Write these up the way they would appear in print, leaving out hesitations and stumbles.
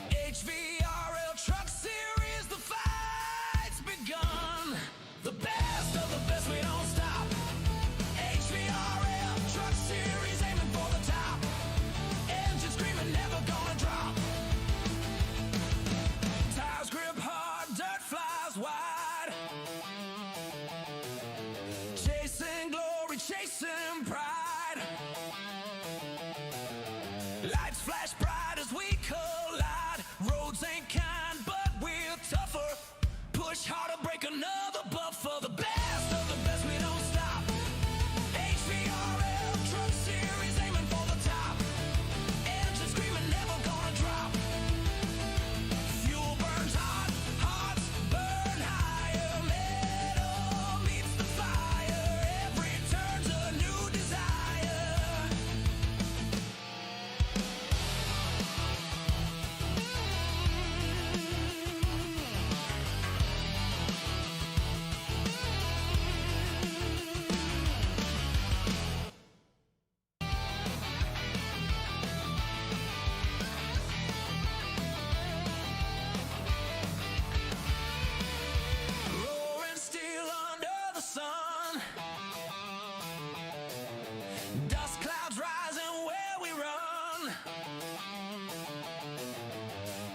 HVRL Truck Series, the fight's begun. The best of the best, we don't stop. HVRL Truck Series, aiming for the top. Engine screaming, never gonna drop. Tires grip hard, dirt flies wide. Chasing glory, chasing pride. Lights flash bright as we collide. Roads ain't kind, but we're tougher. Push harder, break another buffer. The best of the best, we don't stop. HVRL Truck Series, aiming for the top. Engine screaming, never gonna drop. Fuel burns hot, hearts burn higher. Metal meets the fire. Every turn's a new desire. Roaring steel under the sun. Dust clouds rising where we run.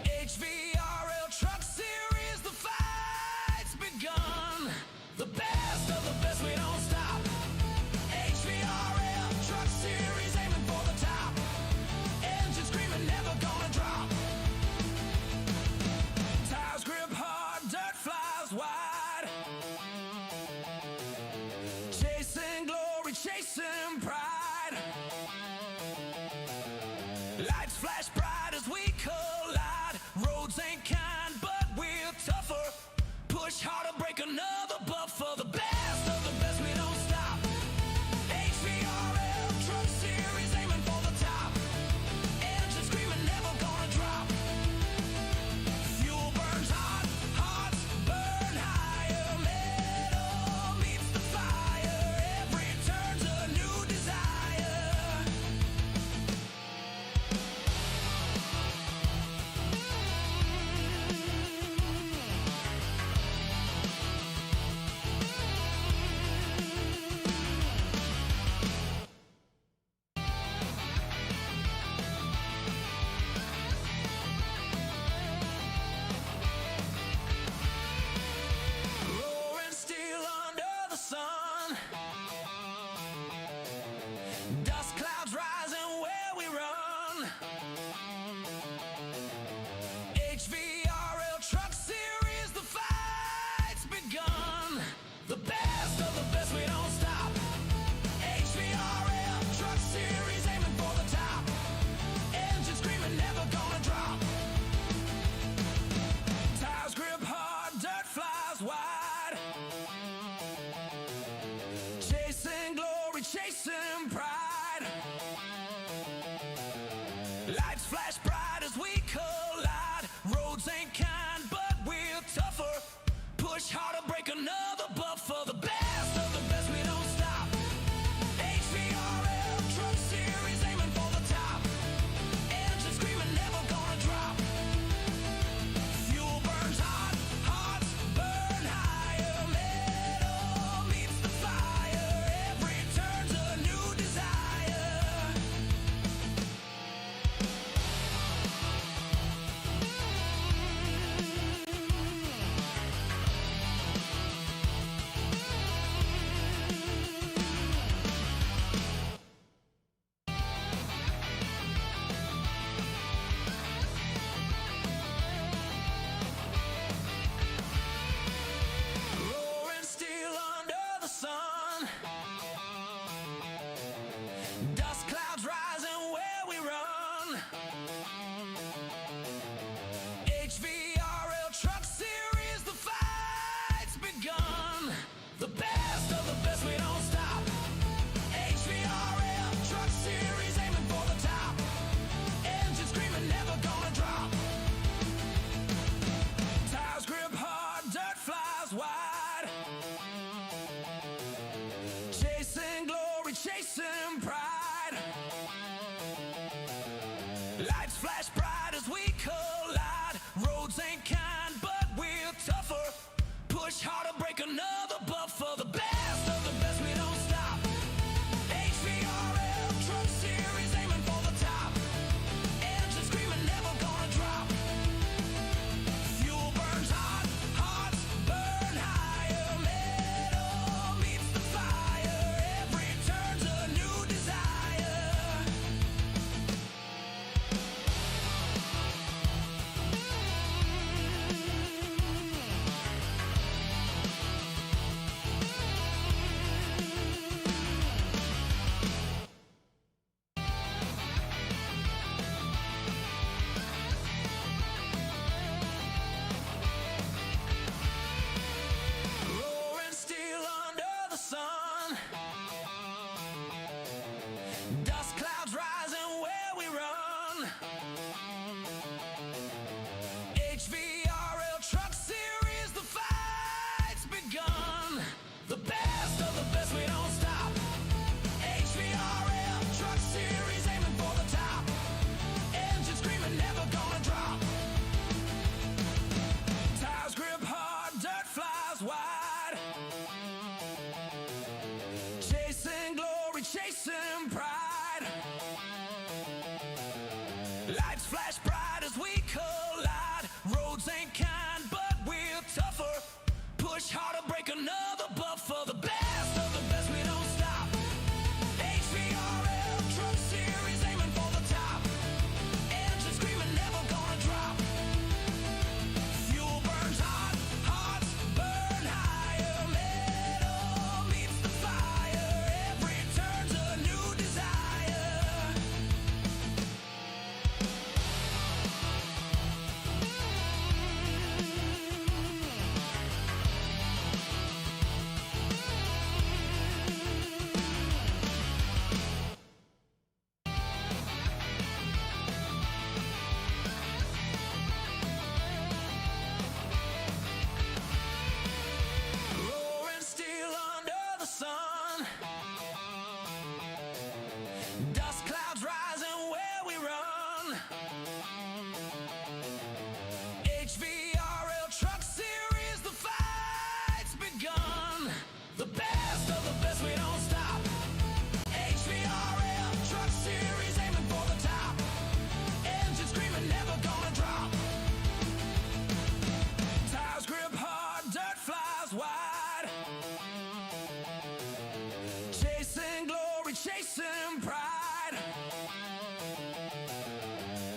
HVRL Truck Series, the fight's begun. The best of the best, we don't stop. HVRL Truck Series, aiming for the top. Engine screaming, never gonna drop. Tires grip hard, dirt flies wide. Chasing glory, chasing pride. Lights flash bright as we collide. Roads ain't kind, but we're tougher. Push harder, break another buffer. The best of the best, we don't stop. HVRL Truck Series, aiming for the top. Engine screaming, never gonna drop. Fuel burns hot, hearts burn higher. Metal meets the fire. Every turn's a new desire. Roaring steel under the sun. Dust clouds rising where we run. HVRL Truck Series, the fight's begun. The best of the best, we don't stop. HVRL Truck Series, aiming for the top. Engine screaming, never gonna drop. Tires grip hard, dirt flies wide. Chasing glory, chasing pride. Lights flash bright as we collide. Roads ain't kind, but we're tougher. Push harder, break another buffer. The best of the best, we don't stop. HVRL Truck Series, aiming for the top. Engine screaming, never gonna drop. Fuel burns hot, hearts burn higher. Metal meets the fire. Every turn's a new desire. Lights flash bright as we collide. Roads ain't kind, but we're tougher. Push harder, break another buffer. The best of the best, we don't stop. HVRL Truck Series, aiming for the top. Engine screaming, never gonna drop. Fuel burns hot, hearts burn higher. Metal meets the fire. Every turn's a new desire. Roaring steel under the sun. Dust clouds rising where we run. HVRL Truck Series, the fight's begun. The best of the best, we don't stop. HVRL Truck Series, aiming for the top. Engine screaming, never gonna drop. Tires grip hard, dirt flies wide. Chasing glory, chasing pride. Lights flash bright as we collide. Roads ain't kind, but we're tougher. Push harder, break another buffer. The best of the best, we don't stop. HVRL Truck Series, aiming for the top. Engine screaming, never gonna drop. Fuel burns hot, hearts burn higher. Metal meets the fire. Every turn's a new desire. Roaring steel under the sun. Dust clouds rising where we run. HVRL Truck Series, the fight's begun. The best of the best, we don't stop. HVRL Truck Series, aiming for the top. Engine screaming, never gonna drop. Tires grip hard, dirt flies wide. Chasing glory, chasing pride.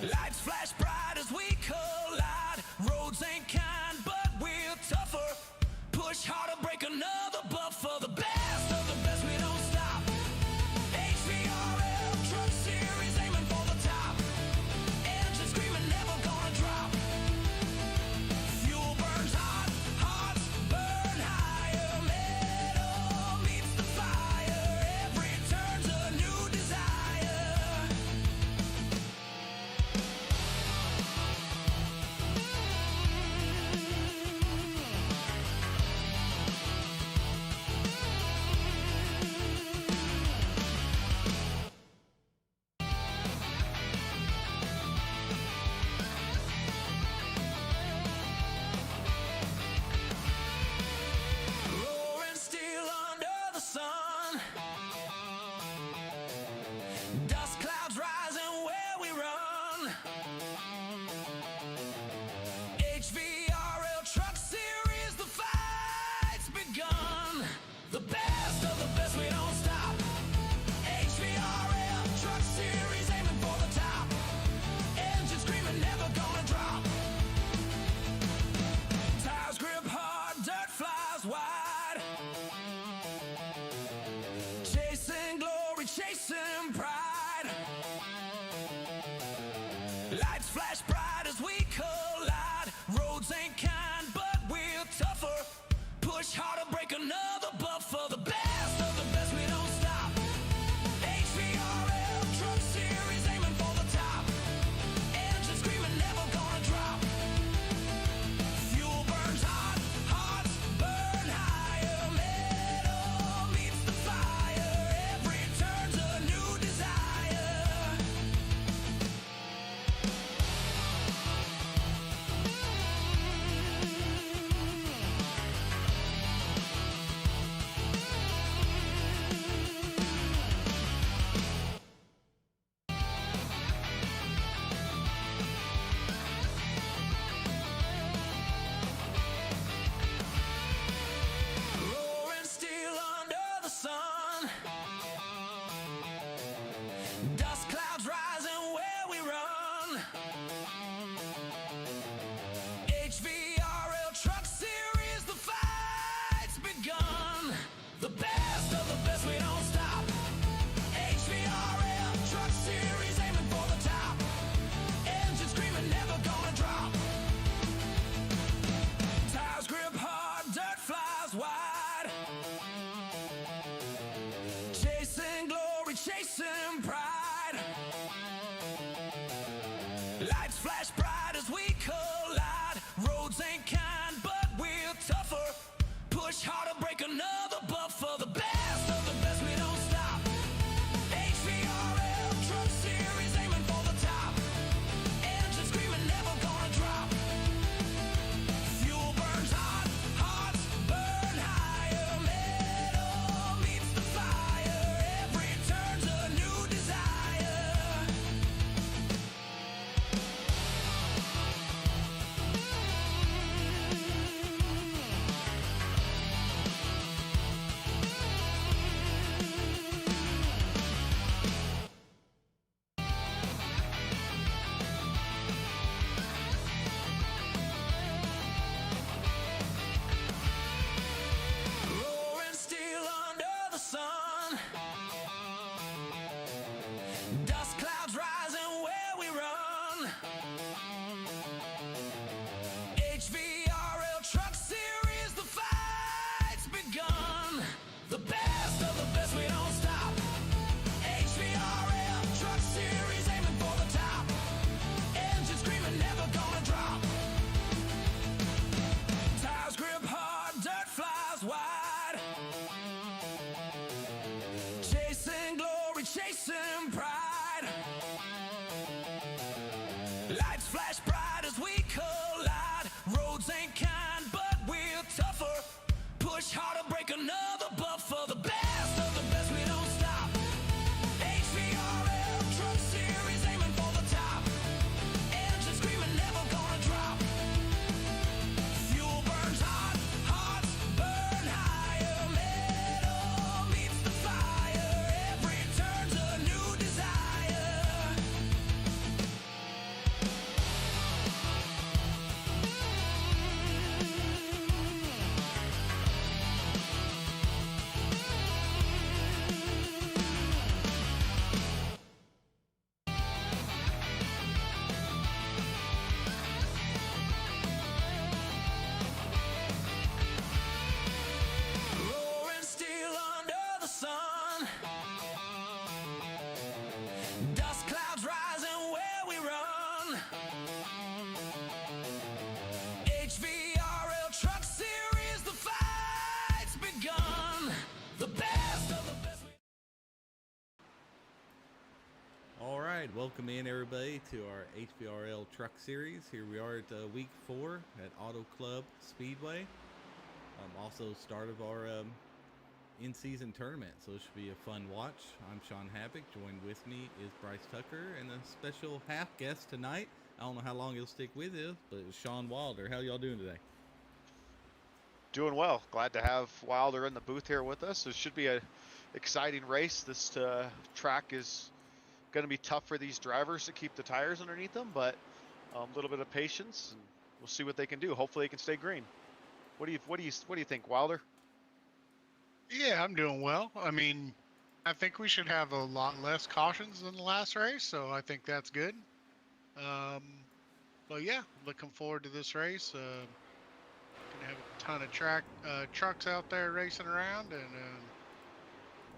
Lights flash bright as we collide. Roads ain't kind, but we're tougher. Push harder, break another buffer. The best of the best, we don't stop. HVRL Truck Series, aiming for the top. Engine screaming, never gonna drop. Fuel burns hot, hearts burn higher. Metal meets the fire. Every turn's a new desire. Roaring steel under the sun. Dust clouds rising where we run. HVRL Truck Series, the fight's begun. The best of the best, we don't stop. HVRL Truck Series, aiming for the top. Engine screaming, never gonna drop. Tires grip hard, dirt flies wide. Chasing glory, chasing pride. Lights flash bright as we collide. Roads ain't kind, but we're tougher. Push harder, break another buffer. The best of the best, we don't stop. HVRL Truck Series, aiming for the top. Engine screaming, never gonna drop. Fuel burns hot, hearts burn higher. Metal meets the fire. Every turn's a new desire. HVRL Truck Series, the fight's begun. The best of the best, we don't stop. HVRL Truck Series, aiming for the top. Engine screaming, never gonna drop. Tires grip hard, dirt flies wide. Chasing glory, chasing pride. Lights flash bright as we collide. Roads ain't kind, but we're tougher. Push harder, break another buffer. The best of the best, we don't stop. HVRL Truck Series, aiming for the top. Engine screaming, never gonna drop. Fuel burns hot, hearts burn higher. Metal meets the fire. Every turn's a new desire. Roaring steel under the sun. Dust clouds rising where we run. HVRL Truck Series, the fight's begun. The best of the best, we don't stop. HVRL Truck Series, aiming for the top. Engine screaming, never gonna drop. Tires grip hard, dirt flies wide. Chasing glory, chasing pride. Lights flash bright as we collide. Roads ain't kind, but we're tougher. Push harder, break another buffer. The best of the best, we don't stop. HVRL Truck Series, aiming for the top. Engine screaming, never gonna drop. Fuel burns hot, hearts burn higher. Metal meets the fire. Every turn's a new desire. Roaring steel under the sun. Dust clouds rising where we run. HVRL Truck Series, the fight's begun. The best of the best. All right, welcome in everybody to our HVRL Truck Series. Here we are at week 4 at Auto Club Speedway. Also start of our in-season tournament, so it should be a fun watch. I'm Sean Havoc. Joined with me is Bryce Tucker and a special half guest tonight. I don't know how long he'll stick with us, but it's Sean Wilder. How y'all doing today? Doing well. Glad to have Wilder in the booth here with us. It should be a exciting race. This track is going to be tough for these drivers to keep the tires underneath them, but a little bit of patience, and we'll see what they can do. Hopefully, they can stay green. What do you think, Wilder? Yeah, I'm doing well. I mean, I think we should have a lot less cautions than the last race, so I think that's good. But yeah, looking forward to this race. Gonna have a ton of trucks out there racing around, and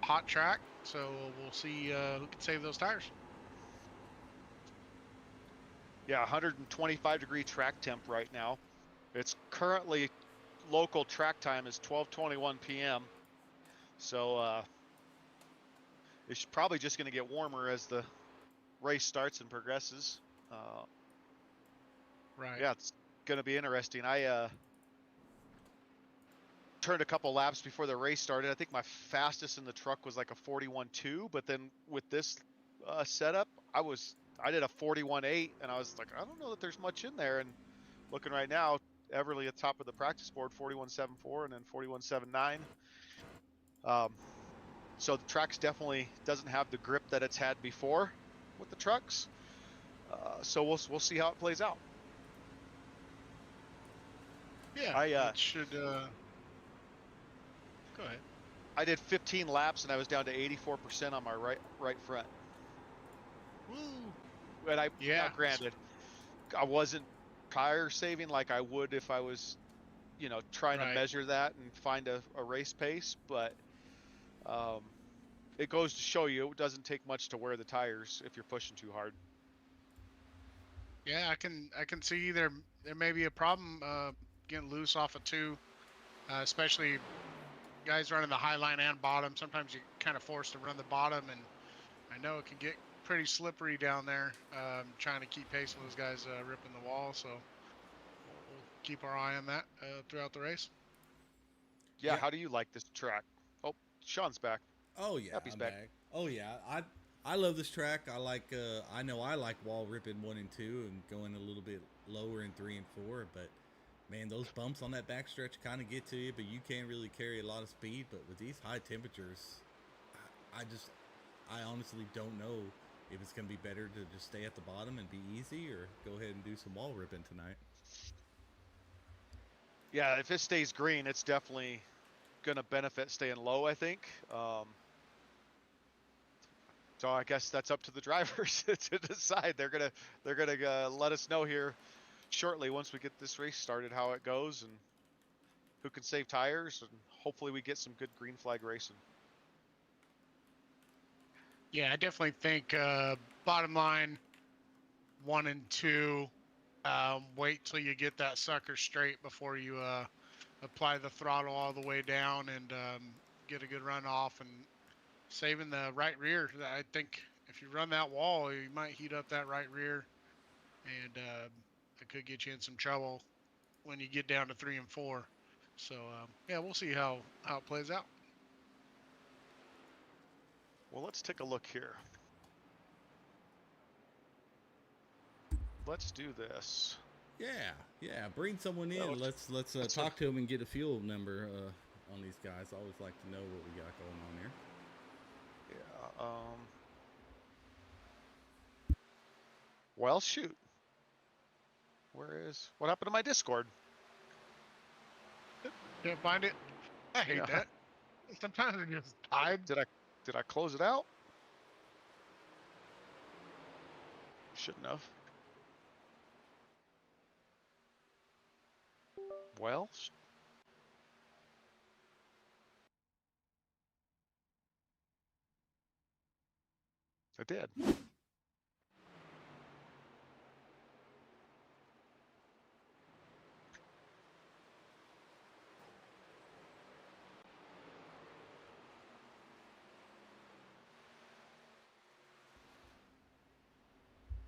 hot track. So we'll see who can save those tires. Yeah, 125-degree track temp right now. It's currently local track time is 12:21 p.m. So it's probably just going to get warmer as the race starts and progresses. Right. Yeah, it's going to be interesting. I turned a couple laps before the race started. I think my fastest in the truck was like a 41.2, but then with this setup, I did a 41.8, and I was like, I don't know that there's much in there. And looking right now, Everly at the top of the practice board, 41.74, and then 41.79. So the track's definitely doesn't have the grip that it's had before with the trucks. So we'll see how it plays out. Yeah, I it should. Go ahead. I did 15 laps and I was down to 84% on my right front. Woo! And now Yeah, granted, I wasn't tire saving like I would if I was, trying to right. measure that and find a race pace, but um, it goes to show you it doesn't take much to wear the tires if you're pushing too hard. Yeah, I can see there may be a problem getting loose off of two, especially guys running the high line and bottom. Sometimes you're kind of forced to run the bottom, and I know it can get pretty slippery down there. Trying to keep pace with those guys ripping the wall, so we'll keep our eye on that throughout the race. Yeah, Yeah. how do you like this track? Oh, Sean's back. Oh yeah, Yep, he's I'm back. back. Oh yeah, I love this track. I like I know I like wall ripping 1 and 2 and going a little bit lower in 3 and 4, but man, those bumps on that backstretch kind of get to you, but you can't really carry a lot of speed. But with these high temperatures, I honestly don't know if it's going to be better to just stay at the bottom and be easy or go ahead and do some wall ripping tonight. Yeah, if it stays green, it's definitely going to benefit staying low, I think. So I guess that's up to the drivers to decide. They're gonna let us know here shortly once we get this race started how it goes and who can save tires, and hopefully we get some good green flag racing. Yeah, I definitely think bottom line 1 and 2. Wait till you get that sucker straight before you apply the throttle all the way down and get a good run off and saving the right rear. I think if you run that wall, you might heat up that right rear, and it could get you in some trouble when you get down to 3 and 4. So yeah, we'll see how it plays out. Well, let's take a look here. Let's do this. Yeah. Bring someone in. Well, Let's talk to them and get a fuel number on these guys. I always like to know what we got going on here. Yeah. Well, shoot. What happened to my Discord? Can't find it. I hate Yeah. that. Sometimes it just died. Did I close it out? Shouldn't have. Well, I did.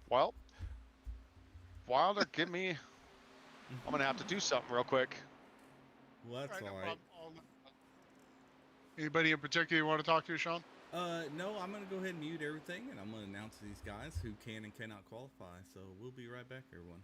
Well, Wilder, give me. I'm gonna have to do something real quick. Well, that's all right. Anybody in particular you want to talk to, Sean? No, I'm going to go ahead and mute everything, and I'm going to announce these guys who can and cannot qualify. So we'll be right back, everyone.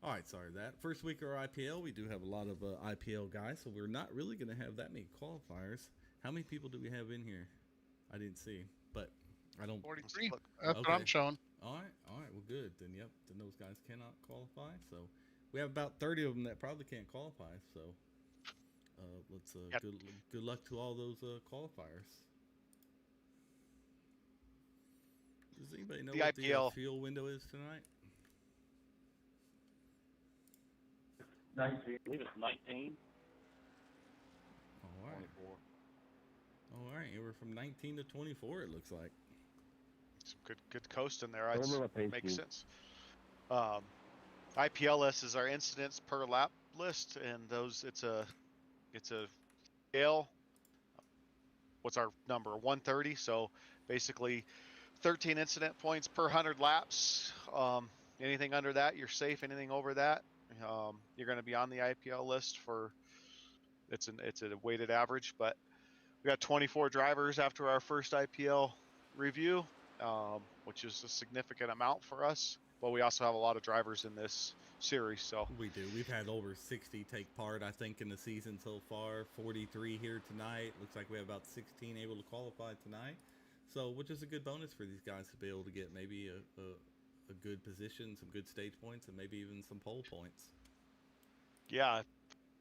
All right, sorry that. First week of our IPL, we do have a lot of IPL guys, so we're not really going to have that many qualifiers. How many people do we have in here? I didn't see, but I don't. 43. Look. That's what I'm showing. All right, well, good. Then, yep, then those guys cannot qualify. So we have about 30 of them that probably can't qualify. So let's Yep. good luck to all those qualifiers. Does anybody know The what IPL. the fuel window is tonight? 19. I believe it's 19. All right. 24. All right, we're from 19 to 24. It looks like. Some good coast in there. I I'd remember what page makes you- sense. IPLS is our incidents per lap list, and those it's a scale. What's our number? 130. So basically, 13 incident points per 100 laps. Anything under that, you're safe. Anything over that, you're going to be on the IPL list for. It's a weighted average, but we got 24 drivers after our first IPL review, which is a significant amount for us. But we also have a lot of drivers in this series, so We do. We've had over 60 take part, I think, in the season so far. 43 here tonight. Looks like we have about 16 able to qualify tonight. So, which is a good bonus for these guys to be able to get maybe a good position, some good stage points, and maybe even some pole points. yeah,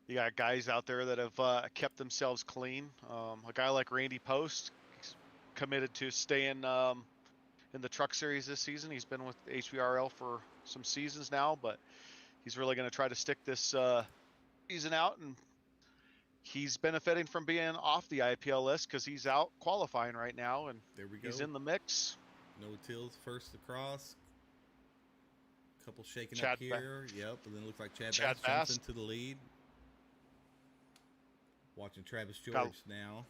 you got guys out there that have kept themselves clean. A guy like Randy Post, he's committed to staying in the truck series this season. He's been with HVRL for some seasons now, but he's really going to try to stick this season out, and he's benefiting from being off the IPL list because he's out qualifying right now, and There we go. he's in the mix. No tills first across. Couple shaking Chad up here. Yep, and then it looks like Chad Chad Bass jumps Bass. into the lead. Watching Travis George Got- now.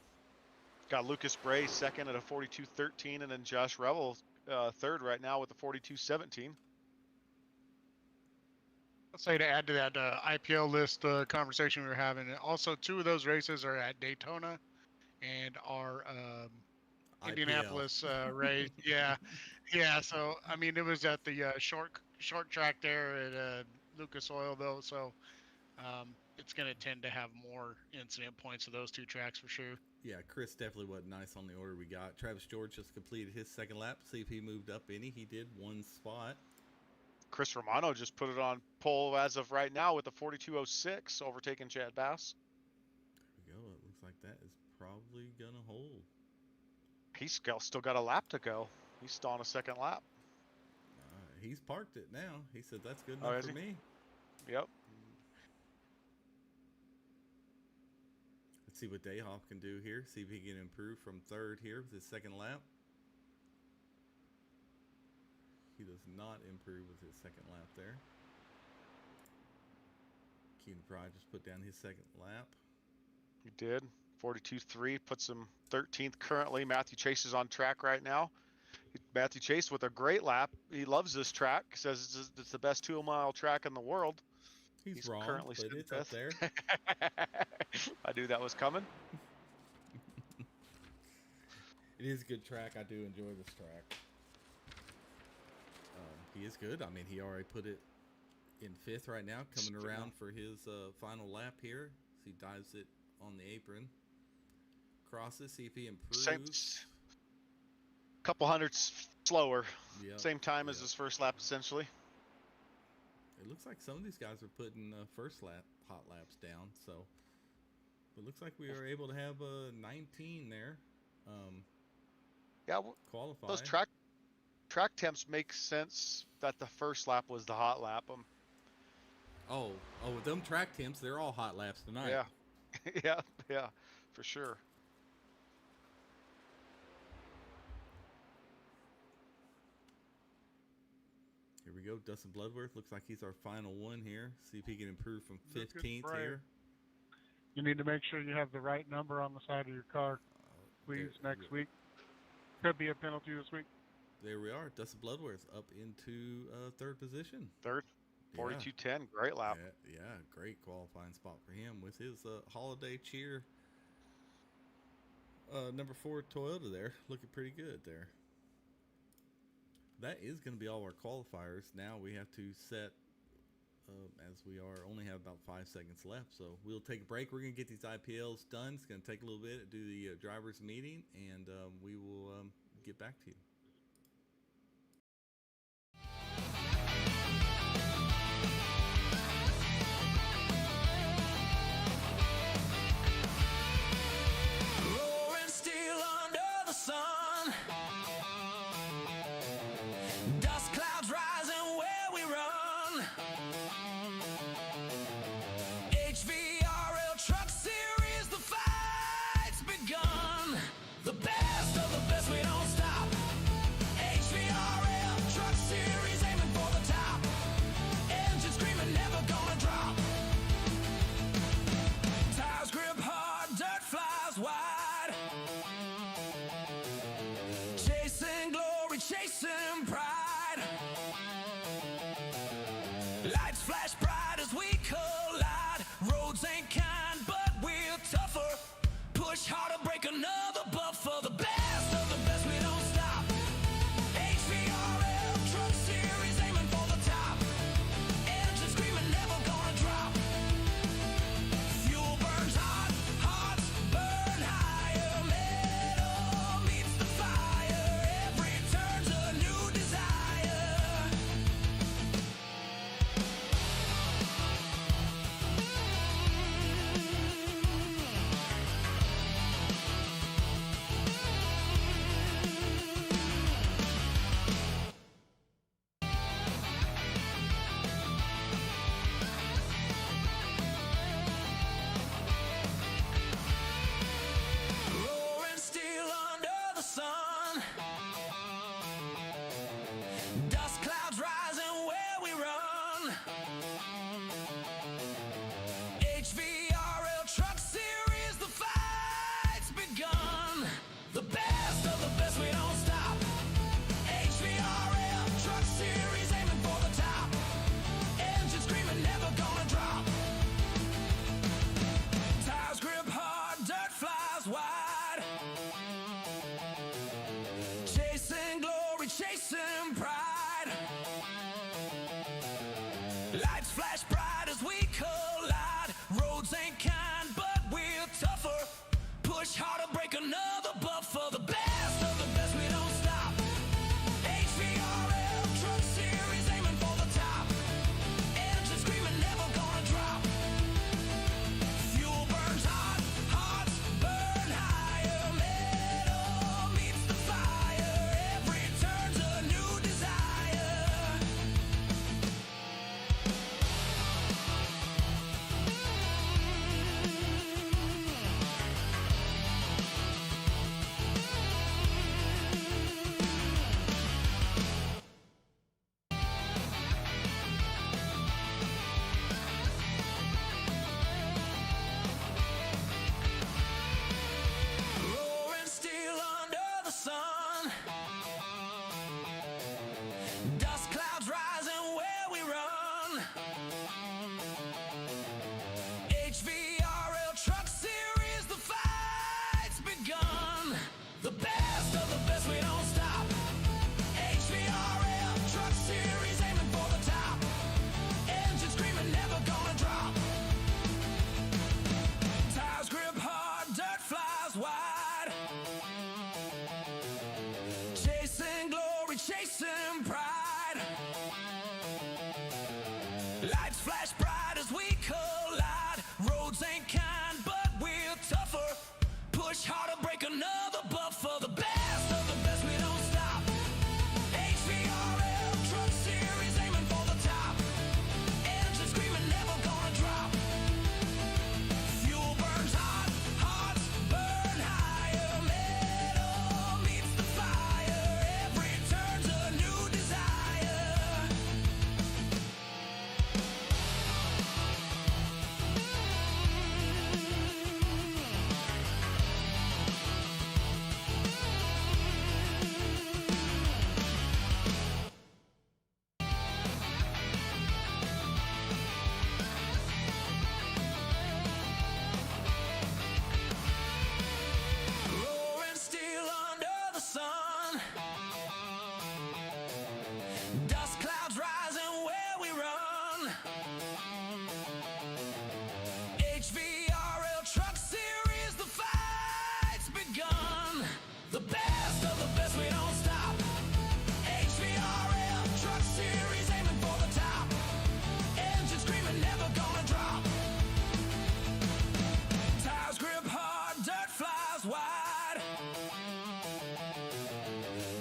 Got Lucas Bray second at a 42.13, and then Josh Revel third right now with a 42.17. I'll say to add to that IPL list conversation we were having, also 2 of those races are at Daytona and our Indianapolis race. Yeah. So, I mean, it was at the short track there at Lucas Oil, though. So it's going to tend to have more incident points of those 2 tracks for sure. Yeah, Chris definitely wasn't nice on the order we got. Travis George just completed his second lap. See if he moved up any. He did, 1 spot. Chris Romano just put it on pole as of right now with a 42.06, overtaking Chad Bass. There we go. It looks like that is probably going to hold. He's still got a lap to go. He's still on a second lap. He's parked it now. He said that's good Oh, enough is for he? me. Yep. Let's see what Dayhoff can do here. See if he can improve from third here with his second lap. He does not improve with his second lap there. Keenan Fry just put down his second lap. He did. 42.3 puts him 13th currently. Matthew Chase is on track right now. Matthew Chase with a great lap. He loves this track. Says it's the best 2-mile track in the world. He's wrong, currently but sitting it's up fifth. there. I knew that was coming. It is a good track. I do enjoy this track. He is good. I mean, he already put it in 5th right now, coming around for his final lap here. So he dives it on the apron. Crosses, see if he improves. Couple hundreds slower. Yep, Same time as yep. his first lap, essentially. It looks like some of these guys are putting first lap hot laps down. So it looks like we are able to have 19 there. Yeah, Qualify. those track temps make sense that the first lap was the hot lap. Oh, with them track temps, they're all hot laps tonight. Yeah, yeah, for sure. Here we go. Dustin Bloodworth looks like he's our final one here. See if he can improve from Lucas 15th Bray. here. You need to make sure you have the right number on the side of your car, please, next week. Could be a penalty this week. There we are. Dustin Bloodworth up into 3rd position. Third, 42.10, great lap. Yeah, great qualifying spot for him with his holiday cheer number 4 Toyota there. Looking pretty good there. That is going to be all our qualifiers. Now we have to set as we only have about 5 seconds left. So we'll take a break. We're going to get these IPLs done. It's going to take a little bit to do the drivers meeting, and we will get back to you. Roaring steel under the sun. Dust clouds rising where we run. HVRL Truck Series, the fight's begun. The best of the best, we don't stop.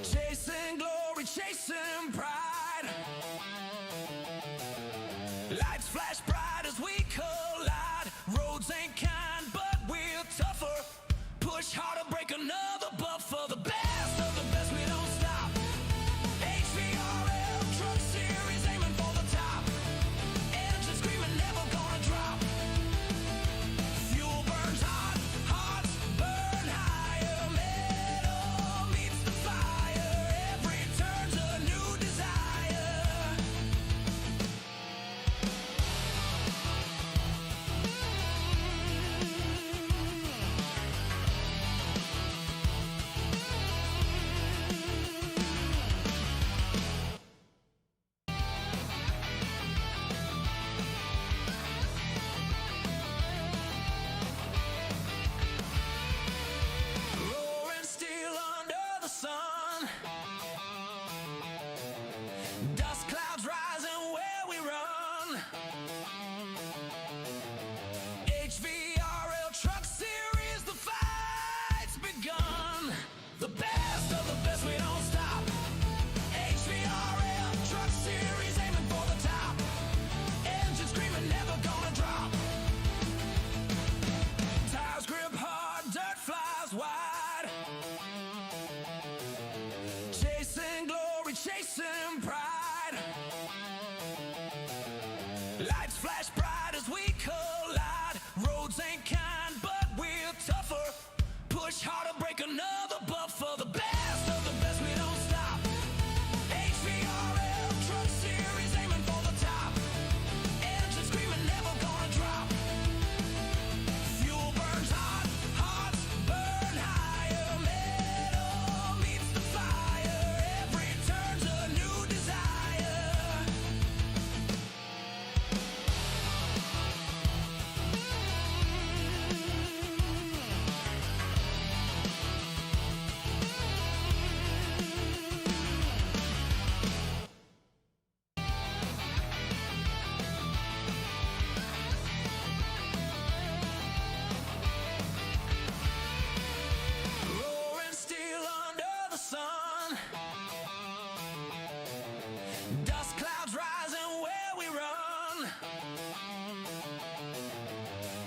Chasing glory, chasing pride. Lights flash bright as we collide. Roads ain't kind, but we're tougher. Push harder, break another buffer. The best of the best, we don't stop. HVRL Truck Series, aiming for the top. Engine screaming, never gonna drop. Fuel burns hot, hearts burn higher. Metal meets the fire. Every turn's a new desire. Roaring steel under the sun. Dust clouds rising where we run. HVRL Truck Series, the fight's begun. The best of the best, we don't stop. HVRL Truck Series, aiming for the top. Engine screaming, never gonna drop. Tires grip hard, dirt flies wide. Chasing glory, chasing pride. Lights flash bright as we collide. Roads ain't kind, but we're tougher. Push harder, break another buffer. The best of the best, we don't stop. HVRL Truck Series, aiming for the top. Engine screaming, never gonna drop. Fuel burns hot, hearts burn higher. Metal meets the fire. Every turn's a new desire. Roaring steel under the sun. Dust clouds rising where we run.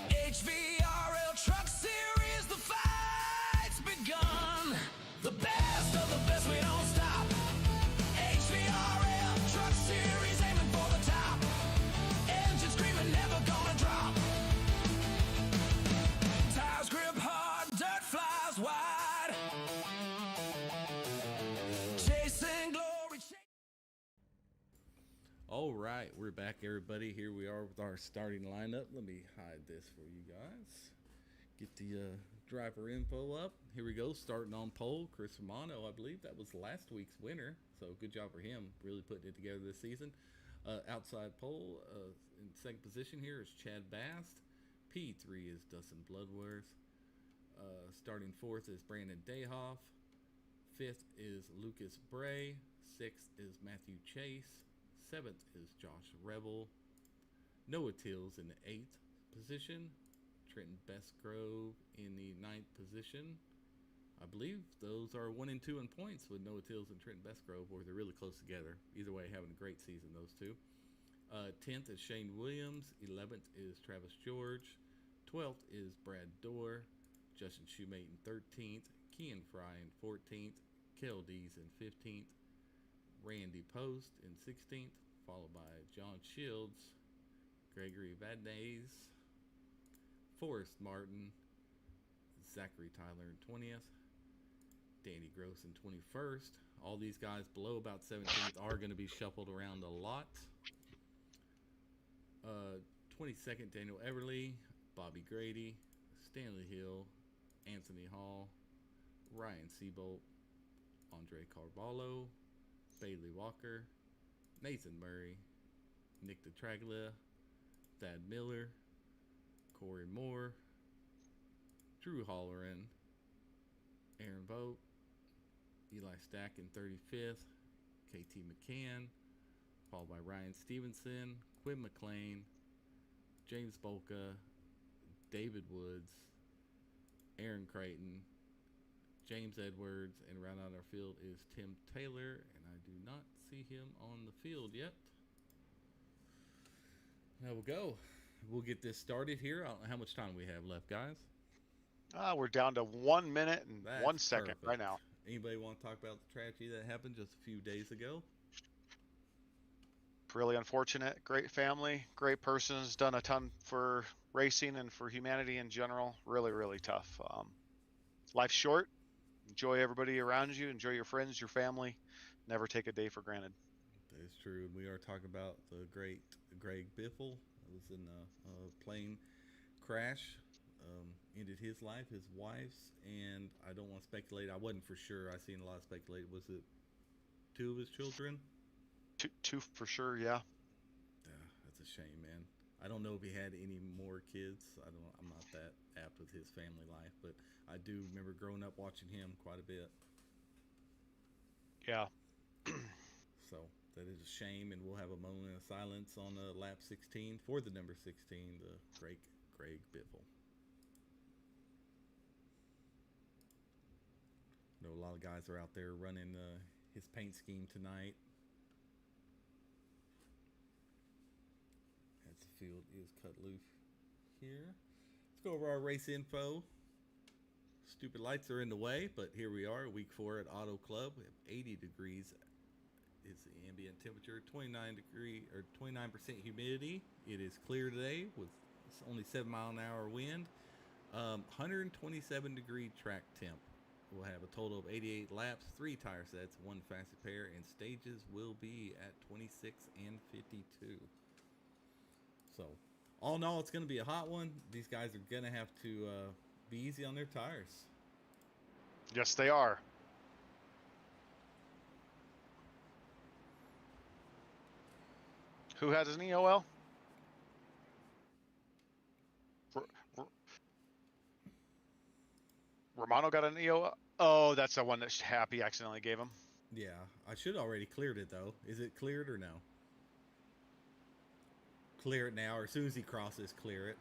HVRL Truck Series, the fight's begun. The best of the best, we don't stop. HVRL Truck Series, aiming for the top. Engine screaming, never gonna drop. Tires grip hard, dirt flies wide. Chasing glory, All right, we're back, everybody. Here we are with our starting lineup. Let me hide this for you guys. Get the driver info up. Here we go. Starting on pole, Chris Romano. I believe that was last week's winner, so good job for him. Really putting it together this season. Outside pole, in second position here is Chad Bast. P3 is Dustin Bloodworth. Starting fourth is Brandon Dayhoff. Fifth is Lucas Bray. Sixth is Matthew Chase. Seventh is Josh Rebel. Noah Tills in the eighth position. Trenton Bestgrove in the ninth position. I believe those are 1 and 2 in points with Noah Tills and Trenton Bestgrove, or they're really close together. Either way, having a great season, those two. 10th is Shane Williams. 11th is Travis George. 12th is Brad Dorr. Justin Shoemate in 13th. Kean Fry in 14th. Kel Dees in 15th. Randy Post in 16th, followed by John Shields, Gregory Vadnais, Forrest Martin, Zachary Tyler in 20th, Danny Gross in 21st. All these guys below about 17th are going to be shuffled around a lot. 22nd, Daniel Everly, Bobby Grady, Stanley Hill, Anthony Hall, Ryan Seabolt, Andre Carvalho, Bailey Walker, Nathan Murray, Nick DeTraglia, Thad Miller, Corey Moore, Drew Holleran, Aaron Vogt, Eli Stack in 35th, KT McCann, followed by Ryan Stevenson, Quinn McLean, James Bolka, David Woods, Aaron Creighton, James Edwards, and round out our field is Tim Taylor, and I do not see him on the field yet. There we go. We'll get this started here. I don't know how much time we have left, guys. We're down to 1 minute and That's 1 second perfect. right now. Anybody want to talk about the tragedy that happened just a few days ago? Really unfortunate. Great family, great person, has done a ton for racing and for humanity in general. Really, really tough. Life's short. Enjoy everybody around you. Enjoy your friends, your family. Never take a day for granted. That is true. We are talking about the great Greg Biffle. It was in a plane crash. Ended his life, his wife's, and I don't want to speculate. I wasn't for sure. I seen a lot of speculate. Was it 2 of his children? Two for sure, yeah. Yeah, that's a shame, man. I don't know if he had any more kids. I'm not that apt with his family life, but I do remember growing up watching him quite a bit. Yeah. So that is a shame, and we'll have a moment of silence on lap 16 for the number 16, the great Greg Biffle. I know a lot of guys are out there running his paint scheme tonight. As the field is cut loose here. Let's go over our race info. Stupid lights are in the way, but here we are, week 4 at Auto Club. We have 80 degrees is the ambient temperature, 29% humidity. It is clear today with only 7-mile-an-hour wind. 127 degree track temp. We'll have a total of 88 laps, 3 tire sets, 1 fastest pair, and stages will be at 26 and 52. So, all in all, it's going to be a hot one. These guys are going to have to be easy on their tires. Yes, they are. Who has an EOL? Romano got an EOL? Oh, that's the one that Happy accidentally gave him. Yeah, I should already cleared it, though. Is it cleared or no? Clear it now, or as soon as he crosses, clear it.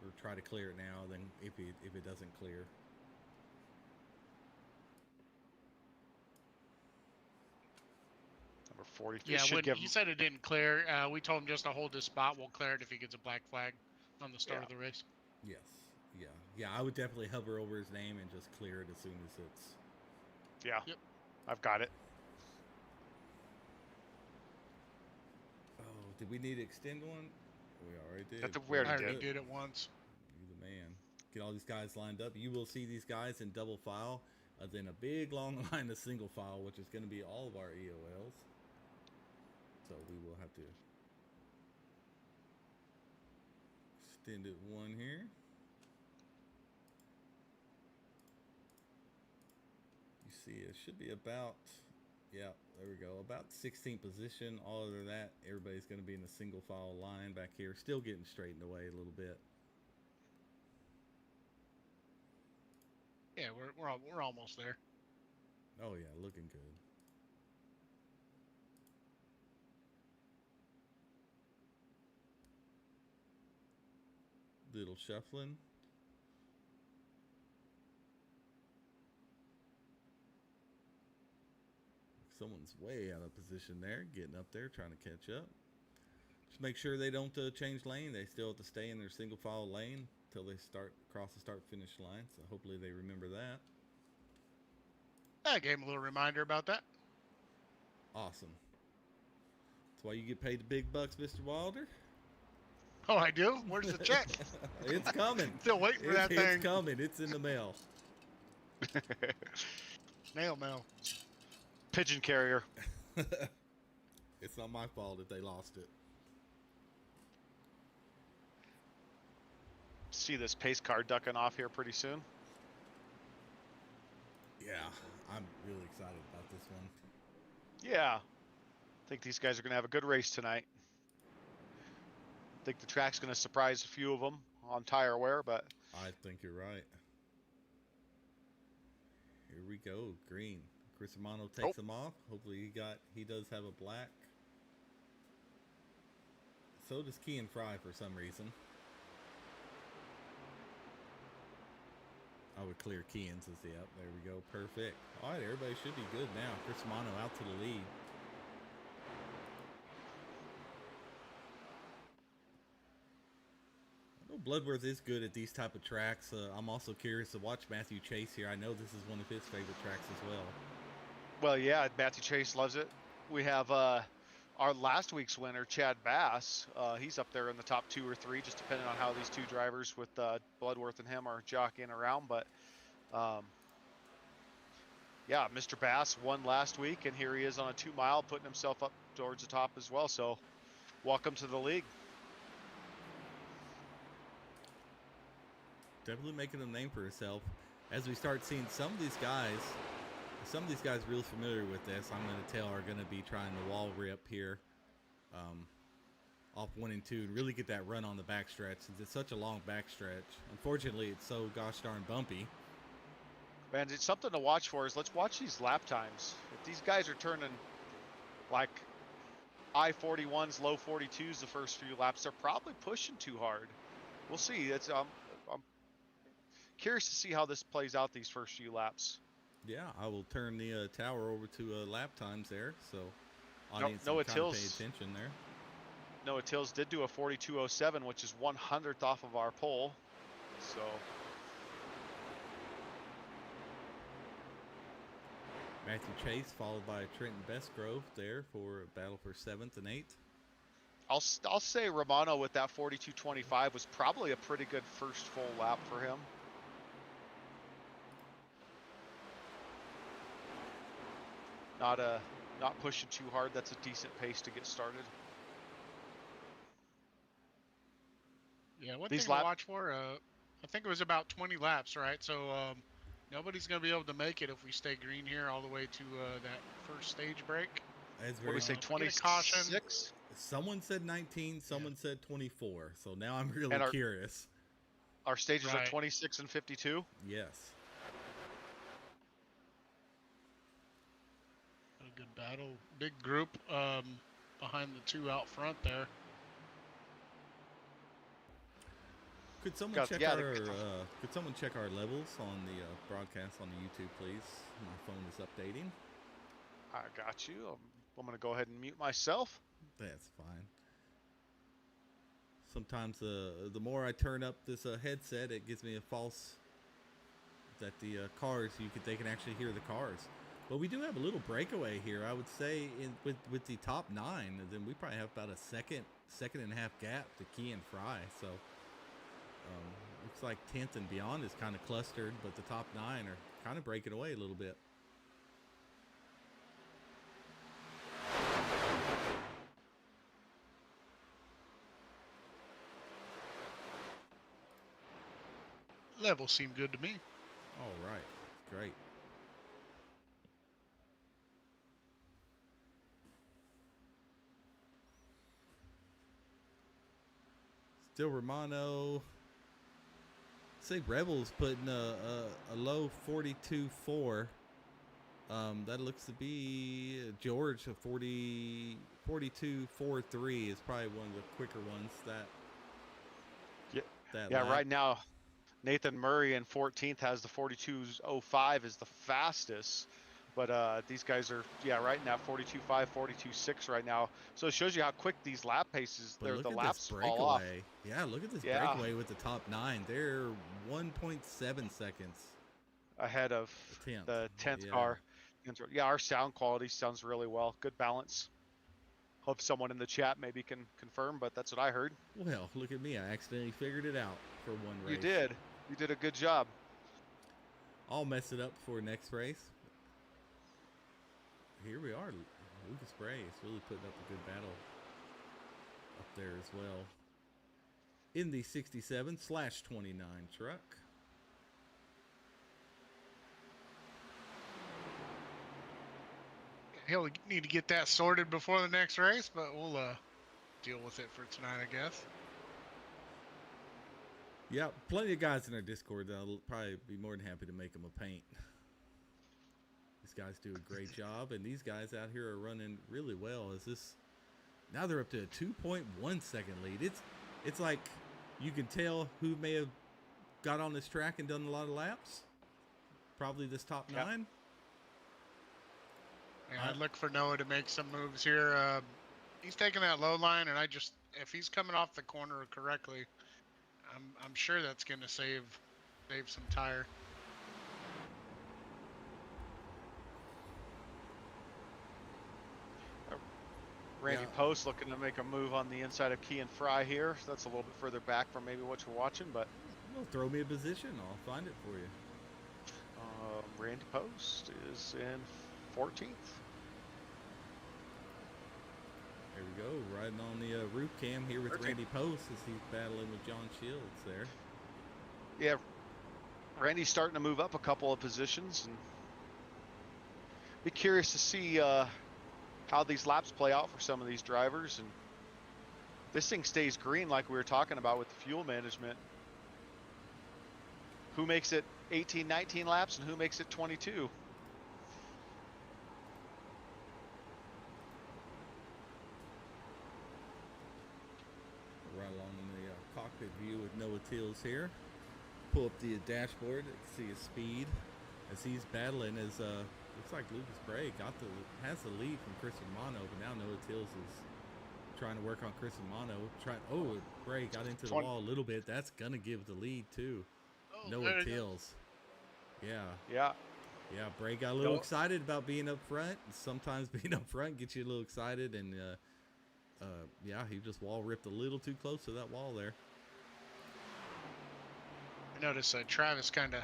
Or try to clear it now, then if it doesn't clear. Number 40. Yeah, when he said it didn't clear, we told him just to hold this spot. We'll clear it if he gets a black flag on the start of the race. Yes. Yeah, I would definitely hover over his name and just clear it as soon as it's... Yeah. Yep. I've got it. Oh, did we need to extend one? We already did. We I already already did it once. You're the man. Get all these guys lined up. You will see these guys in double file. Then a big long line of single file, which is going to be all of our EOLs. So we will have to extend it one here. You see, it should be about, yeah, there we go, about 16th position. All other than that, everybody's going to be in the single file line back here, still getting straightened away a little bit. Yeah, we're almost there. Oh yeah, looking good. Little shuffling. Someone's way out of position there, getting up there, trying to catch up. Just make sure they don't change lane. They still have to stay in their single file lane until they cross the start-finish line. So hopefully they remember that. I gave him a little reminder about that. Awesome. That's why you get paid the big bucks, Mr. Wilder. Oh, I do? Where's the check? It's coming. Still waiting for that thing. It's coming. It's in the mail. Snail mail. Pigeon carrier. It's not my fault if they lost it. See this pace car ducking off here pretty soon. Yeah, I'm really excited about this one. Yeah. I think these guys are going to have a good race tonight. I think the track's going to surprise a few of them on tire wear, but... I think you're right. Here we go, green. Chris Romano takes him off. Hopefully he does have a black. So does Key and Fry for some reason. I would clear Keans. Yep, there we go. Perfect. All right, everybody should be good now. Chris Mono out to the lead. I know Bloodworth is good at these type of tracks. I'm also curious to watch Matthew Chase here. I know this is one of his favorite tracks as well. Well, yeah, Matthew Chase loves it. We have our last week's winner, Chad Bass. He's up there in the top 2 or 3, just depending on how these two drivers with Bloodworth and him are jockeying around. But yeah, Mr. Bass won last week, and here he is on a 2-mile, putting himself up towards the top as well. So welcome to the league. Definitely making a name for herself. As we start seeing some of these guys real familiar with this, I'm going to tell are going to be trying the wall rip here off 1 and 2 and really get that run on the backstretch since it's such a long backstretch. Unfortunately, it's so gosh darn bumpy. Man, it's something to watch for is let's watch these lap times. If these guys are turning like I-41s, low 42s the first few laps, they're probably pushing too hard. We'll see. It's I'm curious to see how this plays out these first few laps. Yeah, I will turn the tower over to lap times there, so audience can Noah kind of pay Tills. attention there. Noah Tills did do a 42.07, which is 100th off of our pole. So Matthew Chase followed by Trenton Bestgrove there for a battle for 7th and 8th. I'll say Romano with that 42.25 was probably a pretty good first full lap for him. Not pushing too hard. That's a decent pace to get started. Yeah, one These thing to watch for, I think it was about 20 laps, right? So nobody's going to be able to make it if we stay green here all the way to that first stage break. That's What do we say, Get a caution. 26? Someone said 19, someone said 24. So now I'm really And curious. Our stages are Right. 26 and 52. Yes. A good battle. Big group behind the 2 out front there. Could someone Got- check yeah, could someone check our levels on the broadcast on the YouTube, please? My phone is updating. I got you. I'm going to go ahead and mute myself. That's fine. Sometimes the more I turn up this headset, it gives me a false that the cars they can actually hear the cars. But we do have a little breakaway here. I would say with the top 9, then we probably have about a second and a half gap to Key and Fry. So looks like 10th and beyond is kind of clustered, but the top 9 are kind of breaking away a little bit. Levels seem good to me. All right, great. Still Romano. Say Rebels putting a low 42.4. That looks to be George a 42.43 is probably one of the quicker ones Yeah, lap. right now, Nathan Murray in 14th has the 42.05 is the fastest. But these guys are, right in that 42.5, 42.6 right now. So it shows you how quick these lap paces, But look the at laps this fall off. breakaway. Yeah, look at this Yeah. breakaway with the top 9. They're 1.7 seconds. Ahead of the 10th Yeah. car. Yeah, our sound quality sounds really well. Good balance. Hope someone in the chat maybe can confirm, but that's what I heard. Well, look at me. I accidentally figured it out for one race. You did. You did a good job. I'll mess it up for next race. Here we are. Lucas Bray is really putting up a good battle up there as well. In the 67/29 truck. He'll need to get that sorted before the next race, but we'll deal with it for tonight, I guess. Yeah, plenty of guys in our Discord that'll probably be more than happy to make them a paint. These guys do a great job, and these guys out here are running really well. Now they're up to a 2.1 second lead. It's like you can tell who may have got on this track and done a lot of laps. probably this top Yep. 9. Yeah, I'd look for Noah to make some moves here. He's taking that low line, and if he's coming off the corner correctly, I'm sure that's going to save some tire. Randy Yeah. Post looking to make a move on the inside of Key and Fry here. So that's a little bit further back from maybe what you're watching, but Well, throw me a position. I'll find it for you. Randy Post is in 14th. There we go. Riding on the roof cam here with 13th. Randy Post as he's battling with John Shields there. Yeah, Randy's starting to move up a couple of positions, and be curious to see how these laps play out for some of these drivers. And this thing stays green like we were talking about with the fuel management. Who makes it 18, 19 laps, and who makes it 22? Right along in the cockpit view with Noah Tills here. Pull up the dashboard, see his speed as he's battling. As looks like Lucas Bray has the lead from Chris Romano, but now Noah Tills is trying to work on Chris Romano. Bray got into the wall a little bit. That's gonna give the lead too. Noah Tills. Yeah. Bray got a little excited about being up front. Sometimes being up front gets you a little excited, and he just wall ripped a little too close to that wall there. I notice Travis kind of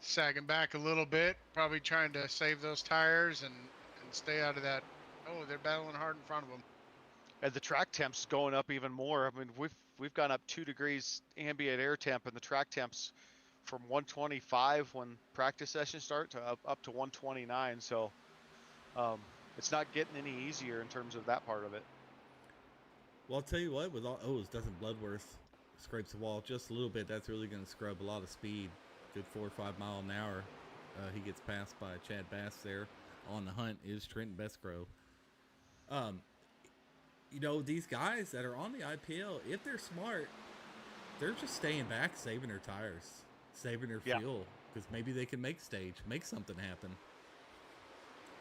sagging back a little bit, probably trying to save those tires and stay out of that. Oh, they're battling hard in front of them. And the track temp's going up even more. I mean, we've gone up 2 degrees ambient air temp, and the track temps from 125 when practice sessions start to up to 129. So it's not getting any easier in terms of that part of it. Well, I'll tell you what, with all doesn't Bloodworth scrapes the wall just a little bit, that's really going to scrub a lot of speed. Good 4 or 5 mile an hour. He gets passed by Chad Bass there. On the hunt is Trenton Bescrow. These guys that are on the IPL, if they're smart, they're just staying back, saving their tires, saving their fuel, because maybe they can make something happen.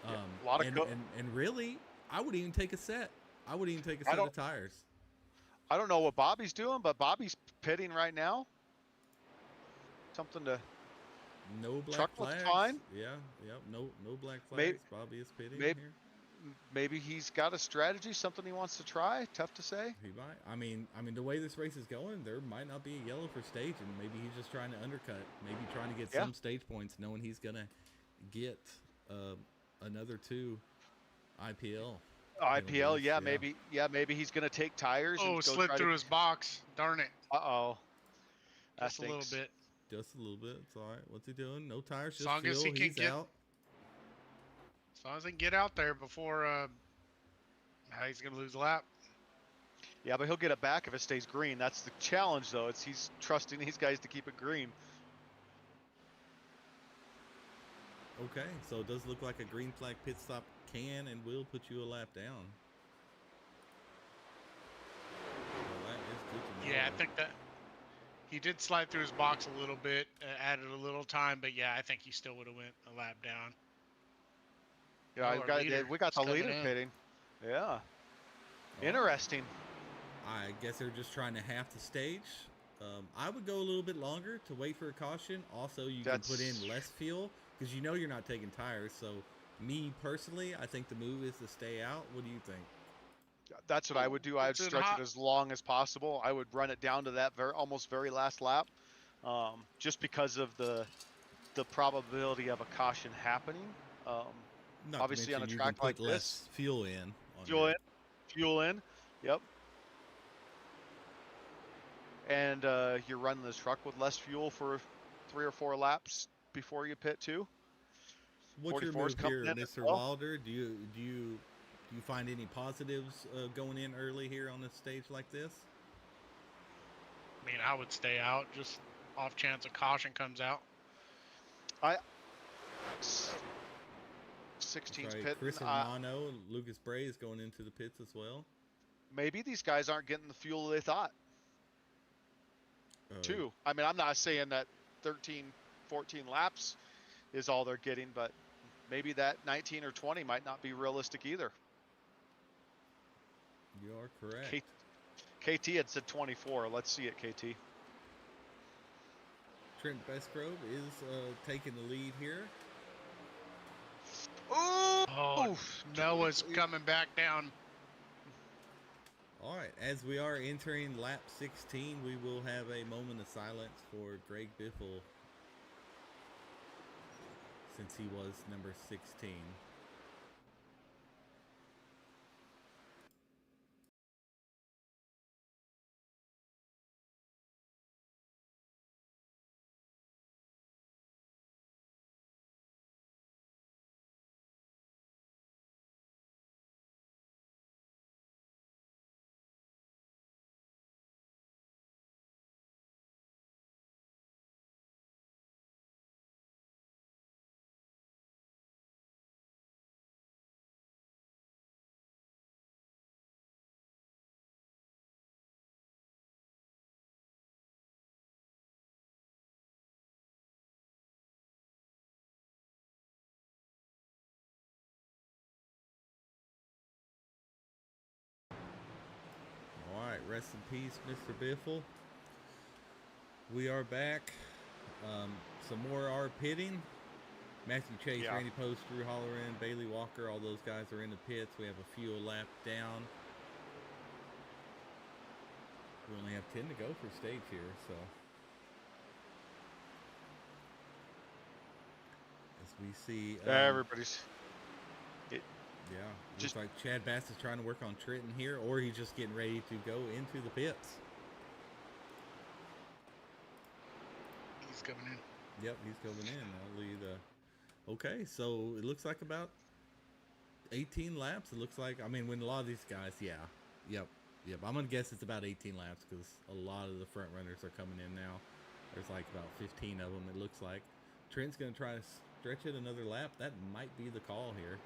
A lot of and really, I would even take a set. I would even take a set of tires. I don't know what Bobby's doing, but Bobby's pitting right now. Something to. No black Truck flags. looks fine. Yeah. No black flags. Bobby is pitting here. Maybe he's got a strategy, something he wants to try. Tough to say. He might. I mean, the way this race is going, there might not be a yellow for stage, and maybe he's just trying to undercut. Maybe trying to get some stage points, knowing he's gonna get another 2 IPL. Maybe he's gonna take tires. Oh, and slipped through his box. Darn it. Just a little bit. Just a little bit. It's all right. What's he doing? No tires. Just As long as he can he's out. As long as he can get out there before he's gonna lose a lap. Yeah, but he'll get it back if it stays green. That's the challenge, though. He's trusting these guys to keep it green. Okay, so it does look like a green flag pit stop can and will put you a lap down. Well, that is good to know. Yeah, I think that he did slide through his box a little bit, added a little time, but yeah, I think he still would have went a lap down. Yeah, we got the leader pitting. Yeah. Interesting. I guess they're just trying to half the stage. I would go a little bit longer to wait for a caution. Also, you can put in less fuel because you're not taking tires. So, me personally, I think the move is to stay out. What do you think? That's what I would do. I'd stretch it as long as possible. I would run it down to that almost very last lap, just because of the probability of a caution happening. Obviously, on a track like this, fuel in. Fuel in. Yep. And you're running this truck with less fuel for 3 or 4 laps before you pit too. What's your move here, Mr. Wilder? Do you find any positives going in early here on a stage like this? I mean, I would stay out just off chance a caution comes out. 16's right. pit. Chris Romano and Lucas Bray is going into the pits as well. Maybe these guys aren't getting the fuel they thought. Too. I mean, I'm not saying that 13, 14 laps is all they're getting, but maybe that 19 or 20 might not be realistic either. You are correct. KT had said 24. Let's see it, KT. Trent Bestgrove is taking the lead here. Ooh! Oh, Noah's coming back down. All right, as we are entering lap 16, we will have a moment of silence for Greg Biffle, since he was number 16. All right, rest in peace, Mr. Biffle. We are back. Some more are pitting. Matthew Chase, Yeah. Randy Post, Drew Holleran, Bailey Walker, all those guys are in the pits. We have a fuel lap down. We only have 10 to go for stage here, so. As we see. Everybody's. Yeah, Just- looks like Chad Bass is trying to work on Trenton here, or he's just getting ready to go into the pits. He's coming in. Yep, he's coming in. I'll lead. Okay, so it looks like about 18 laps. It looks like, I mean, when a lot of these guys, yeah, yep. I'm gonna guess it's about 18 laps because a lot of the front runners are coming in now. There's like about 15 of them. It looks like Trent's gonna try to stretch it another lap. That might be the call here.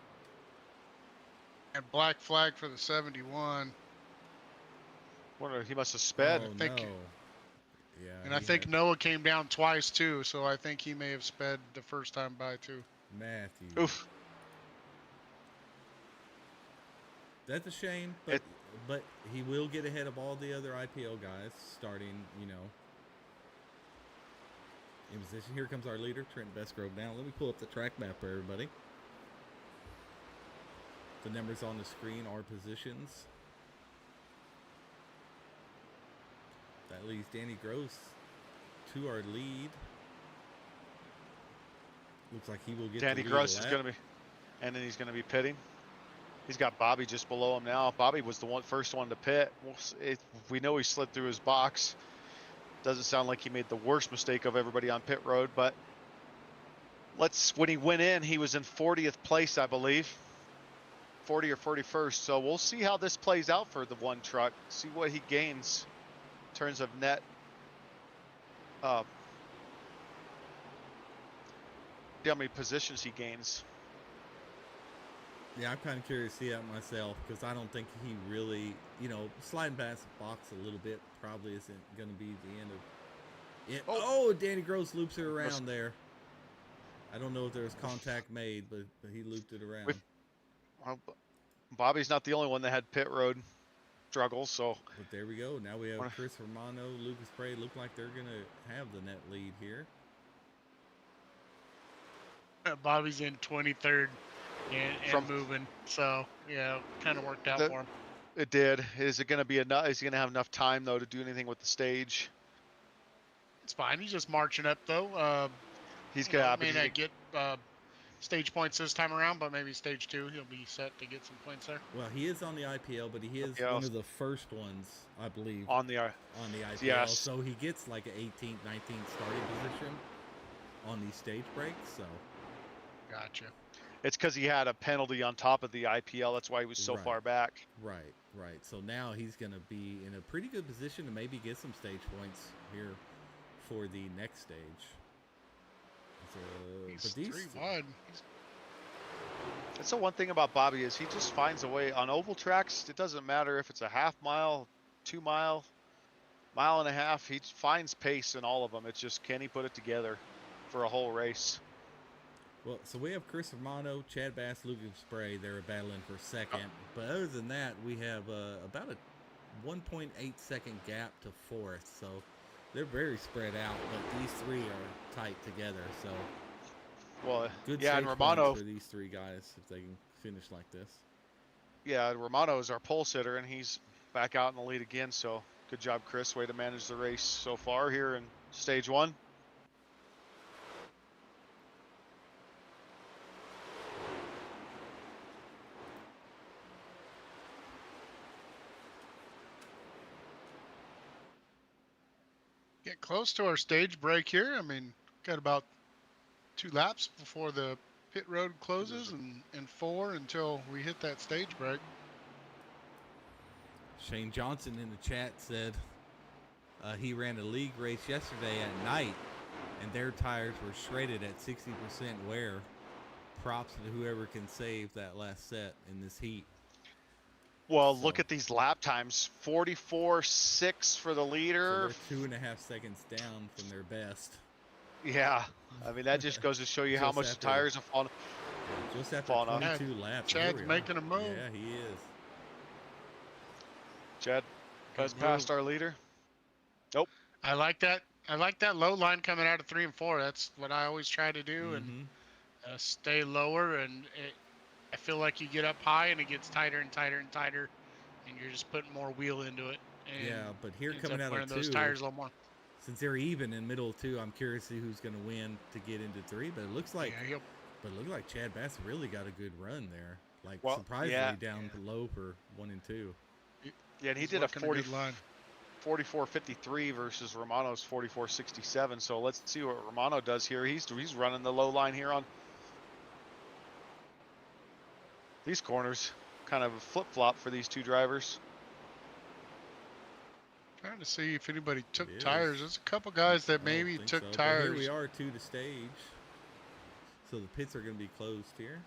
And black flag for the 71. Wonder he must have sped. Oh think- no. Yeah. And I he think had Noah came down twice too, so I think he may have sped the first time by too. Matthew. Oof. That's a shame, It- but he will get ahead of all the other IPL guys starting, you know, in position. Here comes our leader, Trent Bestgrove. Now, let me pull up the track map for everybody. The numbers on the screen are positions. That leaves Danny Gross to our lead. Looks like he will get Danny the lead Gross is lap. going to be, and then he's going to be pitting. He's got Bobby just below him now. Bobby was the first one to pit. We know he slid through his box. Doesn't sound like he made the worst mistake of everybody on pit road, but when he went in, he was in 40th place, I believe. 40 or 41st. So we'll see how this plays out for the one truck. See what he gains in terms of net. See how many positions he gains. Yeah, I'm kind of curious to see that myself because I don't think he really, you know, sliding past the box a little bit probably isn't going to be the end of it. Oh, Danny Gross loops it around there. I don't know if there was contact made, but he looped it around. Well, Bobby's not the only one that had pit road struggles, so. But there we go. Now we have Chris Romano, Lucas Bray. Look like they're going to have the net lead here. Bobby's in 23rd and moving, so yeah, kind of worked out for him. It did. Is it going to be enough? Is he going to have enough time though to do anything with the stage? It's fine. He's just marching up though. He's gonna may not get stage points this time around, but maybe stage 2 he'll be set to get some points there. Well, he is on the IPL, but he is Yeah, one of the first ones, I believe, on the IPL. yes. So he gets like an 18th, 19th starting position on these stage breaks. So Gotcha. It's because he had a penalty on top of the IPL. That's why he was so Right. far back. right. So now he's going to be in a pretty good position to maybe get some stage points here for the next stage. He's But these 3 wide. That's the one thing about Bobby is he just finds a way on oval tracks. It doesn't matter if it's a half mile, 2 mile, mile and a half. He finds pace in all of them. It's just, can he put it together for a whole race? Well, so we have Chris Romano, Chad Bass, Lucas Spray. They're battling for second. But other than that, we have about a 1.8 second gap to fourth. So they're very spread out. But these three are tight together. So Well, good yeah, and stage Romano, points for these three guys if they can finish like this. yeah, Romano is our pole sitter, and he's back out in the lead again. So good job, Chris. Way to manage the race so far here in stage one. Get close to our stage break here. I mean, got about 2 laps before the pit road closes, and 4 until we hit that stage break. Shane Johnson in the chat said he ran a league race yesterday at night, and their tires were shredded at 60% wear. Props to whoever can save that last set in this heat. Well, So- look at these lap times. 44.6 for the So leader. they're 2.5 seconds down from their best. Yeah, I mean, that just goes to show you how Just much the after- tires have fallen. Just after Falling off. 22 laps. here Chad's we are. making a move. Yeah, he is. Chad has Good passed move. our leader. I like that. I like that low line coming out of 3 and 4. That's what I always try to do, and Mhm. stay lower. And I feel like you get up high, and it gets tighter and tighter and tighter, and you're just putting more wheel into it. And Yeah, but here ends coming up out wearing of those 2, tires a little more. since they're even in middle of 2, I'm curious to see who's going to win to get into 3. But it looks like, Yeah, Chad Bass really got a good run there. Like Well, surprisingly yeah. down low for 1 and 2. Yeah, and he he's did a working good line. 44.53 versus Romano's 44.67. So let's see what Romano does here. He's running the low line here on these corners. Kind of a flip-flop for these two drivers. Trying to see if anybody took It is. tires. There's a couple guys that I don't maybe think took so, but tires. here we are, 2 to stage. So the pits are going to be closed here.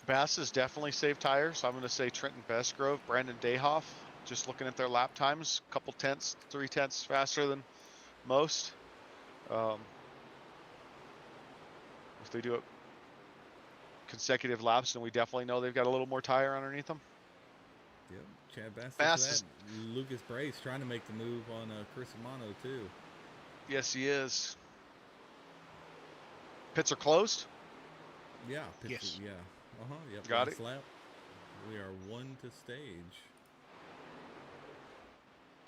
Bass has definitely saved tires. I'm going to say Trenton Bestgrove, Brandon Dayhoff. Just looking at their lap times, couple tenths, 3 tenths faster than most. If they do it consecutive laps, then we definitely know they've got a little more tire underneath them. Yep, Chad Bass. Bass Bass is- Lucas Brace trying to make the move on Chris Romano too. Yes, he is. Pits are closed. Yeah. Pits, Yes. Yeah. Yep. Got last lap. We are 1 to stage.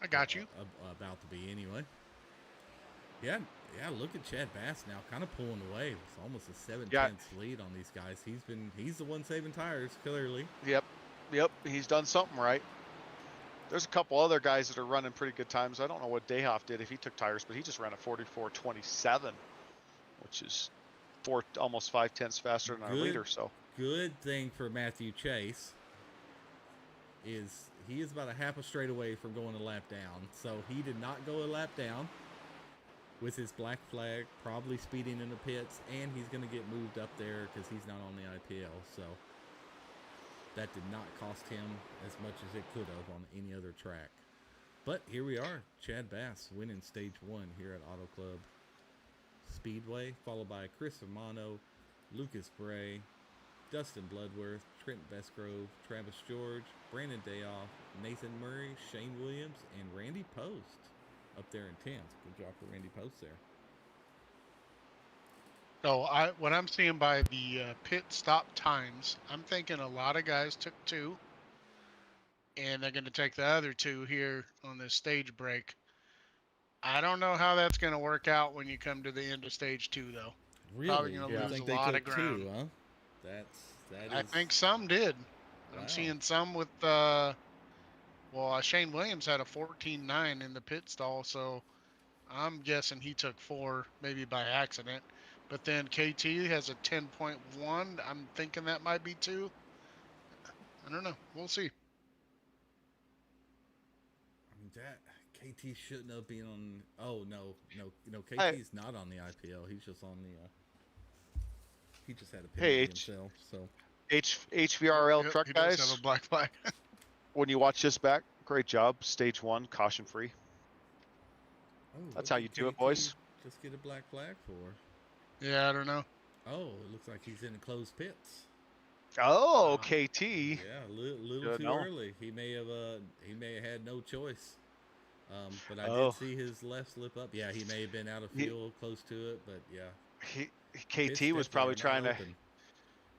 I got you. About to be anyway. Yeah. Look at Chad Bass now, kind of pulling away. It's almost a 7/10 lead on these guys. He's the one saving tires clearly. Yep. He's done something right. There's a couple other guys that are running pretty good times. I don't know what Dayhoff did if he took tires, but he just ran a 44.27, which is almost 5 tenths faster than our Good. leader. So Good thing for Matthew Chase is he is about a half a straight away from going a lap down. So he did not go a lap down with his black flag, probably speeding in the pits, and he's going to get moved up there because he's not on the IPL. So that did not cost him as much as it could have on any other track. But here we are, Chad Bass winning stage 1 here at Auto Club Speedway, followed by Chris Romano, Lucas Bray, Dustin Bloodworth, Trent Bestgrove, Travis George, Brandon Dayoff, Nathan Murray, Shane Williams, and Randy Post up there in 10th. Good job for Randy Post there. So what I'm seeing by the pit stop times, I'm thinking a lot of guys took 2, and they're going to take the other 2 here on this stage break. I don't know how that's going to work out when you come to the end of stage 2, though. Probably Really? gonna You lose think a they lot took of ground. 2, huh? That is. I think some did. Wow. I'm seeing some with Shane Williams had a 14.9 in the pit stall, so I'm guessing he took 4 maybe by accident. But then KT has a 10.1. I'm thinking that might be 2. I don't know. We'll see. That KT shouldn't have been on. Oh no, KT's Hey. not on the IPL. He's just on the. He just had a Hey, penalty himself. So HVRL Yep, truck he does guys, have a black flag. when you watch this back, great job. Stage 1, caution free. oh, That's what how did you do it, KT boys. Just get a black flag for. Yeah, I don't know. Oh, it looks like he's in the closed pits. Oh, Uh, KT. Yeah, a little Good too knowing. early. He may have had no choice. But I did Oh, see his left slip up. Yeah, he may have been out of he, fuel, close to it, but yeah, he pits KT was definitely probably are not trying to. open.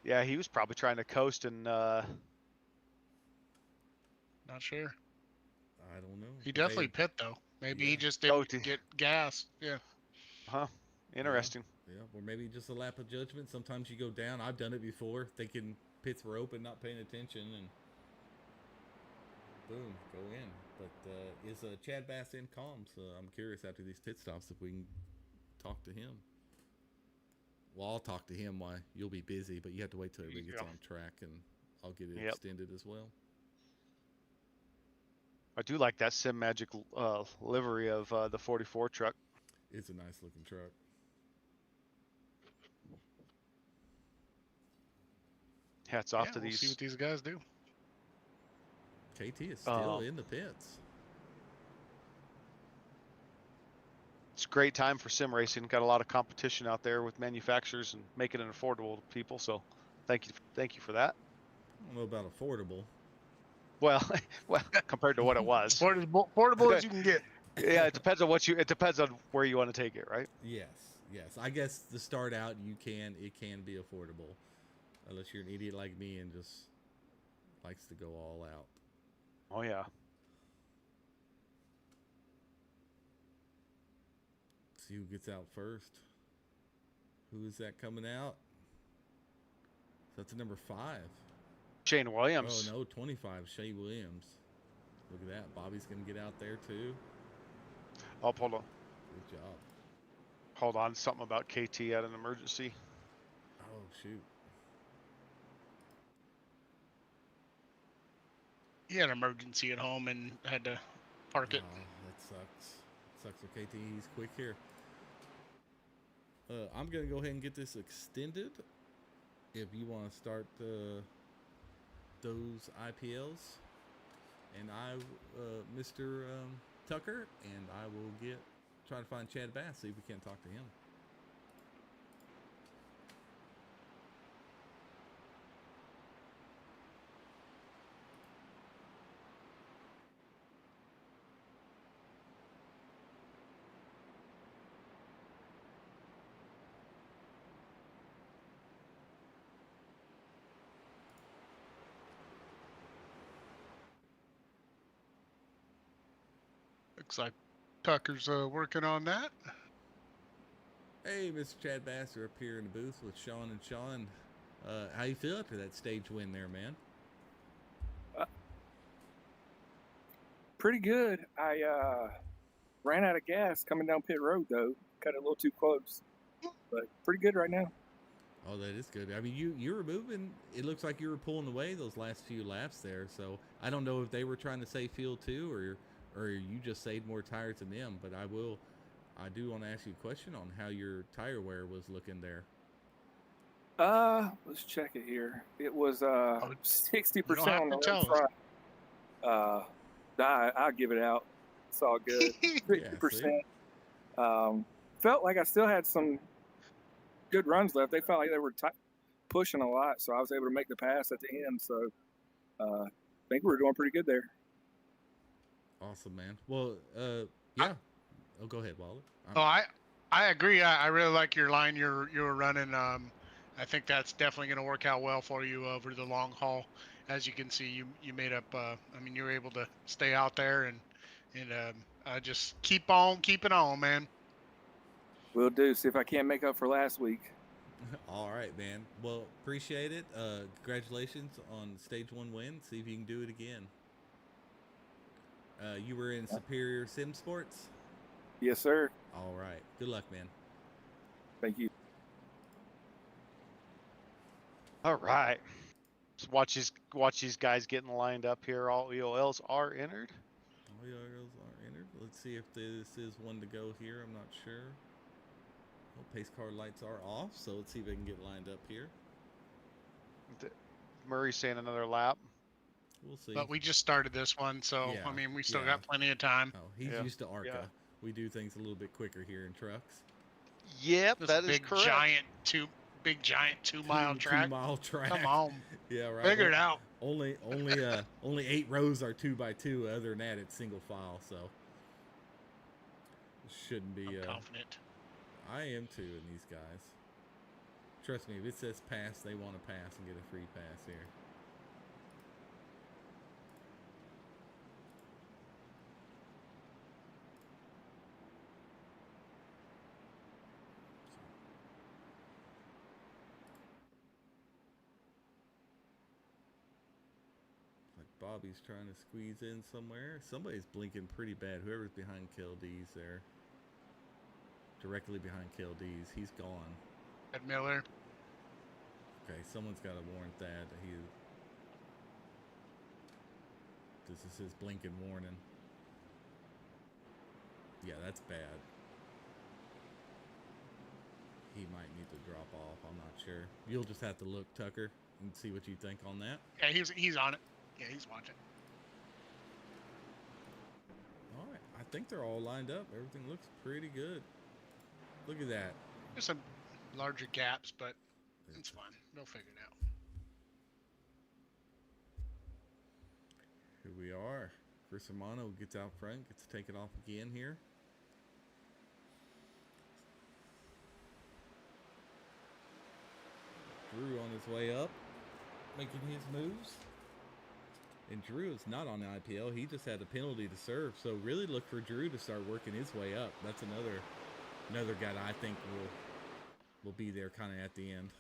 Yeah, he was probably trying to coast and. Not sure. I don't know. He But they, definitely pit though. Maybe yeah, he just Oh, didn't get gas. Yeah. huh. yeah, Interesting. yeah. Or maybe just a lap of judgment. Sometimes you go down. I've done it before, thinking pits were open, not paying attention, and boom, go in. But is Chad Bass in comms? I'm curious after these pit stops if we can talk to him. Well, I'll talk to him while you'll be busy, but you have to wait till everybody gets Yeah. on track, and I'll get it Yep. extended as well. I do like that Sim Magic livery of the 44 truck. It's a nice looking truck. Hats off Yeah. to We'll see these. what these guys do. KT is still in the pits. It's a great time for sim racing. Got a lot of competition out there with manufacturers and making it affordable to people. So, thank you for that. I don't know about affordable. Well, well, compared to what it was. Portable as you can get. Yeah, it depends on it depends on where you want to take it, right? Yes. I guess to start out, it can be affordable, unless you're an idiot like me and just likes to go all out. Oh yeah. See who gets out first. Who is that coming out? So that's a number 5. Shane Williams. Oh no, 25. Shea Williams. Look at that. Bobby's gonna get out there too. Oh, hold on. Good job. Hold on. Something about KT at an emergency. Oh shoot. He had an emergency at home and had to park it. Oh, that sucks. Sucks for KT. He's quick here. I'm gonna go ahead and get this extended. If you want to start those IPLs, and Mr. Tucker, and I will try to find Chad Bass, see if we can't talk to him. Looks like Tucker's working on that. Hey, Mr. Chad Bass, you're up here in the booth with Sean and Sean. How you feel after that stage win there, man? Pretty good. I ran out of gas coming down pit road, though. Cut it a little too close. But pretty good right now. Oh, that is good. I mean, you were moving. It looks like you were pulling away those last few laps there. So I don't know if they were trying to save fuel too, or you just saved more tires than them. But I do want to ask you a question on how your tire wear was looking there. Let's check it here. It was 60% on the tell left front. I'll give it out. It's all good. 50%. Felt like I still had some good runs left. They felt like they were pushing a lot, so I was able to make the pass at the end. So I think we were doing pretty good there. Awesome, man. Well, yeah. Go ahead, Waller. I agree. I really like your line you were running. I think that's definitely going to work out well for you over the long haul. As you can see, you made up. I mean, you were able to stay out there and just keep on keeping on, man. Will do. See if I can't make up for last week. All right, man. Well, appreciate it. Congratulations on stage 1 win. See if you can do it again. You were in Superior Sim Sports? Yes, sir. All right. Good luck, man. Thank you. All right. So watch these guys getting lined up here. All EOLs are entered. All the arrows are entered. Let's see if this is one to go here. I'm not sure. Well, pace car lights are off, so let's see if I can get lined up here. Murray's saying another lap. We'll see. But we just started this one, so Yeah, I mean, we still yeah. got plenty of time. Oh, he's Yeah. used to ARCA. Yeah. We do things a little bit quicker here in trucks. Yep, This that is big correct. giant big giant 2-mile track. 2-mile track. Come on. Yeah, right. Figure it out. Only 8 rows are 2x2. Other than that, it's single file, so it shouldn't be. I'm confident. I am too in these guys. Trust me, if it says pass, they want to pass and get a free pass here. Bobby's trying to squeeze in somewhere. Somebody's blinking pretty bad. Whoever's behind KLD's there. Directly behind KLD's. He's gone. Ed Miller. Okay, someone's got to warn Thad that he... This is his blinking warning. Yeah, that's bad. He might need to drop off. I'm not sure. You'll just have to look, Tucker, and see what you think on that. Yeah, he's on it. Yeah, he's watching. All right. I think they're all lined up. Everything looks pretty good. Look at that. There's some larger gaps, but it's fine. They'll figure it out. Here we are. Chris Romano gets out front, gets to take it off again here. Drew on his way up, making his moves. And Drew is not on the IPL. He just had a penalty to serve. So really look for Drew to start working his way up. That's another guy that I think will be there kind of at the end.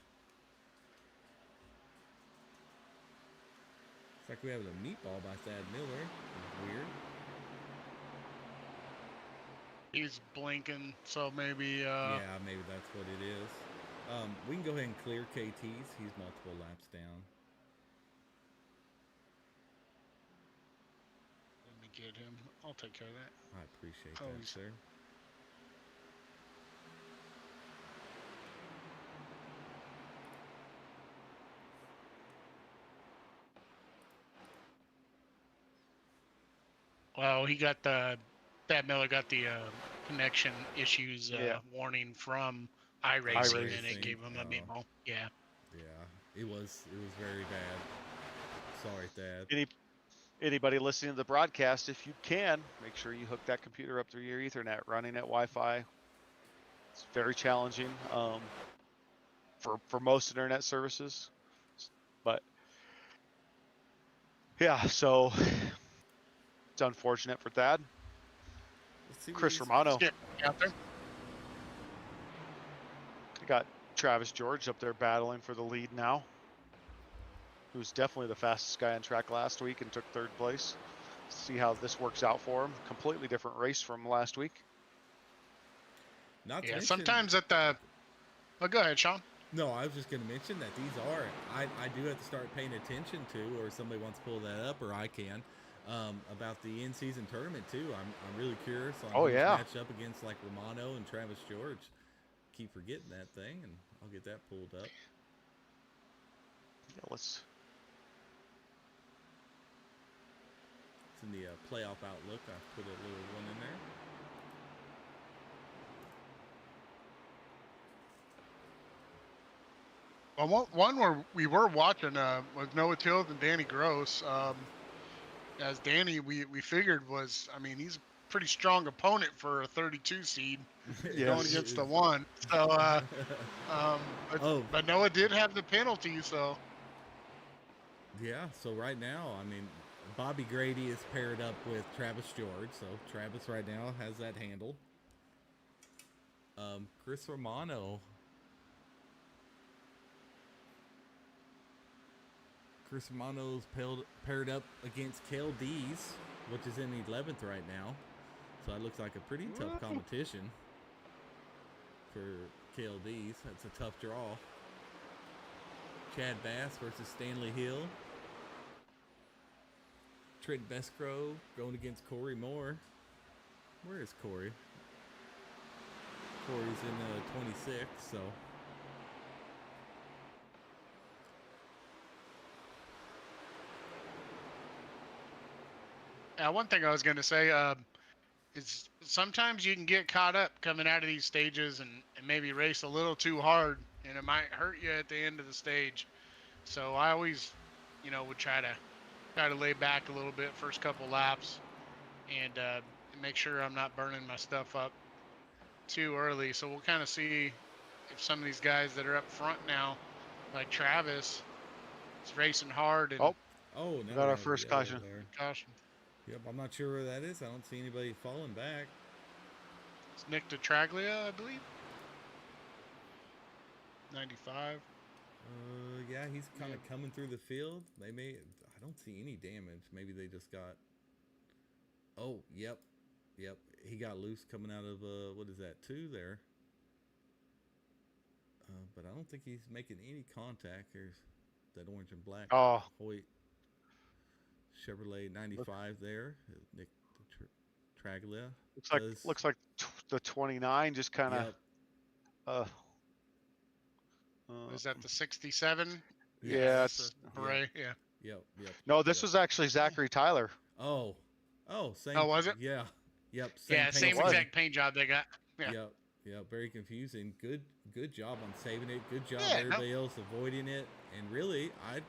Looks like we have a meatball by Thad Miller. Weird. He's blinking, so maybe yeah, maybe that's what it is. We can go ahead and clear KT's. He's multiple laps down. Get him. I'll take care of that. I appreciate that, sir. Well, Thad Miller got the connection issues warning from iRacing, and it gave him a meatball. Yeah. Yeah, it was very bad. Sorry, Thad. Anybody listening to the broadcast, if you can, make sure you hook that computer up through your Ethernet running at Wi-Fi. It's very challenging for most internet services. But yeah, so it's unfortunate for Thad. Chris Romano. Out there. We got Travis George up there battling for the lead now, who's definitely the fastest guy on track last week and took 3rd place. See how this works out for him. Completely different race from last week. Not to Yeah, mention, sometimes at the... Oh, go ahead, Sean. No, I was just going to mention that these are... I do have to start paying attention to, or somebody wants to pull that up, or I can, about the in-season tournament, too. I'm really curious on who's matched up against, like, Romano and Travis George. Keep forgetting that thing, and I'll get that pulled up. Yeah, let's... In the playoff outlook, I put a little one in there. Well, one where we were watching was Noah Tills and Danny Gross. As Danny, we figured was, I mean, he's a pretty strong opponent for a 32 seed going against the 1. So, but Noah did have the penalty, so. Yeah, so right now, I mean, Bobby Grady is paired up with Travis George, so Travis right now has that handled. Chris Romano. Chris Romano's paired up against Kel Dees, which is in 11th right now. So that looks like a pretty tough competition for Kel Dees. That's a tough draw. Chad Bass versus Stanley Hill. Trent Bescrow going against Corey Moore. Where is Corey? Corey's in 26, so. One thing I was going to say is sometimes you can get caught up coming out of these stages and maybe race a little too hard and it might hurt you at the end of the stage. So I always, would try to lay back a little bit first couple laps, and make sure I'm not burning my stuff up too early. So we'll kind of see if some of these guys that are up front now, like Travis, is racing hard and Oh, we no, got our we have a first yellow caution. there. caution. Yep, I'm not sure where that is. I don't see anybody falling back. It's Nick DeTraglia, I believe. 95. Yeah, he's kind of coming through the field. I don't see any damage. Maybe they just got. Oh, yep. He got loose coming out of what is that, 2 there? But I don't think he's making any contact. Here's that orange and black Hoyt Chevrolet 95 there. Nick Traglia. Looks like the 29 just kind of. Yep. Is that the 67? Yeah, it's Beret. Yeah. Yep. No, this was actually Zachary Tyler. Oh, same. Oh, was it? Yeah. Yep. Same exact paint job they got. Yeah. Yep. Very confusing. Good job on saving it. Good job everybody else avoiding it. And really, I'm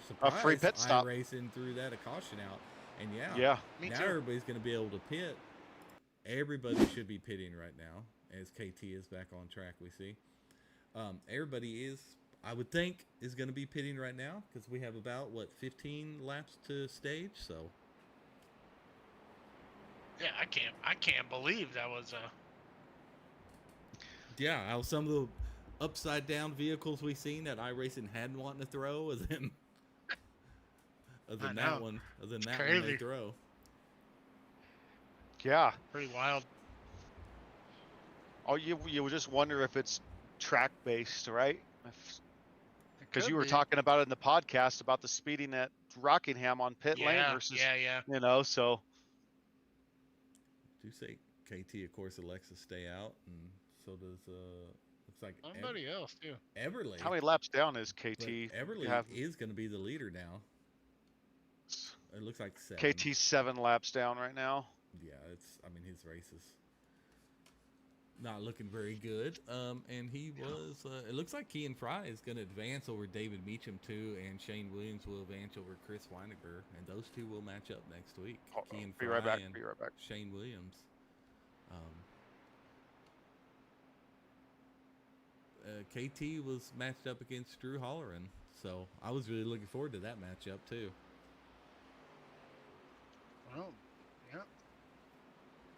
surprised A free pit stop. iRacing threw that a caution out. And yeah, now everybody's going to be able to pit. Everybody should be pitting right now as KT is back on track. We see. Everybody is, I would think, is going to be pitting right now because we have about 15 laps to stage. So. Yeah, I can't believe that was Yeah, how some of the upside down vehicles we seen that iRacing hadn't wanting to throw, other than that one they throw. Yeah. Pretty wild. Oh, you would just wonder if it's track based, right? Because you were talking about it in the podcast about the speeding at Rockingham on pit lane versus, so. Do say KT, of course, elects to stay out, and so does looks like somebody else too. Everly. How many laps down is KT? Everly is going to be the leader now. It looks like 7. KT's 7 laps down right now. Yeah, his race is not looking very good. And he was. It looks like Kean Fry is going to advance over David Meacham too, and Shane Williams will advance over Chris Weiniger, and those two will match up next week. Kean Fry be right back. Shane Williams. KT was matched up against Drew Holleran, so I was really looking forward to that matchup too. Well, yeah.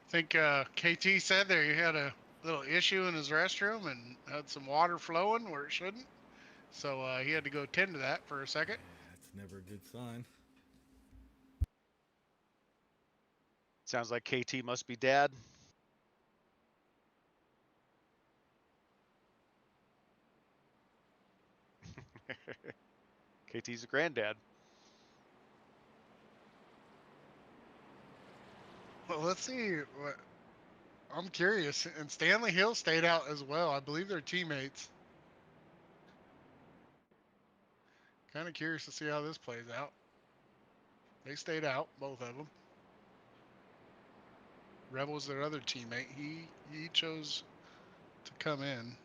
I think KT said there he had a little issue in his restroom and had some water flowing where it shouldn't, so he had to go tend to that for a second. Yeah, that's never a good sign. Sounds like KT must be dad. KT's a granddad. Well, let's see. I'm curious. And Stanley Hill stayed out as well. I believe they're teammates. Kind of curious to see how this plays out. They stayed out, both of them. Rebel's their other teammate. He chose to come in.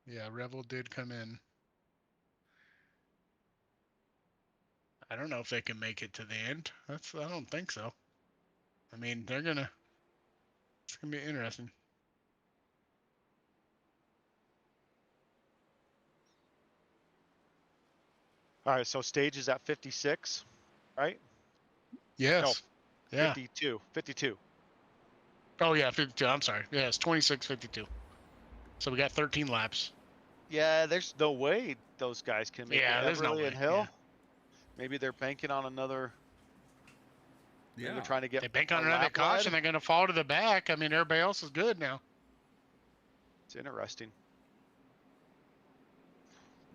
Yeah, Rebel did come in. I don't know if they can make it to the end. I don't think so. I mean, it's gonna be interesting. All right, so stage is at 56, right? Yes. No, yeah. 52. Oh yeah, 52. I'm sorry. Yeah, it's 26:52. So we got 13 laps. Yeah, there's no way those guys can make it. There's no way. And Hill. Yeah. Maybe they're banking on another. Yeah, they're trying to get. They bank on another caution. They're going to fall to the back. I mean, everybody else is good now. It's interesting.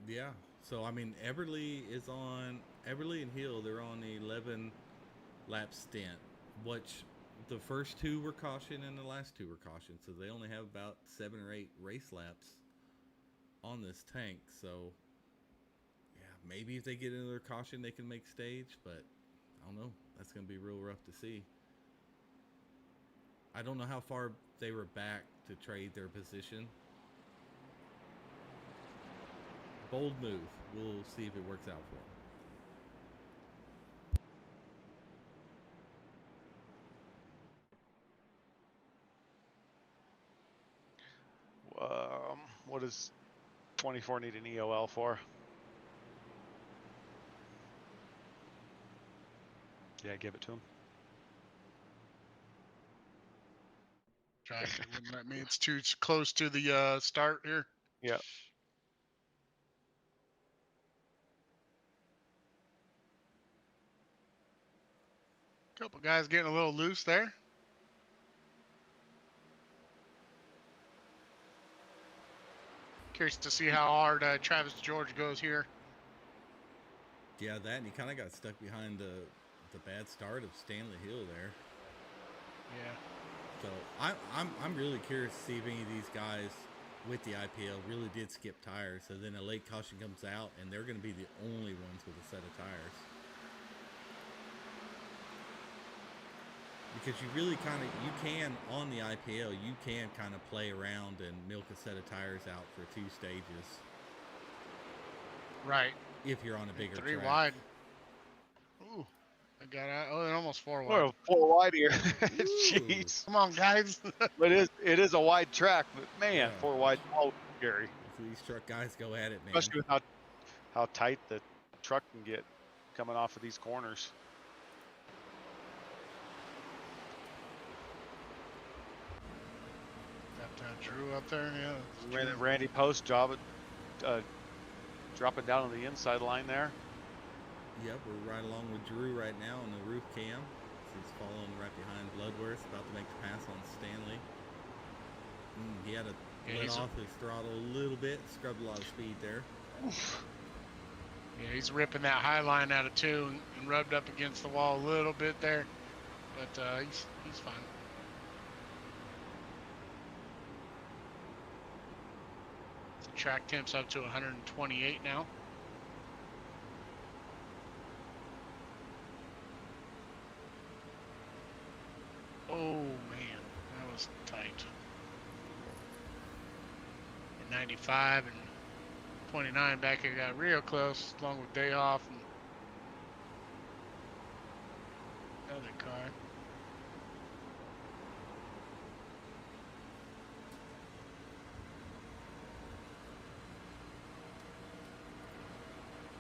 Yeah. So I mean, Everly and Hill. They're on the 11 lap stint, which the first 2 were caution and the last 2 were caution. So they only have about 7 or 8 race laps on this tank. So yeah, maybe if they get another caution, they can make stage. But I don't know. That's going to be real rough to see. I don't know how far they were back to trade their position. Bold move. We'll see if it works out for them. What does 24 need an EOL for? Yeah, give it to him. Track wouldn't let me. It's too close to the start here. Yeah. Couple guys getting a little loose there. Curious to see how hard Travis George goes here. Yeah, that, and he kind of got stuck behind the bad start of Stanley Hill there. Yeah. So I'm really curious to see if any of these guys with the IPL really did skip tires. So then a late caution comes out, and they're going to be the only ones with a set of tires. Because you really you can, on the IPL, you can kind of play around and milk a set of tires out for 2 stages. Right. If you're on a bigger 3 track. wide. Ooh. I got out. Oh, and almost 4 wide. Oh, 4 wide here. Jeez. Come on, guys. But it is a wide track, but man, Yeah. 4 wide, oh, scary. So these truck guys go at it, man. Especially with how tight the truck can get coming off of these corners. Got Drew up there, yeah. Randy Post dropping down on the inside line there. Yep, we're right along with Drew right now on the roof cam. He's following right behind Bloodworth, about to make the pass on Stanley. He had to let off his throttle a little bit, scrubbed a lot of speed there. Yeah, he's ripping that high line out of 2 and rubbed up against the wall a little bit there, but he's fine. The track temp's up to 128 now. Oh man, that was tight. And 95 and 29 back here got real close, along with Dayoff and another car.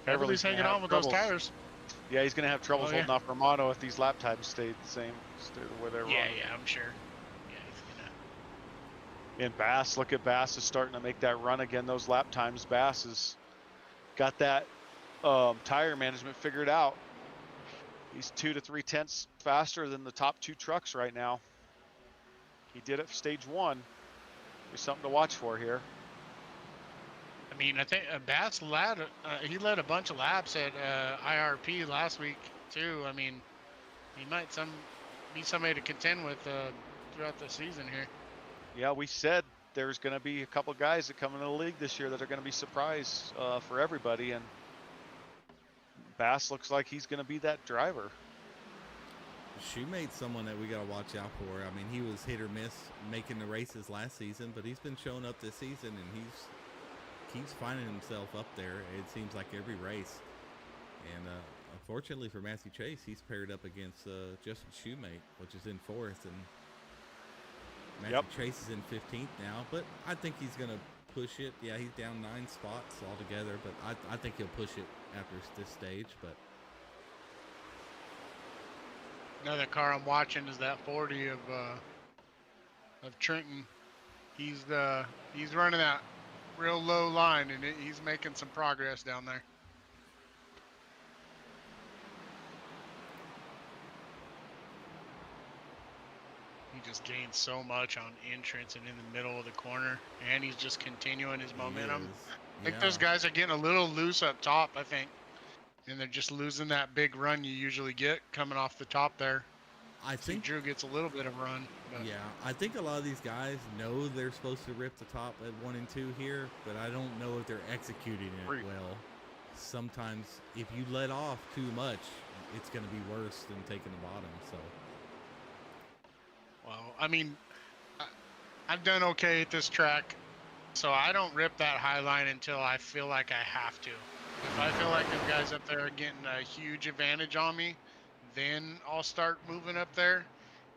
Everybody's hanging on with those tires. Yeah, he's going to have troubles holding off Romano if these lap times stay the same, stay where they're Yeah, I'm sure. Yeah, he's gonna. And Bass, look at Bass is starting to make that run again. Those lap times, Bass has got that tire management figured out. He's 2 to 3 tenths faster than the top 2 trucks right now. He did it for stage 1. There's something to watch for here. I mean, I think Bass led a bunch of laps at IRP last week too. I mean, he might be somebody to contend with throughout the season here. Yeah, we said there's going to be a couple guys that come into the league this year that are going to be surprise for everybody, and Bass looks like he's going to be that driver. Shoemate's someone that we got to watch out for. I mean, he was hit or miss making the races last season, but he's been showing up this season, and he's keeps finding himself up there. It seems like every race. And unfortunately for Matthew Chase, he's paired up against Justin Shoemate, which is in 4th, and Matthew Chase is in 15th now. But I think he's going to push it. Yeah, he's down 9 spots altogether, but I think he'll push it after this stage. But another car I'm watching is that 40 of Trenton. He's running that real low line, and he's making some progress down there. He just gained so much on entrance and in the middle of the corner, and he's just continuing his momentum. I think those guys are getting a little loose up top, I think, and they're just losing that big run you usually get coming off the top there. I think Drew gets a little bit of run. But. Yeah, I think a lot of these guys know they're supposed to rip the top at 1 and 2 here, but I don't know if they're executing it well. Sometimes if you let off too much, it's going to be worse than taking the bottom. So, Well, I mean, I've done okay at this track, so I don't rip that high line until I feel like I have to. If I feel like them guys up there are getting a huge advantage on me, then I'll start moving up there.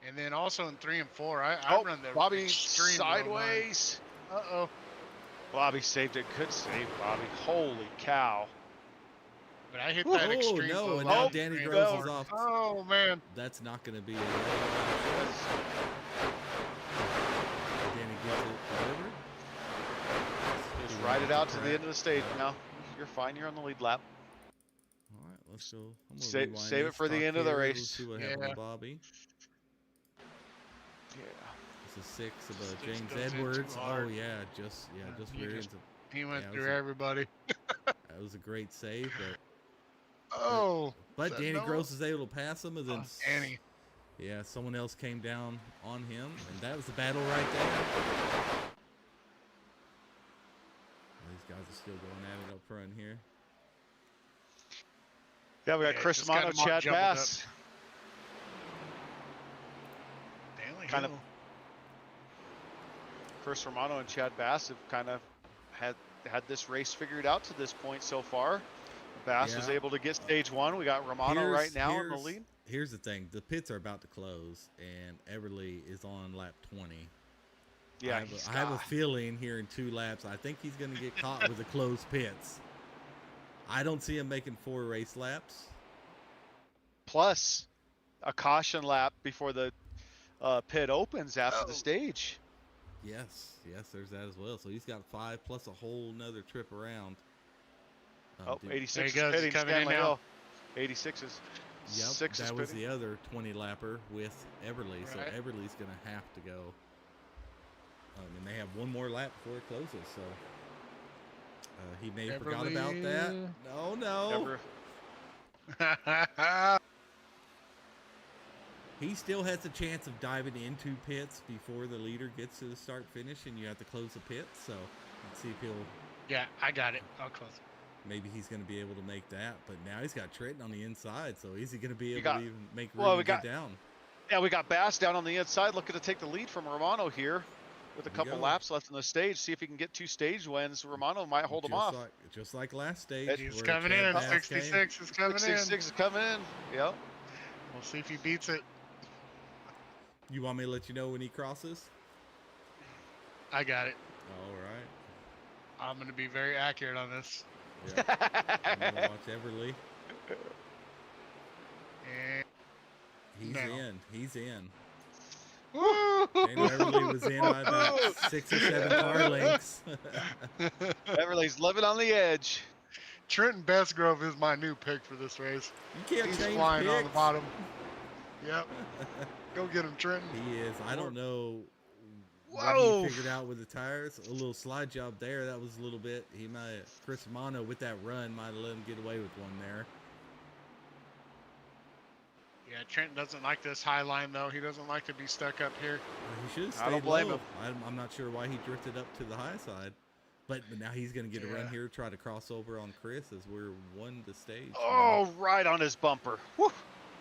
And then also in 3 and 4, I run the Bobby extreme low line. sideways. Uh-oh. Bobby saved it. Good save, Bobby. Holy cow. But I hit that extreme no, low and line now in Danny 3 and Gross 4. is off. Oh, man. That's not going to be a Danny gets it delivered. Just ride it out to the end of the stage now. You're fine. You're on the lead lap. All right, let's go. I'm gonna Save rewind it this, for the talk end of the here. race. Let's see what happened to Bobby. Yeah. It's a 6 of Just James goes in too Edwards. hard. Oh yeah, just rear ends. He went Yeah, it through was a- everybody. That was a great save, but Danny no. Gross was able to pass him, and then Danny. yeah, someone else came down on him, and that was the battle right there. These guys are still going at it up front here. Yeah, we got Chris just got Romano, him all Chad jumbled up. Bass. Stanley Kind of- Hill. Chris Romano and Chad Bass have kind of had this race figured out to this point so far. Bass was Yeah. able to get stage 1. We got Romano right now in the lead. Here's the thing: the pits are about to close, and Everly is on lap 20. Yeah, I have a feeling here in 2 laps, I think he's going to get caught with the closed pits. I don't see him making 4 race laps. Plus a caution lap before the pit opens after the stage. Yes, there's that as well. So he's got 5 plus a whole nother trip around. 86 There he is goes, pitting coming in Stanley now. Hill. 86 is Yep, 6 is that was pitting. the other 20 lapper with Everly. So Right. Everly's going to have to go. And they have one more lap before it closes. So he may have forgot about that. No. He still has a chance of diving into pits before the leader gets to the start finish, and you have to close the pits. So let's see if he'll. Yeah, I got it. I'll close it. Maybe he's going to be able to make that, but now he's got Trenton on the inside. So is he going to be able got- to even make room well, to we get got- down? Yeah, we got Bass down on the inside looking to take the lead from Romano here with a Here we couple go. laps left in the stage. See if he can get 2 stage wins. Romano might hold him off. Just like last stage. He's where coming Chad in. Bass 66 is coming in. 66 is coming in. Yep. We'll see if he beats it. came. You want me to let you know when he crosses? I got it. All right. I'm going to be very accurate on this. Yeah. I'm gonna watch Everly. And He's No. in. He's in. Woo! And Everly was in by about 6 or 7 car lengths. Everly's living on the edge. Trenton Bestgrove is my new pick for this race. You can't He's change flying on the picks. bottom. Yep. Go get him, Trenton. He is. I don't know what Whoa. he figured out with the tires. A little slide job there. That was a little bit. He might. Chris Romano with that run might have let him get away with one there. Yeah, Trenton doesn't like this high line, though. He doesn't like to be stuck up here. He should have I don't stayed blame low. him. I'm not sure why he drifted up to the high side. But now he's going to get a run Yeah. here, try to cross over on Chris as we're 1 to stage. Oh, right on his bumper. Woo.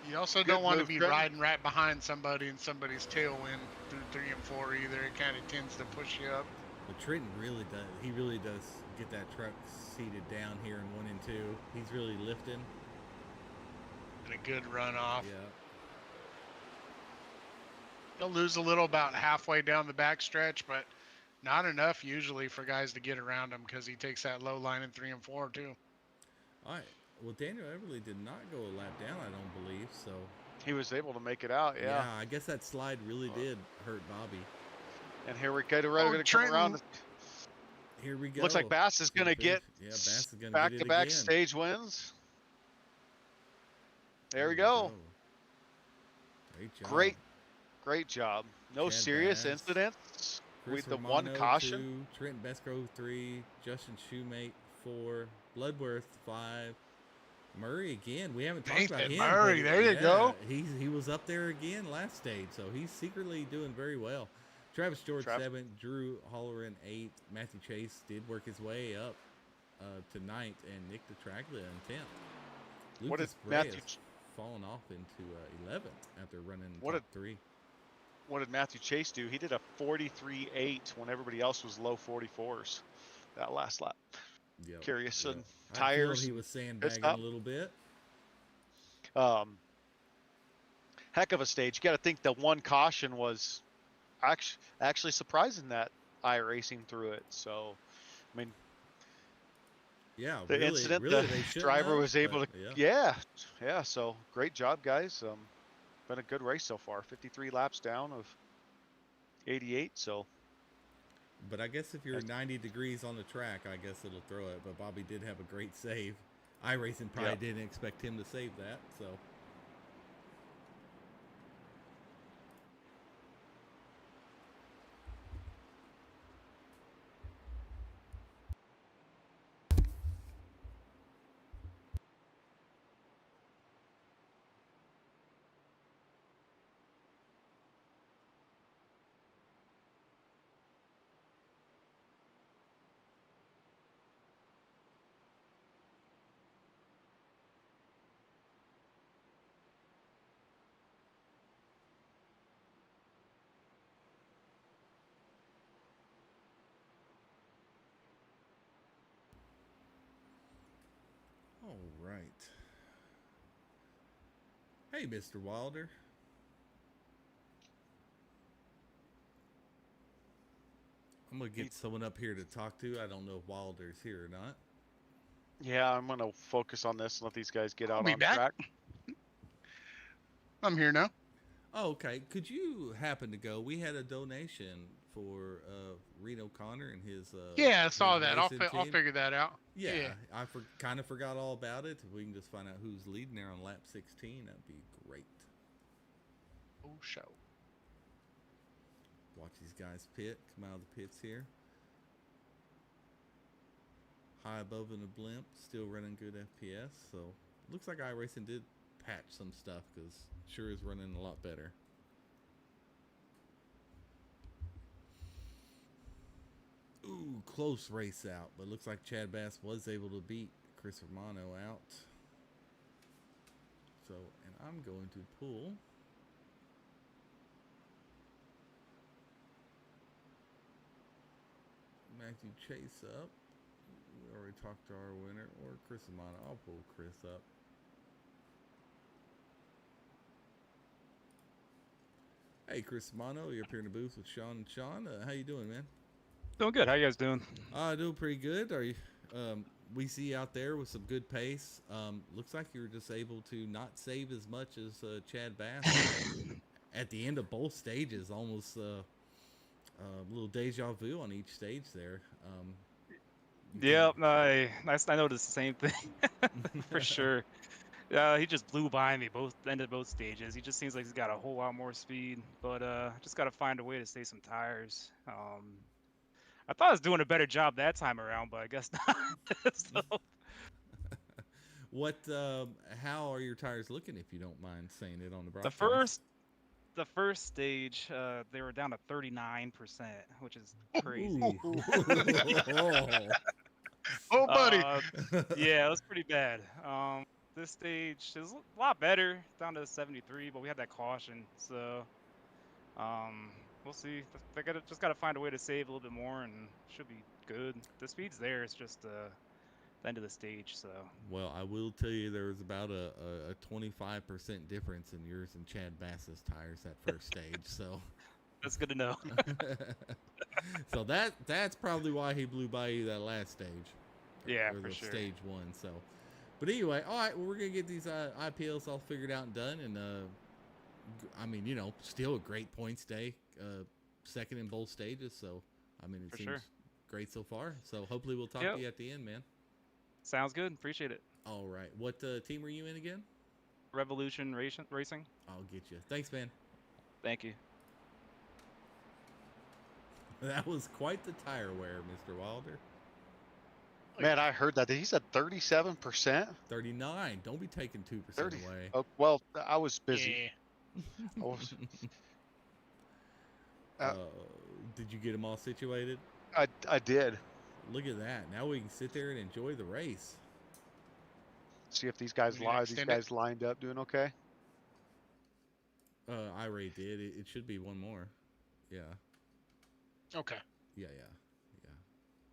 You also Good don't want to move, be Trenton. riding right behind somebody and somebody's tailwind through 3 and 4 either. It kind of tends to push you up. But Trenton really does. He really does get that truck seated down here in 1 and 2. He's really lifting. And a good run off. Yeah. He'll lose a little about halfway down the back stretch, but not enough usually for guys to get around him because he takes that low line in 3 and 4 too. All right. Well, Daniel Everly did not go a lap down, I don't believe. So He was able to make it out, yeah. I guess that slide really did hurt Bobby. And here we go. We're Oh, going to come Trenton. around. Here we go. Looks like Bass is going to get Bass is going to back-to-back get it again. stage wins. There we we go. Great job. Great job. No Chad serious Bass. incidents Chris with the Romano, one caution. 2, Trenton Bestgrove 3, Justin Shoemate 4, Bloodworth 5, Murray again. We haven't talked about Nathan him. Murray, but there you go. He was up there again last stage, so he's secretly doing very well. Travis George 7, Drew Holleran 8, Matthew Chase did work his way up to 9th, and Nick DeTraglia in 10th. What Lucas did Bray Matthew has fallen off into 11th after running What top did- 3. what did Matthew Chase do? He did a 43.8 when everybody else was low 44s that last lap. Yep. Curious Yep. on I tires. feel he and was pit sandbagging stop. a little bit. Heck of a stage. You got to think the one caution was actually surprising that iRacing through it. So, I mean, Yeah, the really, incident, really, the they shouldn't driver have, was able to, but yeah. So great job, guys. Been a good race so far. 53 laps down of 88. So, But I guess if you're 90 degrees on the track, I guess it'll throw it. But Bobby did have a great save. iRacing probably didn't expect him to save that. So. All right. Hey, Mr. Wilder. I'm going to get someone up here to talk to. I don't know if Wilder's here or not. yeah, I'm going to focus on this and let these guys get I'll out be on back. track. I'm here now. Oh, okay. Could you happen to go? We had a donation for Reno Connor and his Yeah, I saw his that. racing I'll team. figure that out. Yeah, I kind of forgot all about it. If we can just find out who's leading there on lap 16, that'd be great. Oh, show. Watch these guys pit, come out of the pits here. High above in the blimp, still running good FPS. So looks like iRacing did patch some stuff because sure is running a lot better. Ooh, close race out, but looks like Chad Bass was able to beat Chris Romano out. So, and I'm going to pull Matthew Chase up. We already talked to our winner, or Chris Romano. I'll pull Chris up. Hey, Chris Romano, you're up here in the booth with Sean and Sean. How you doing, man? Doing good. How you guys doing? Doing pretty good. Are you? We see you out there with some good pace. Looks like you were just able to not save as much as Chad Bass at the end of both stages. Almost a little deja vu on each stage there. Yep, I noticed the same thing for sure. He just blew by me end of both stages. He just seems like he's got a whole lot more speed, but just got to find a way to save some tires. I thought I was doing a better job that time around, but I guess not. So, How are your tires looking, if you don't mind saying it on the the broadcast? first stage, they were down to 39%, which is crazy. Oh, buddy. Yeah, it was pretty bad. This stage is a lot better, down to 73, but we had that caution, so we'll see. They just gotta find a way to save a little bit more, and should be good. The speed's there. It's just the end of the stage. So. Well, I will tell you there was about a 25% difference in yours and Chad Bass's tires that first stage. So. That's good to know. So that's probably why he blew by you that last stage. Yeah, or for the sure. Stage 1. So, but anyway, all right. Well, we're gonna get these IPLs all figured out and done, and I mean, still a great points day. Second in both stages. So, I mean, it seems great so far. So, hopefully, we'll talk to you at the end, man. Sounds good. Appreciate it. All right. What team were you in again? Revolution Racing. I'll get you. Thanks, man. Thank you. That was quite the tire wear, Mr. Wilder. Man, I heard that. He said 37%? 39. Don't be taking 2% away. Oh, well, I was busy. Yeah. Did you get them all situated? I did. Look at that. Now we can sit there and enjoy the race. See if these guys lined up doing okay. Iray did. It should be one more. Yeah. Okay. Yeah.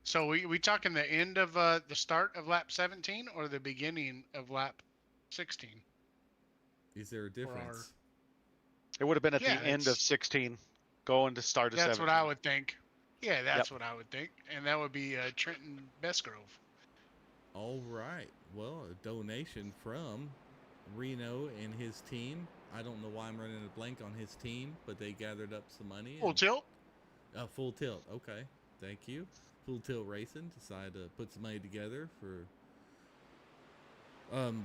So we talking the end of the start of lap 17 or the beginning of lap 16? Is there a difference? It would have been at Yeah, the end of it's- 16, going to start of That's 17. what I would think. Yeah, that's Yep. what I would think, and that would be Trenton Bestgrove. All right. Well, a donation from Reno and his team. I don't know why I'm running a blank on his team, but they gathered up some money. Full tilt. Full Tilt. Okay. Thank you. Full Tilt Racing decided to put some money together for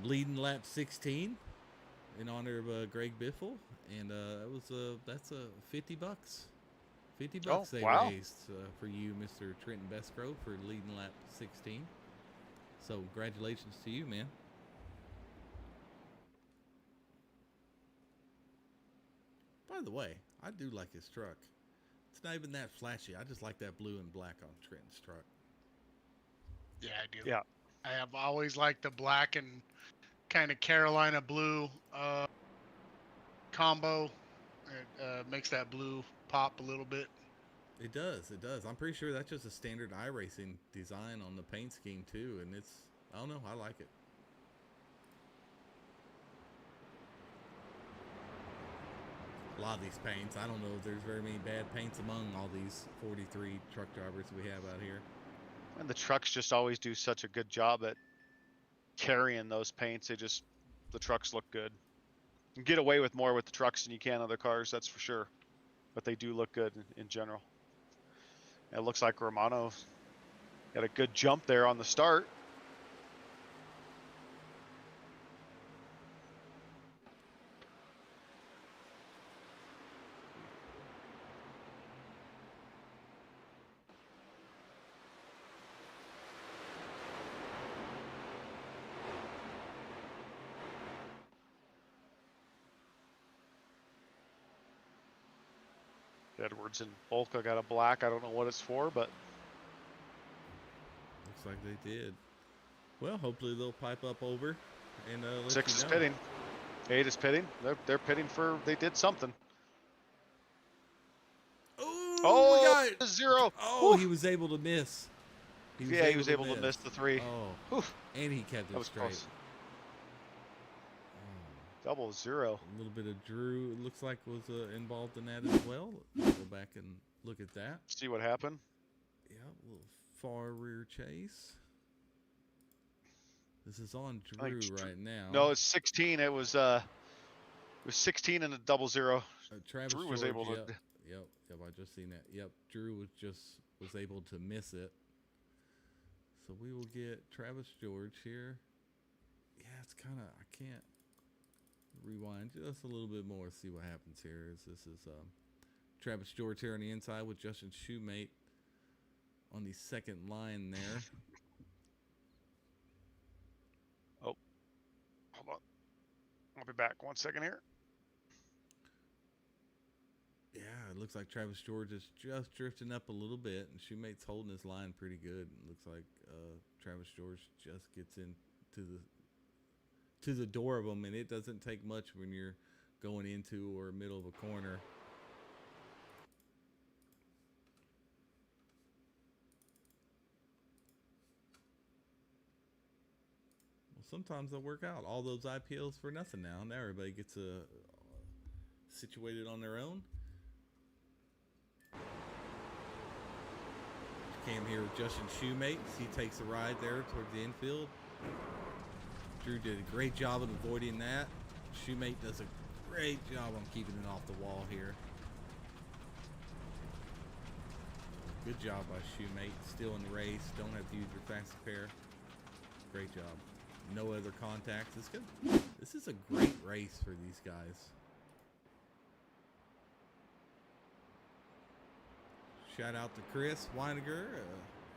leading lap 16 in honor of Greg Biffle, and that's $50. $50 they wow. raised for you, Mr. Trenton Bestgrove, for leading lap 16. So congratulations to you, man. By the way, I do like his truck. It's not even that flashy. I just like that blue and black on Trenton's truck. Yeah, I do. Yeah. I have always liked the black and kind of Carolina blue combo. It makes that blue pop a little bit. It does. It does. I'm pretty sure that's just a standard iRacing design on the paint scheme too, and I don't know. I like it. A lot of these paints, I don't know if there's very many bad paints among all these 43 truck drivers we have out here. And the trucks just always do such a good job at carrying those paints. The trucks look good. You can get away with more with the trucks than you can other cars, that's for sure. But they do look good in general. It looks like Romano got a good jump there on the start. Edwards and Bolka got a black. I don't know what it's for, but looks like they did. Well, hopefully they'll pipe up over and let 6 you is know. pitting. 8 is pitting. They're pitting for. They did something. Oh, we got 0. Oh, Woo. he was able to miss. He was able to miss the 3. Oh, Whew. and he kept That it was straight. close. 0-0. A little bit of Drew, it looks like, was involved in that as well. Let's go back and look at that. See what happened. Yeah, a little far rear chase. This is on Drew right now. No, it's 16. It was 16 and a 0-0. Travis Drew was George, able to. Yep, I just seen that. Yep, Drew was able to miss it. So we will get Travis George here. Yeah, it's kind of, I can't rewind just a little bit more, see what happens here. This is Travis George here on the inside with Justin Shoemate on the second line there. Oh, hold on. I'll be back 1 second here. Yeah, it looks like Travis George is just drifting up a little bit, and Shoemate's holding his line pretty good. It looks like Travis George just gets to the door of them, and it doesn't take much when you're going into or middle of a corner. Well, sometimes they'll work out. All those IPLs for nothing now. Now everybody gets situated on their own. Came here with Justin Shoemate. He takes a ride there towards the infield. Drew did a great job of avoiding that. Shoemate does a great job on keeping it off the wall here. Good job by Shoemate. Still in the race. Don't have to use your fastest pair. Great job. No other contacts. This is a great race for these guys. Shout out to Chris Weiniger,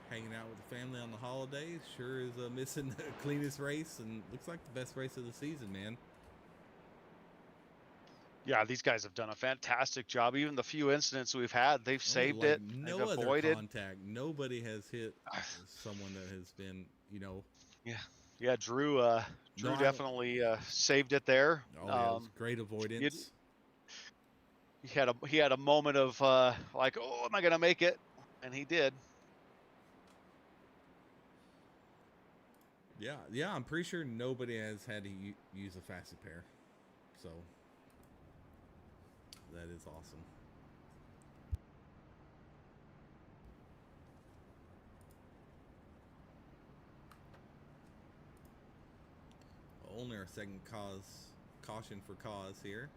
hanging out with the family on the holidays. Sure is missing the cleanest race, and looks like the best race of the season, man. Yeah, these guys have done a fantastic job. Even the few incidents we've had, they've saved like it. No they've other avoided. contact. Nobody has hit someone that has been, Yeah, Drew definitely saved it there. Oh, yeah, it was great avoidance. he had a moment of like, oh, am I gonna make it? And he did. Yeah, I'm pretty sure nobody has had to use a fast pair, so that is awesome. Only our second caution for cause here.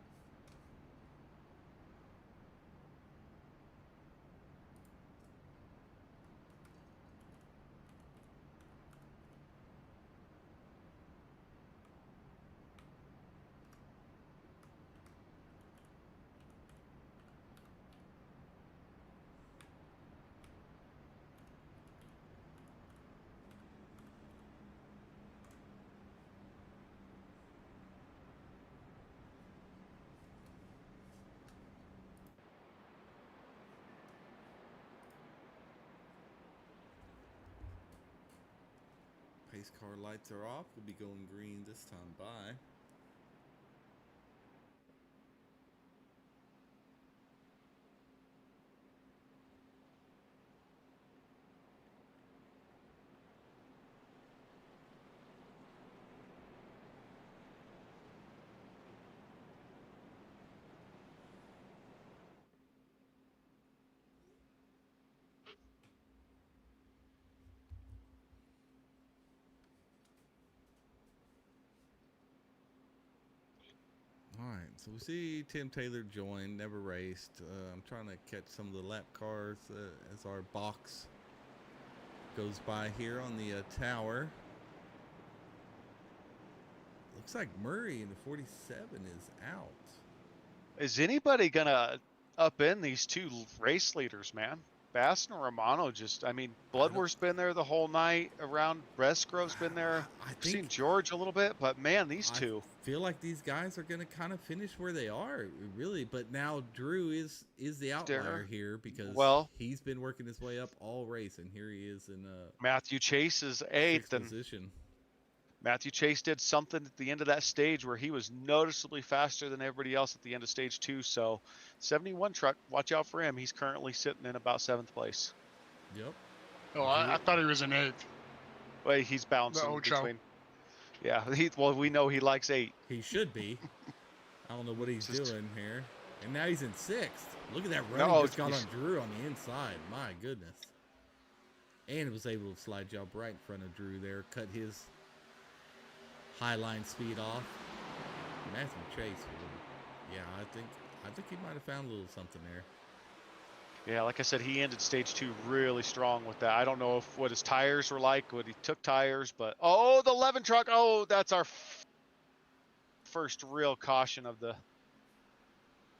Pace car lights are off. We'll be going green this time by. Alright, so we see Tim Taylor join, never raced. I'm trying to catch some of the lap cars as our box goes by here on the tower. Looks like Murray in the 47 is out. Is anybody gonna upend these two race leaders, man? Bass and Romano just, I mean, Bloodworth's been there the whole night around. Resgrove's been there. I've seen George a little bit, but man, these two. I feel like these guys are going to kind of finish where they are, really. But now Drew is the outlier here because he's been working his way up all race, and here he is in Matthew Chase is 8th position. Matthew Chase did something at the end of that stage where he was noticeably faster than everybody else at the end of stage 2. So 71 truck, watch out for him. He's currently sitting in about 7th place. Yep. Oh, I thought he was in 8th. Well, he's bouncing between. Yeah, well, we know he likes 8. He should be. I don't know what he's doing here. And now he's in 6th. Look at that run he just got on Drew on the inside. My goodness. And was able to slide jump right in front of Drew there. Cut his high line speed off. Matthew Chase. Yeah, I think he might have found a little something there. Yeah, like I said, he ended stage 2 really strong with that. I don't know what his tires were like, what he took tires, but oh, the 11 truck. Oh, that's our first real caution of the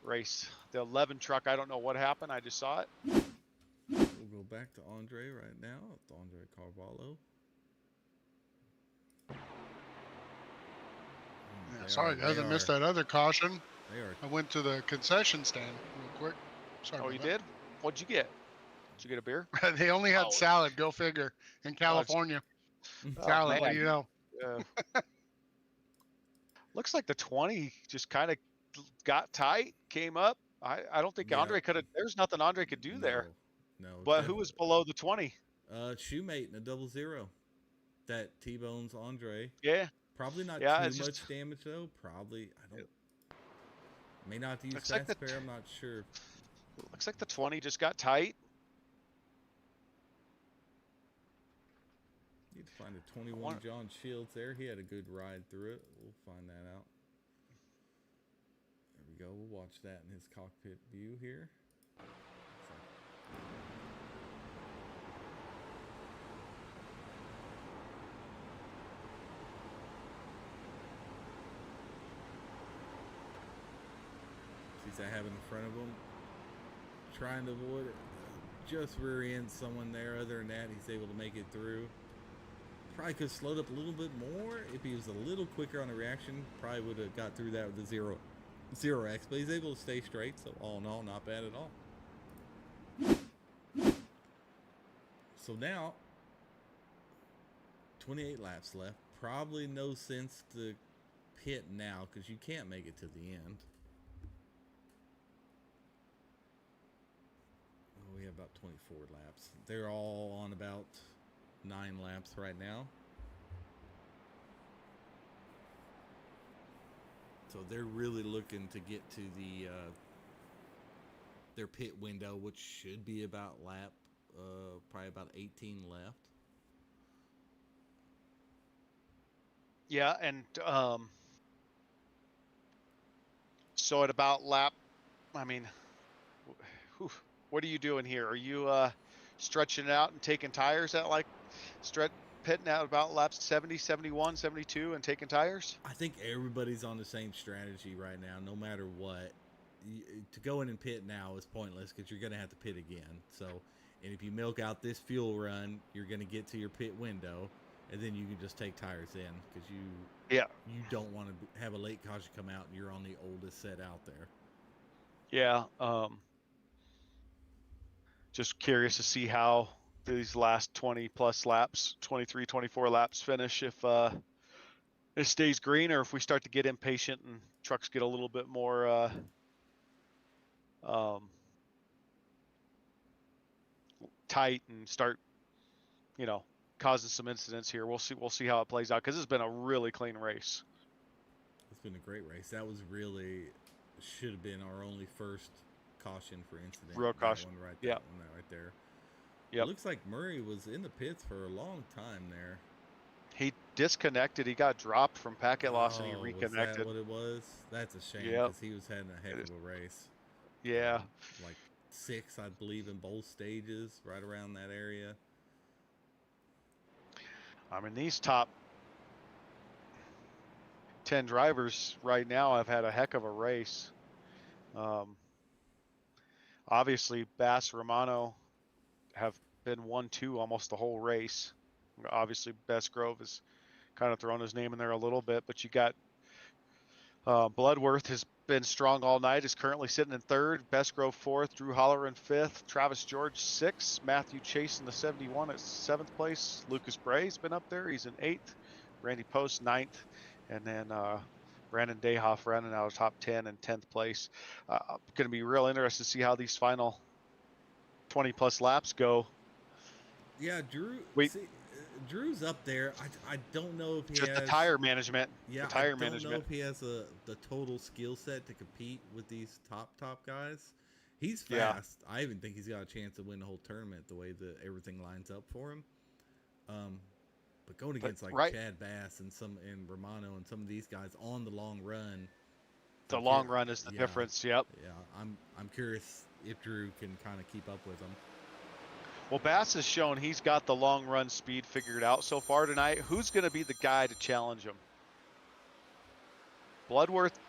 race. The 11 truck, I don't know what happened. I just saw it. We'll go back to Andre right now. It's Andre Carvalho. Yeah, sorry, guys, I missed that other caution. I went to the concession stand real quick. Sorry. Oh, you did? What'd you get? Did you get a beer? They only had salad. Go figure. In California, salad. What do you know? Looks like the 20 just kind of got tight, came up. I don't think Andre could have. There's nothing Andre could do there. No. But who was below the 20? Shoemate in a 00. That T-bones Andre. Yeah. Probably not too much damage though. Probably may not have to use fast pair. I'm not sure. Looks like the 20 just got tight. Need to find a 21 John Shields there. He had a good ride through it. We'll find that out. There we go. We'll watch that in his cockpit view here. Sees I have it in front of him. Trying to avoid it. Just rear end someone there. Other than that, he's able to make it through. Probably could have slowed up a little bit more if he was a little quicker on the reaction. Probably would have got through that with the 0x, but he's able to stay straight. So all in all, not bad at all. So now, 28 laps left. Probably no sense to pit now because you can't make it to the end. we have about 24 laps. They're all on about 9 laps right now. So they're really looking to get to the their pit window, which should be about lap, probably about 18 left. Yeah, and so at about lap, I mean, what are you doing here? Are you stretching it out and taking tires at like pitting out about laps 70, 71, 72 and taking tires? I think everybody's on the same strategy right now, no matter what. To go in and pit now is pointless because you're going to have to pit again. So, and if you milk out this fuel run, you're going to get to your pit window, and then you can just take tires in because you don't want to have a late caution come out and you're on the oldest set out there. Yeah. Just curious to see how these last 20 plus laps, 23, 24 laps finish, if it stays green or if we start to get impatient and trucks get a little bit more tight and start, causing some incidents here. We'll see how it plays out because it's been a really clean race. It's been a great race. That was really should have been our only first caution for incident. Real caution. One right Yeah. That one right there. Yep. It looks like Murray was in the pits for a long time there. He disconnected. He got dropped from packet loss and he reconnected. Was that what it was? That's a shame Yep. because he was having a heck of a race. Yeah. Like 6, I believe, in both stages, right around that area. I mean, these top 10 drivers right now have had a heck of a race. Obviously, Bass, Romano have been 1-2 almost the whole race. Obviously, Best Grove has kind of thrown his name in there a little bit, but you got Bloodworth has been strong all night, is currently sitting in 3rd, Best Grove 4th, Drew Holler in 5th, Travis George 6th, Matthew Chase in the 71 at 7th place, Lucas Bray's been up there, he's in 8th, Randy Post 9th, and then Brandon Dayhoff running out of top 10 and 10th place. Going to be real interesting to see how these final 20 plus laps go. Yeah, Drew's up there. I don't know if he just has the tire management. Yeah, the tire I don't management. know if he has the total skill set to compete with these top guys. He's fast. I even think he's got a chance to win the whole tournament the way that everything lines up for him. But going against Chad Bass and Romano and some of these guys on the long run. The long run is the difference. Yep. Yeah, I'm curious if Drew can kind of keep up with them. Well, Bass has shown he's got the long run speed figured out so far tonight. Who's going to be the guy to challenge him? Bloodworth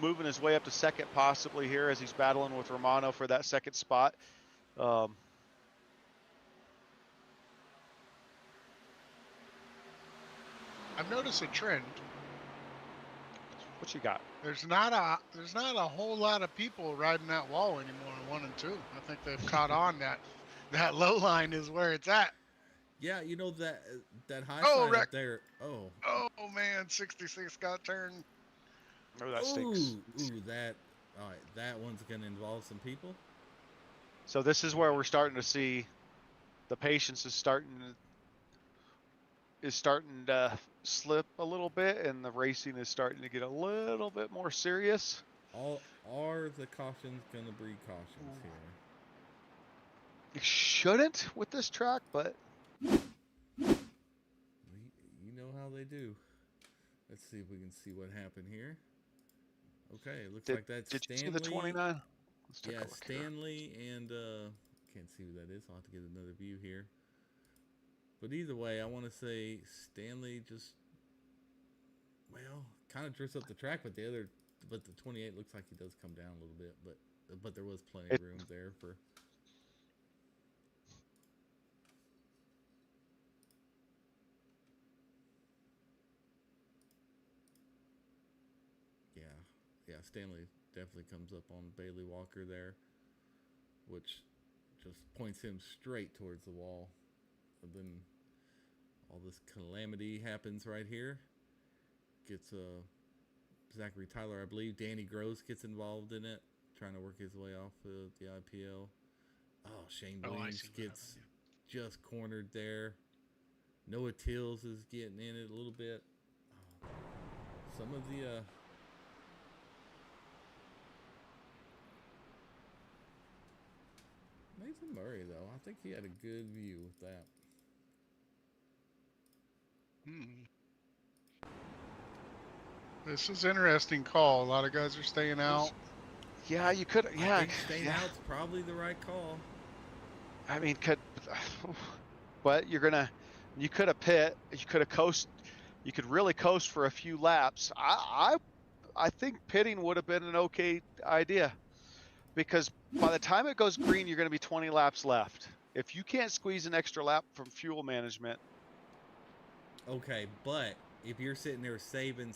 moving his way up to 2nd possibly here as he's battling with Romano for that 2nd spot. I've noticed a trend. What you got? There's not a whole lot of people riding that wall anymore in 1 and 2. I think they've caught on that low line is where it's at. Yeah, that high side up there. Oh Man, 66 got turned. Oh, that stinks. All right, that one's going to involve some people. So this is where we're starting to see the patience is starting to slip a little bit, and the racing is starting to get a little bit more serious. Are the cautions going to breed cautions here? You shouldn't with this track, but you know how they do. Let's see if we can see what happened here. Okay, it looks like that's Stanley. Did you see the 29? Yeah, Stanley and can't see who that is. I'll have to get another view here. But either way, I want to say Stanley just kind of drifts up the track, but the 28 looks like he does come down a little bit, but there was plenty of room there for. Yeah, Stanley definitely comes up on Bailey Walker there, which just points him straight towards the wall. And then all this calamity happens right here. Gets Zachary Tyler, I believe. Danny Gross gets involved in it, trying to work his way off the IPL. Oh, Shane Oh, I Williams see what gets happened, just cornered there. Noah Tills is getting in it a little bit. Some of the Nathan Murray, though, I think he had a good view with that. This is interesting call. A lot of guys are staying out. Yeah, you could. I Yeah, think staying yeah. out's probably the right call. I mean, but you could have pit. You could have coast. You could really coast for a few laps. I think pitting would have been an okay idea, because by the time it goes green, you're going to be 20 laps left. If you can't squeeze an extra lap from fuel management. Okay, but if you're sitting there saving,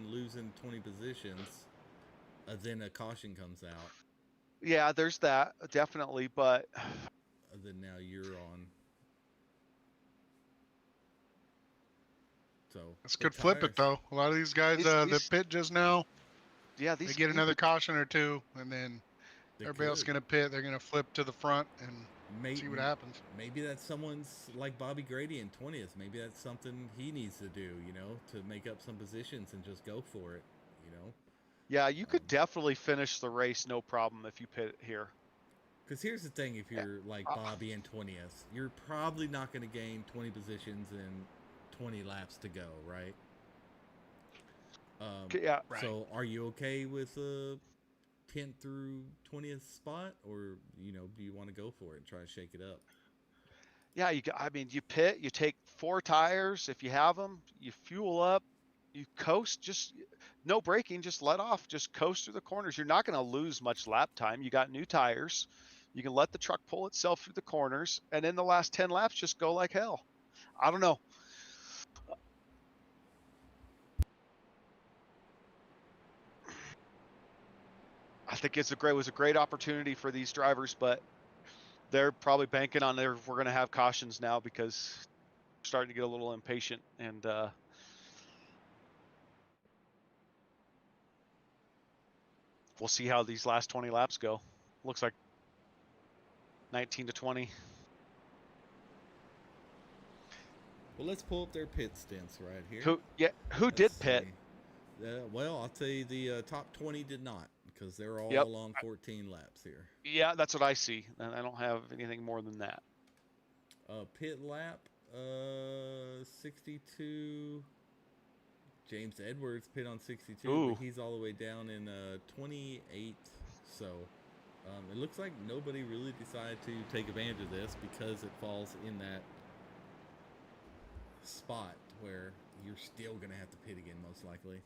losing 20 positions, then a caution comes out. Yeah, there's that, definitely, but Then now you're on. So This could flip it though. A lot of these guys that pit just now, yeah, they get another caution or two, and then everybody else is gonna pit. They're gonna flip to the front and see what happens. Maybe that's someone's like Bobby Grady in 20th. Maybe that's something he needs to do, to make up some positions and just go for it, Yeah, you could definitely finish the race no problem if you pit here. Because here's the thing, if you're like Bobby in 20th, you're probably not going to gain 20 positions in 20 laps to go, right? Yeah. Right. So are you okay with a 10th through 20th spot, or do you want to go for it and try to shake it up? Yeah, you pit, you take 4 tires if you have them, you fuel up, you coast, just no braking, just let off, just coast through the corners. You're not going to lose much lap time. You got new tires. You can let the truck pull itself through the corners, and in the last 10 laps, just go like hell. I don't know. I think it was a great opportunity for these drivers, but they're probably banking on we're going to have cautions now, because we're starting to get a little impatient, and we'll see how these last 20 laps go. Looks like 19 to 20. Well, let's pull up their pit stints right here. Who did pit? Well, I'll tell you, the top 20 did not, because they're all on 14 laps here. Yeah, that's what I see, and I don't have anything more than that. Pit lap 62. James Edwards pit on 62, but he's all the way down in 28th. So it looks like nobody really decided to take advantage of this, because it falls in that spot where you're still going to have to pit again, most likely.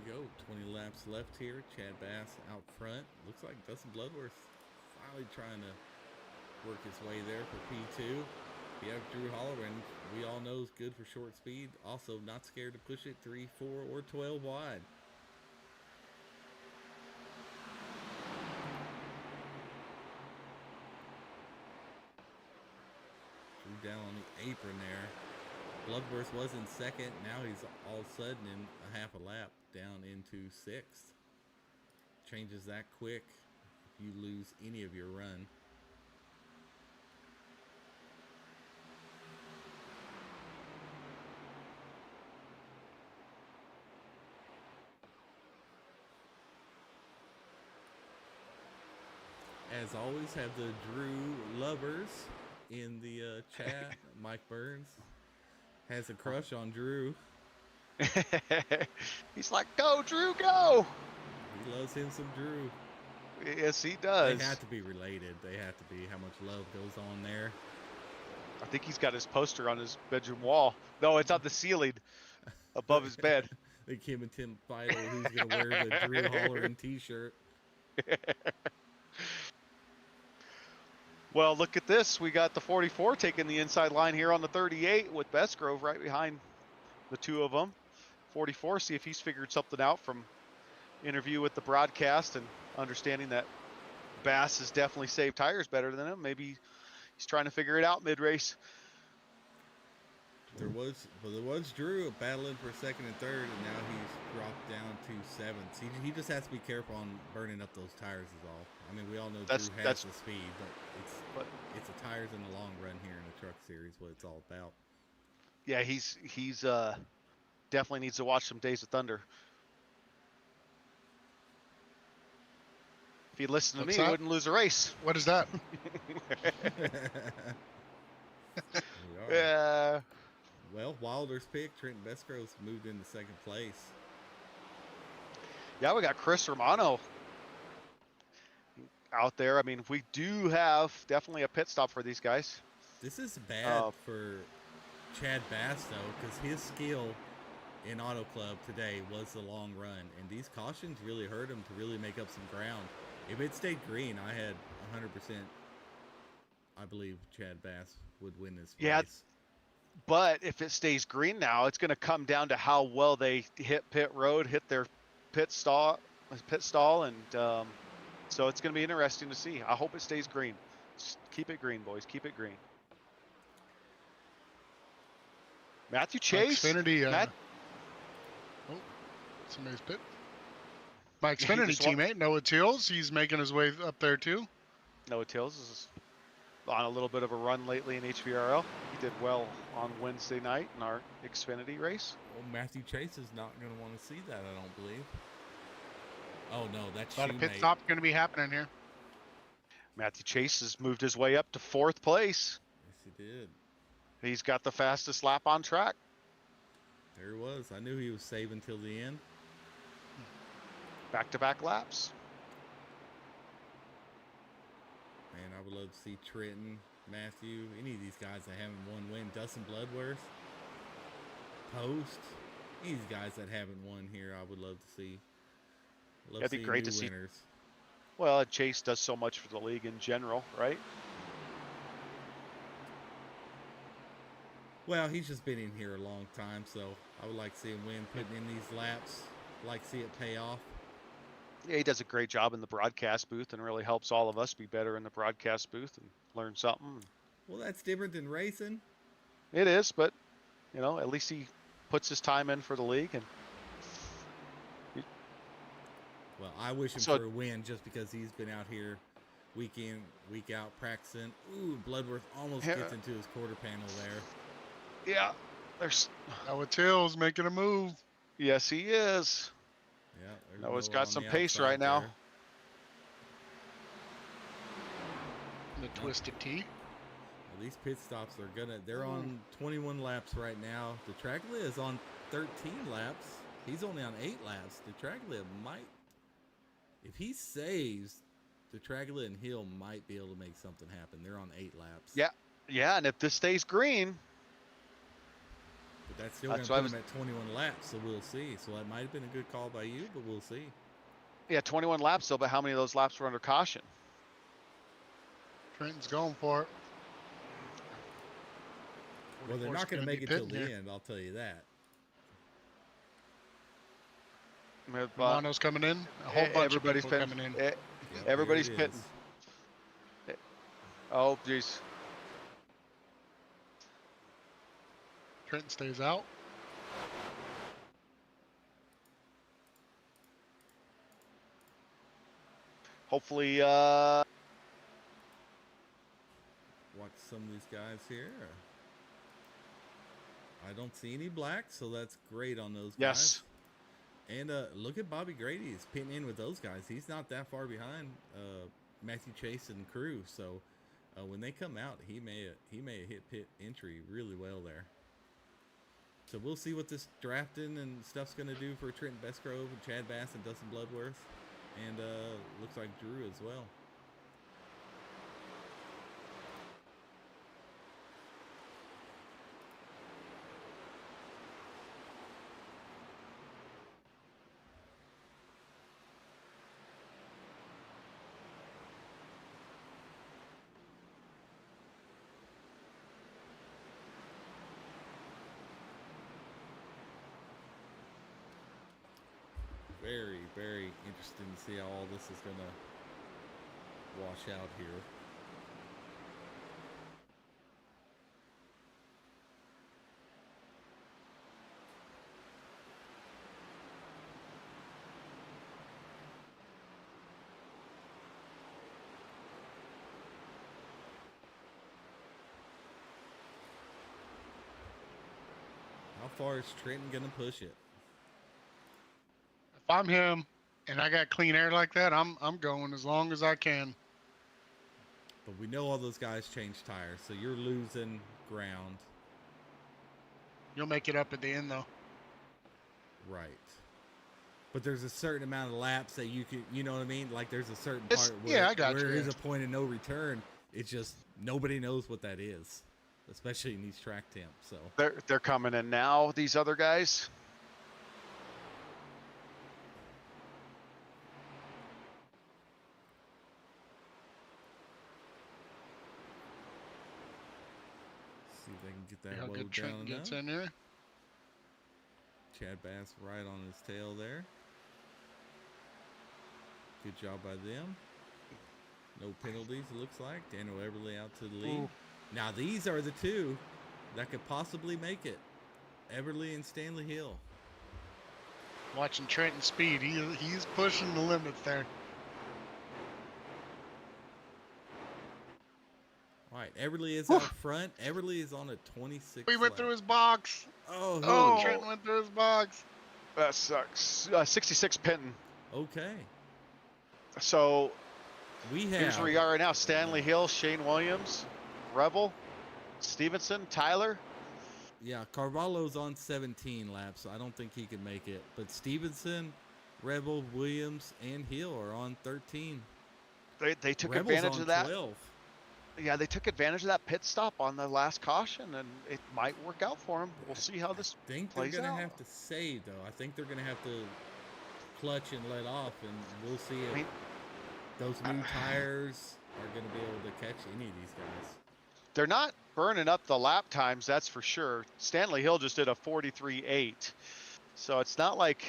Go 20 laps left here. Chad Bass out front. Looks like Dustin Bloodworth finally trying to work his way there for P2. You have Drew Holloran, we all know is good for short speed. Also not scared to push it 3, 4, or 12 wide. Drew down on the apron there. Bloodworth was in second. Now he's all of a sudden in a half a lap down into 6th. Changes that quick if you lose any of your run. As always, have the Drew lovers in the chat. Mike Burns has a crush on Drew. He's like, go, Drew, go! He loves him some Drew. Yes, he does. They have to be related. They have to be. How much love goes on there. I think he's got his poster on his bedroom wall. No, it's on the ceiling above his bed. think him and Tim fight over who's gonna wear the Drew Hollerin t-shirt. Well, look at this. We got the 44 taking the inside line here on the 38 with Bestgrove right behind the two of them. 44, see if he's figured something out from interview with the broadcast and understanding that Bass has definitely saved tires better than him. Maybe he's trying to figure it out mid-race. There was Drew battling for second and third, and now he's dropped down to seventh. He just has to be careful on burning up those tires is all. I mean, we all know Drew has the speed, but it's the tires in the long run here in the truck series what it's all about. Yeah, he's definitely needs to watch some Days of Thunder. If he listened to me, he wouldn't lose a race. What is that? Yeah. Well, Wilder's pick, Trenton Bestgrove's moved into second place. Yeah, we got Chris Romano out there. I mean, we do have definitely a pit stop for these guys. This is bad for Chad Bass, though, because his skill in Auto Club today was the long run, and these cautions really hurt him to really make up some ground. If it stayed green, I had 100%. I believe Chad Bass would win this race. Yeah, but if it stays green now, it's going to come down to how well they hit pit road, hit their pit stall, and so it's going to be interesting to see. I hope it stays green. Just keep it green, boys. Keep it green. Matthew Chase. Xfinity. Oh, somebody's pit. My Xfinity teammate, Noah Tills, he's making his way up there too. Noah Tills is on a little bit of a run lately in HVRL. He did well on Wednesday night in our Xfinity race. Well, Matthew Chase is not going to want to see that, I don't believe. Oh, no, that's a lot of pit stop going to be happening here. Matthew Chase has moved his way up to fourth place. Yes, he did. He's got the fastest lap on track. There he was. I knew he was saving till the end. Back-to-back laps. Man, I would love to see Trenton, Matthew, any of these guys that haven't won win. Dustin Bloodworth, Post, any of these guys that haven't won here, I would love to see. It'd be great to see. Well, Chase does so much for the league in general, right? Well, he's just been in here a long time, so I would like to see him win, putting in these laps. I'd like to see it pay off. Yeah, he does a great job in the broadcast booth and really helps all of us be better in the broadcast booth and learn something. Well, that's different than racing. It is, but, you know, at least he puts his time in for the league. And well, I wish him for a win just because he's been out here week in, week out practicing. Ooh, Bloodworth almost gets into his quarter panel there. Yeah, there's Noah Tills making a move. Yes, he is. Yeah, Noah's got some pace right now. The twisted T. Well, these pit stops are they're on 21 laps right now. The Tracklip is on 13 laps. He's only on 8 laps. The Tracklip might, if he saves, the Tracklip and Hill might be able to make something happen. They're on 8 laps. Yeah, and if this stays green. But that's still going to put him at 21 laps, so we'll see. So that might have been a good call by you, but we'll see. Yeah, 21 laps though, but how many of those laps were under caution? Trenton's going for it. Well, they're not going to make it till the end, I'll tell you that. Romano's coming in. A whole bunch of people coming in. Everybody's pitting. Oh, jeez. Trenton stays out. Hopefully, watch some of these guys here. I don't see any black, so that's great on those guys. Yes. And look at Bobby Grady. He's pitting in with those guys. He's not that far behind Matthew Chase and crew. So when they come out, he may hit pit entry really well there. So we'll see what this drafting and stuff's going to do for Trenton Bestgrove and Chad Bass and Dustin Bloodworth. And looks like Drew as well. very, very interesting to see how all this is going to wash out here. How far is Trenton going to push it? If I'm him and I got clean air like that, I'm going as long as I can. But we know all those guys change tires, so you're losing ground. You'll make it up at the end, though. Right. But there's a certain amount of laps that you could, you know what I mean? Like there's a certain part where, I got where you. there is a point of no return. It's just nobody knows what that is, especially in these track temps. So They're coming in now, these other guys. see if they can get See that how load good Trenton down gets enough. in there. Chad Bass right on his tail there. Good job by them. No penalties, it looks like. Daniel Eberly out to the lead. Ooh. Now these are the two that could possibly make it. Eberly and Stanley Hill. Watching Trenton speed, he's pushing the limits there. All right, Eberly is out front. Eberly is on a 26. We went lap. through his box. Oh, Oh. Trenton went through his box. That sucks. 66 Pinton. okay. So We have. here's where we are right now. Stanley Hill, Shane Williams, Rebel, Stevenson, Tyler. Yeah, Carvalho's on 17 laps, so I don't think he can make it. But Stevenson, Rebel, Williams, and Hill are on 13. They took Rebel's advantage on of that. 12. Yeah, they took advantage of that pit stop on the last caution, and it might work out for them. We'll see how this I think they're plays going to out. have to save, though. I think they're going to have to clutch and let off, and we'll see if I mean, those new tires are going to be able to catch any of these guys. they're not burning up the lap times, that's for sure. Stanley Hill just did a 43.8, so it's not like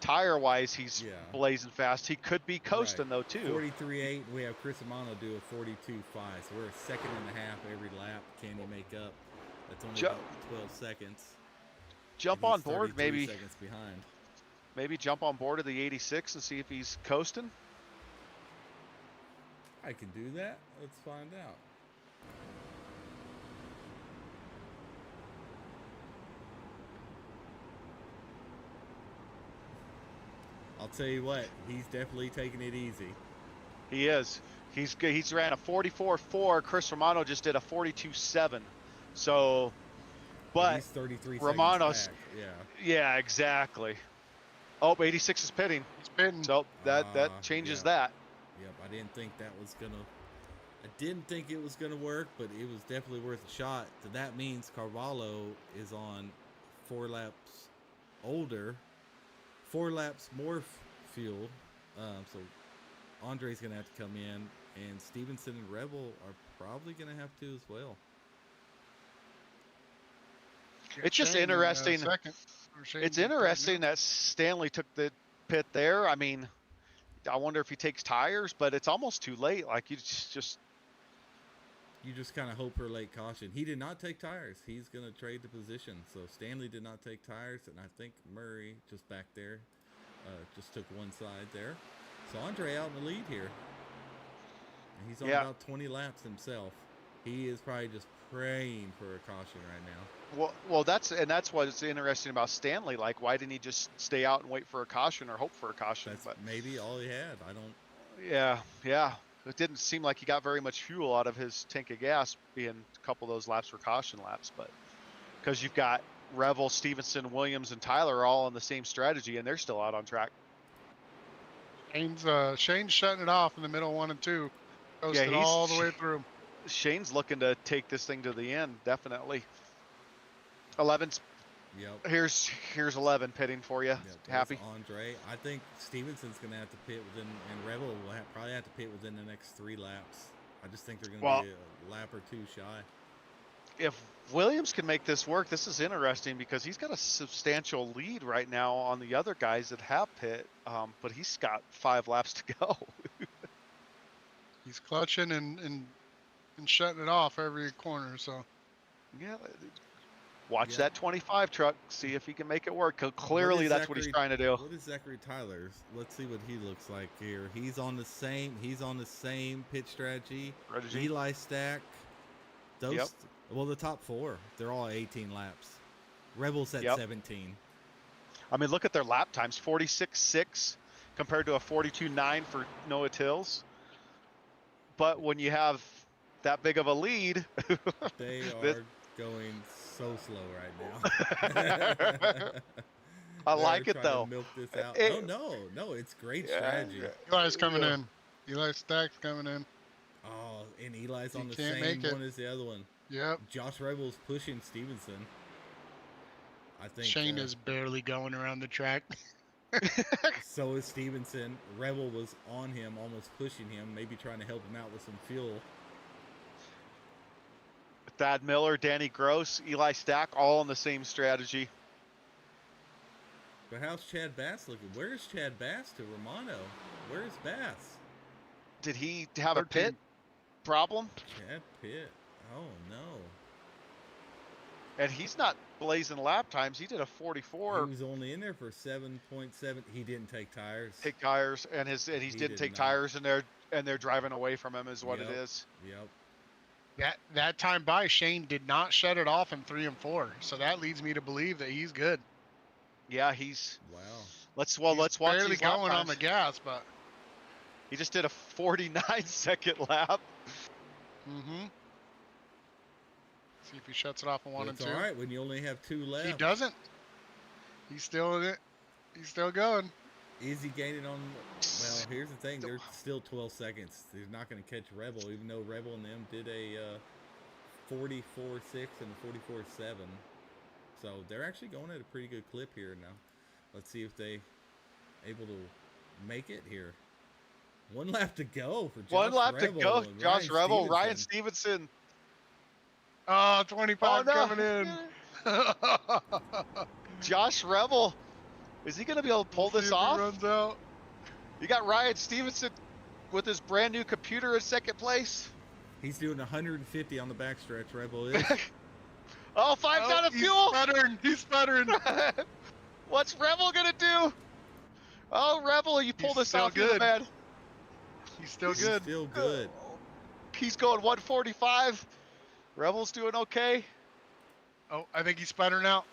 tire-wise he's Yeah. blazing fast. He could be coasting Right. though too. 43.8. We have Chris Amano do a 42.5. So we're a second and a half every lap. Can he make up? That's only Ju- about 12 seconds. Jump and on he's board, 33 maybe seconds behind. maybe jump on board of the 86 and see if he's coasting. I can do that. Let's find out. I'll tell you what, he's definitely taking it easy. He is. He's ran a 44.4. Chris Romano just did a 42.7. So, but he's 33 Romano's seconds back. yeah, exactly. Oh, 86 is pitting. He's pitting. So that changes yeah. that. Yep, I didn't think that was gonna. I didn't think it was gonna work, but it was definitely worth a shot. So that means Carvalho is on 4 laps older, 4 laps more fuel. So Andre's gonna have to come in, and Stevenson and Rebel are probably gonna have to as well. It's just Shane in, interesting. second. Or Shane's It's in third interesting now. that Stanley took the pit there. I mean, I wonder if he takes tires, but it's almost too late. Like you just You just kind of hope for late caution. He did not take tires. He's going to trade the position. So Stanley did not take tires, and I think Murray just back there just took one side there. So Andre out in the lead here. And he's on Yeah. about 20 laps himself. He is probably just praying for a caution right now. well that's what's interesting about Stanley. Like, why didn't he just stay out and wait for a caution or hope for a caution? That's But maybe all he had. I don't. yeah. It didn't seem like he got very much fuel out of his tank of gas, being a couple of those laps were caution laps. But because you've got Revel, Stevenson, Williams, and Tyler all on the same strategy, and they're still out on track. Shane's shutting it off in the middle 1 and 2. Coasted he's- all the way through. Shane's looking to take this thing to the end, definitely. 11's Yep. here's 11 pitting for you. Yep, there's Happy. Andre. I think Stevenson's going to have to pit within, and Rebel will probably have to pit within the next 3 laps. I just think they're going to Well- be a lap or 2 shy. if Williams can make this work, this is interesting because he's got a substantial lead right now on the other guys that have pit, but he's got 5 laps to go. He's clutching and shutting it off every corner. So Yeah, watch Yeah. that 25 truck, see if he can make it work. 'Cause What clearly, is that's what he's Zachary- trying to do. What is Zachary Tyler's? Let's see what he looks like here. He's on the same pitch strategy. Strategy. Eli Stack. Those Yep. well, the top 4, they're all 18 laps. Rebels at Yep. 17. I mean, look at their lap times: 46.6 compared to a 42.9 for Noah Tills. But when you have that big of a lead, They this- are going so slow right now. I They're like it trying to though. milk this out. It- no, it's great Yeah, strategy. yeah. Eli's coming in. Eli Stack's coming in. Oh, and Eli's He on the can't same make it. one as the other one. Yep. Josh Rebel's pushing Stevenson. I think Shane is barely going around the track. So is Stevenson. Rebel was on him, almost pushing him, maybe trying to help him out with some fuel. Thad Miller, Danny Gross, Eli Stack, all on the same strategy. But how's Chad Bass looking? Where's Chad Bass to Romano? Where's Bass? Did he have a 13. pit problem? Chad Pitt. Oh no. And he's not blazing lap times. He did a He 44. was only in there for 7.7. He didn't take tires. Take tires, and he He didn't did take not. tires, and they're driving away from him, is what it Yep. is. Yep. That time by, Shane did not shut it off in 3 and 4. So that leads me to believe that he's good. Yeah, he's. Wow. Let's He's watch barely these lap going on times. the gas, but He just did a 49-second lap. mm-hmm. See if he shuts it off in 1 and It's 2. all right when you only have 2 left. He doesn't. He's still in it. He's still going. Is he gaining on? Well, here's the thing. There's still 12 seconds. He's not going to catch Rebel, even though Rebel and them did a 44.6 and a 44.7. So they're actually going at a pretty good clip here now. Let's see if they able to make it here. 1 lap to go for Josh 1 lap to Rebel go. and Josh Ryan Rebel, Ryan Stevenson. Stevenson. Oh, 25 Oh, no. coming in. Josh Rebel. Is he going to be able to pull See this if he off? runs out. You got Ryan Stevenson with his brand new computer in 2nd place. He's doing 150 on the backstretch. Rebel is. Oh, 5 Oh, out of he's fuel. sputtering. He's sputtering. What's Rebel going to do? Oh, Rebel, you pulled He's this still off, you're the good. man. He's still He's good. still good. He's going 145. Rebel's doing okay. Oh, I think he's sputtering out.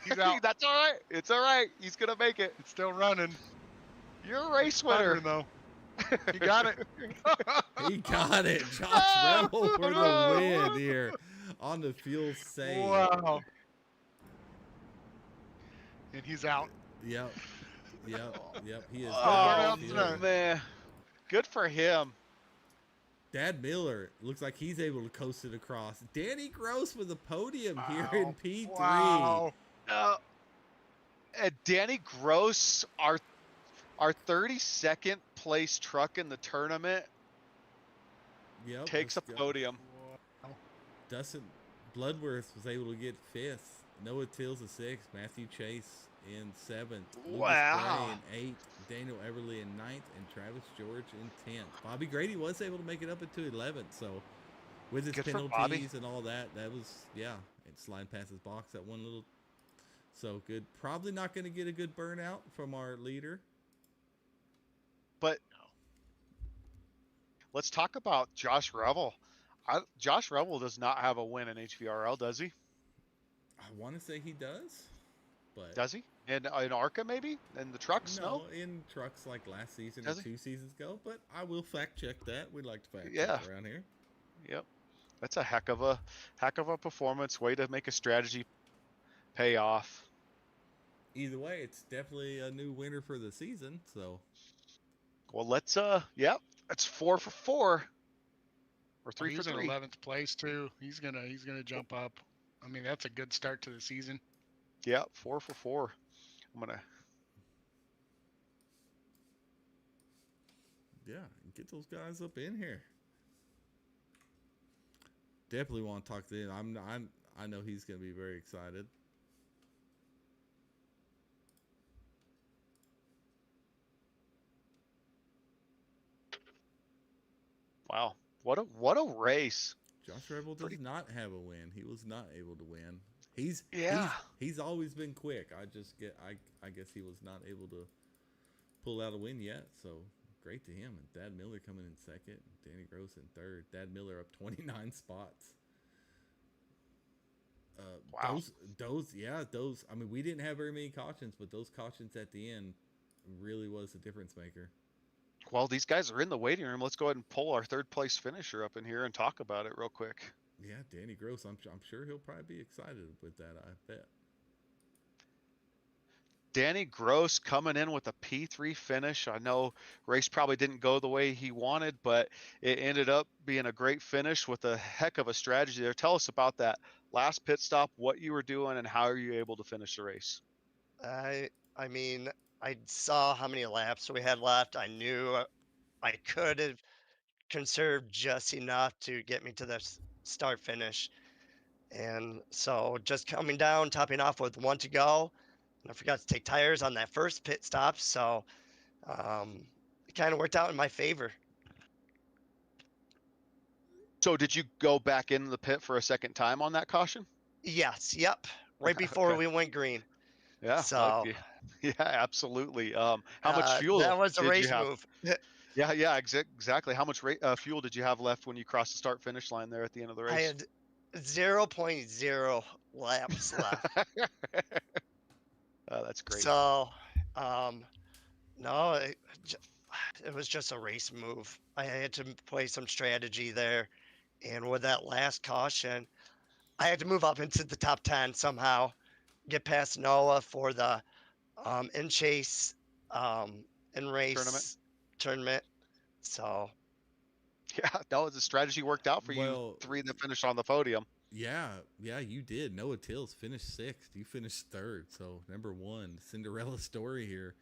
He's out. That's all right. It's all right. He's going to make it. It's still running. You're a race winner. Sputtering, though. He got it. He got it. Josh Rebel for the win here on the fuel save. Wow. And he's out. Yep. He is. Oh, out. man. Good for him. Dad Miller looks like he's able to coast it across. Danny Gross with a podium here in P3. Wow. And Danny Gross, our 32nd place truck in the tournament, Yep. takes a let's go. podium. Dustin Bloodworth was able to get 5th. Noah Tills a 6th. Matthew Chase in 7th. Wow. Lucas Gray in 8th. Daniel Everly in 9th. And Travis George in 10th. Bobby Grady was able to make it up into 11th. So with his Good for Bobby. penalties and all that, that was, yeah. And sliding past his box, that one little. So good. Probably not going to get a good burnout from our leader. But let's talk about Josh Rebel. Josh Rebel does not have a win in HVRL, does he? I want to say he does. But Does he? In ARCA, maybe? In the trucks? No? in trucks like last season Does or he? 2 seasons ago. But I will fact check that. We like to fact Yeah. check around here. Yep. That's a heck of a performance. Way to make a strategy pay off. Either way, it's definitely a new winner for the season. So Well, let's yep. That's 4 for 4. Or 3 He's for in 3. 11th place too. He's gonna jump up. I mean, that's a good start to the season. Yep, 4 for 4. I'm gonna. yeah, get those guys up in here. definitely want to talk to him. I know he's going to be very excited. Wow, what a race! Josh Rebel does Pretty, not have a win. He was not able to win. He's yeah. he's always been quick. I guess he was not able to pull out a win yet. So great to him. And Dad Miller coming in second, Danny Gross in third. Dad Miller up 29 spots. Wow. Those. I mean, we didn't have very many cautions, but those cautions at the end really was a difference maker. Well, these guys are in the waiting room. Let's go ahead and pull our third place finisher up in here and talk about it real quick. Yeah, Danny Gross. I'm sure he'll probably be excited with that. I bet. Danny Gross coming in with a P3 finish. I know race probably didn't go the way he wanted, but it ended up being a great finish with a heck of a strategy there. Tell us about that last pit stop, what you were doing, and how are you able to finish the race? I mean, I saw how many laps we had left. I knew I could have conserved just enough to get me to the start finish. And so just coming down, topping off with one to go. And I forgot to take tires on that first pit stop. So it kind of worked out in my favor. So did you go back in the pit for a second time on that caution? Yes. Yep. Right before Okay. we went green. Yeah. So yeah, absolutely. How much fuel that was a did race you have? move. Yeah, exactly. How much fuel did you have left when you crossed the start finish line there at the end of the I race? had 0.0 laps left. Oh, that's great. So, no, it was just a race move. I had to play some strategy there. And with that last caution, I had to move up into the top 10 somehow, get past Noah for the in chase in race tournament. So, Yeah, no, the strategy worked out for you Well, three that finished on the podium. yeah, you did. Noah Tills finished sixth. You finished third. So number one, Cinderella story here.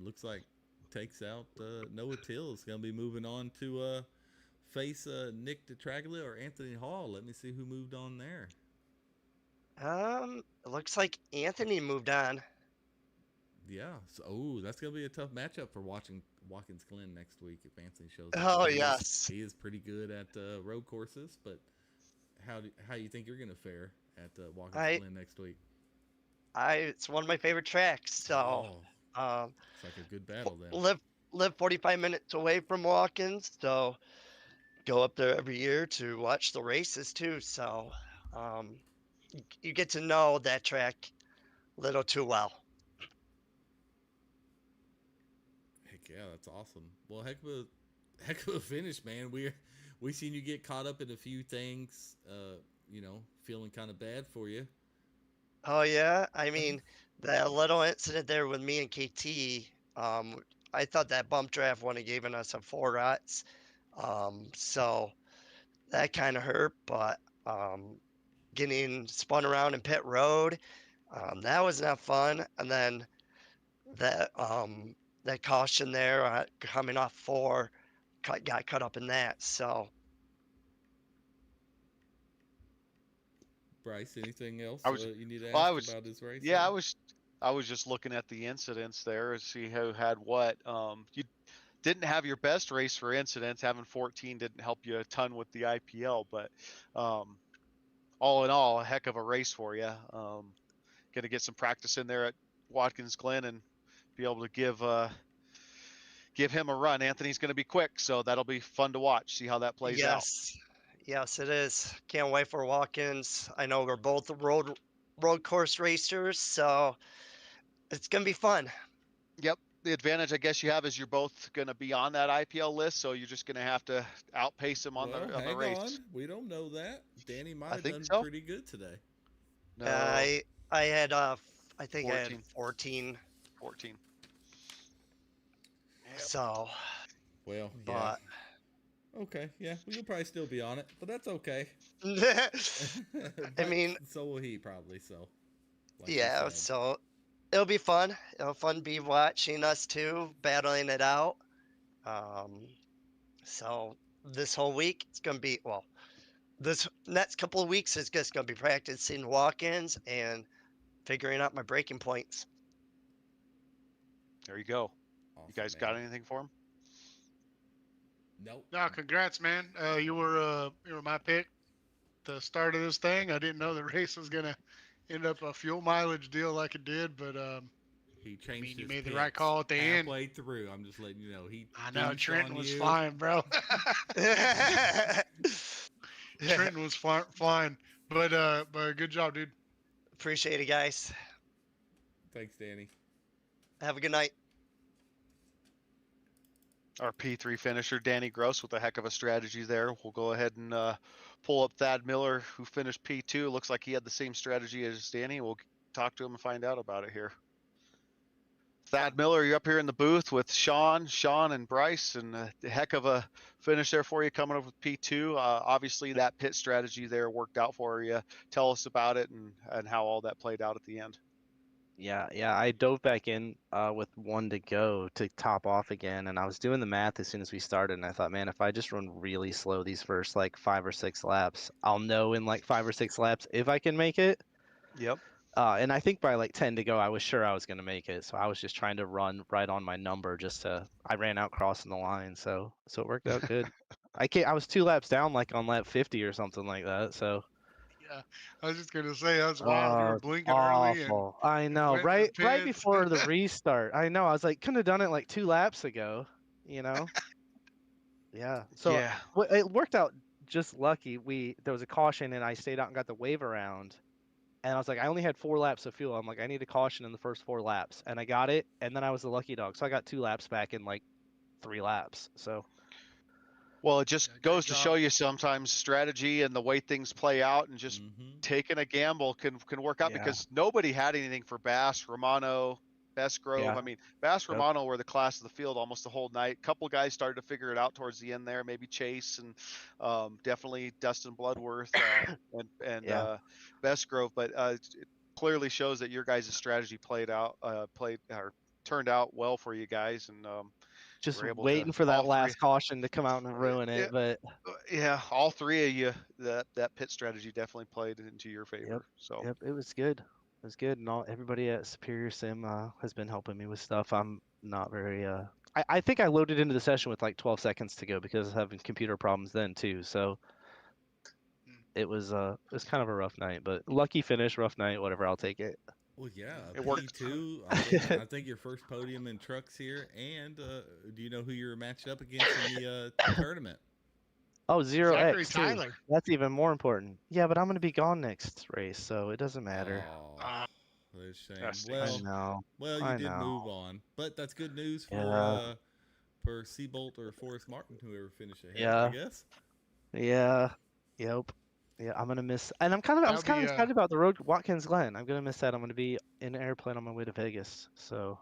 Looks like takes out Noah Tills. Gonna be moving on to face Nick DeTraglia or Anthony Hall. Let me see who moved on there. it looks like Anthony moved on. Yeah. So, that's gonna be a tough matchup for Watkins Glen next week if Anthony shows up. Oh, yes. He is pretty good at road courses, but how you think you're gonna fare at Watkins Glen next week? It's one of my favorite tracks. So, it's like a good battle then. Live 45 minutes away from Watkins, so go up there every year to watch the races too. So, you get to know that track a little too well. Heck yeah, that's awesome. Well, heck of a finish, man. We seen you get caught up in a few things. Feeling kind of bad for you. Oh yeah, I mean that little incident there with me and KT. I thought that bump draft would have given us a 4 ruts. So that kind of hurt, but getting spun around in pit road, that was not fun. And then that caution there coming off 4 got caught up in that. So Bryce, anything else you need to well, ask about his race? Yeah, I was just looking at the incidents there to see who had what. You didn't have your best race for incidents. Having 14 didn't help you a ton with the IPL, but all in all, a heck of a race for you. Going to get some practice in there at Watkins Glen and be able to give him a run. Anthony's going to be quick, so that'll be fun to watch. See how that plays out. Yes, it is. Can't wait for Watkins. I know we're both road course racers, so it's gonna be fun. Yep. The advantage I guess you have is you're both going to be on that IPL list, so you're just going to have to outpace him on the race. On. We don't know that. Danny might have done pretty good today. No. I had I think 14. I had 14. 14. Yep. So. Well, but. Yeah. Okay, yeah, you'll probably still be on it, but that's okay. I mean, so will he probably. So. Yeah, so it'll be fun. It'll fun be watching us two battling it out. So this whole week it's gonna be this next couple of weeks is just going to be practicing walk-ins and figuring out my breaking points. There you go. Awesome, You guys man. got anything for him? Nope. No, congrats, man. You were my pick. The start of this thing. I didn't know the race was gonna end up a fuel mileage deal like it did, but He changed you his made the right picks call at the end. halfway through. I'm just letting you know. He I know douched Trenton on was you. flying, bro. Trenton was flying, but good job, dude. Appreciate it, guys. Thanks, Danny. Have a good night. Our P3 finisher, Danny Gross, with a heck of a strategy there. We'll go ahead and pull up Thad Miller, who finished P2. Looks like he had the same strategy as Danny. We'll talk to him and find out about it here. Thad Miller, you're up here in the booth with Sean, and Bryce, and a heck of a finish there for you coming up with P2. Obviously, that pit strategy there worked out for you. Tell us about it and how all that played out at the end. Yeah, I dove back in with 1 to go to top off again, and I was doing the math as soon as we started, and I thought, man, if I just run really slow these first like 5 or 6 laps, I'll know in like 5 or 6 laps if I can make it. Yep. And I think by like 10 to go, I was sure I was going to make it, so I was just trying to run right on my number I ran out crossing the line, so it worked out good. I was 2 laps down like on lap 50 or something like that, so. Yeah, I was just gonna say that's wild. You were blinking early and Awful. I know. went in the Right pits. before the restart. I know. I was like, couldn't have done it like 2 laps ago, you know? Yeah. So Yeah. it worked out just lucky. There was a caution and I stayed out and got the wave around. And I was like, I only had 4 laps of fuel. I'm like, I need a caution in the first 4 laps. And I got it. And then I was the lucky dog. So I got 2 laps back in like 3 laps. So Well, it just Yeah, goes good to job. show you sometimes strategy and the way things play out, and just taking a gamble can work out, Yeah. because nobody had anything for Bass, Romano, Bestgrove. Yeah. I mean, Bass, Yep. Romano were the class of the field almost the whole night. Couple guys started to figure it out towards the end there, maybe Chase and definitely Dustin Bloodworth and Yeah. Bestgrove, but it clearly shows that your guys' strategy turned out well for you guys, and Just we're able to waiting for all that three. last caution to come out and ruin Yeah, it. But yeah, all three of you, that pit strategy definitely played into your favor. So Yep, it was good. It was good, and everybody at Superior Sim has been helping me with stuff. I'm not very. I think I loaded into the session with like 12 seconds to go because I was having computer problems then too. So it was kind of a rough night, but lucky finish, rough night, whatever. I'll take it. Well, yeah, It worked. P2. I think your first podium in trucks here. And do you know who you're matched up against in the tournament? Oh, Zero Zachary X too. Tyler. That's even more important. Yeah, but I'm gonna be gone next race, so it doesn't matter. Oh, that's a shame. That's Well, I know. well, you I did know. move on, but that's good news Yeah. for Seabolt or Forrest Martin, whoever finished ahead. Yeah. I guess. Yeah. Yep. Yeah, I'm gonna miss, and I was kind of excited about the road Watkins Glen. I'm gonna miss that. I'm gonna be in an airplane on my way to Vegas. So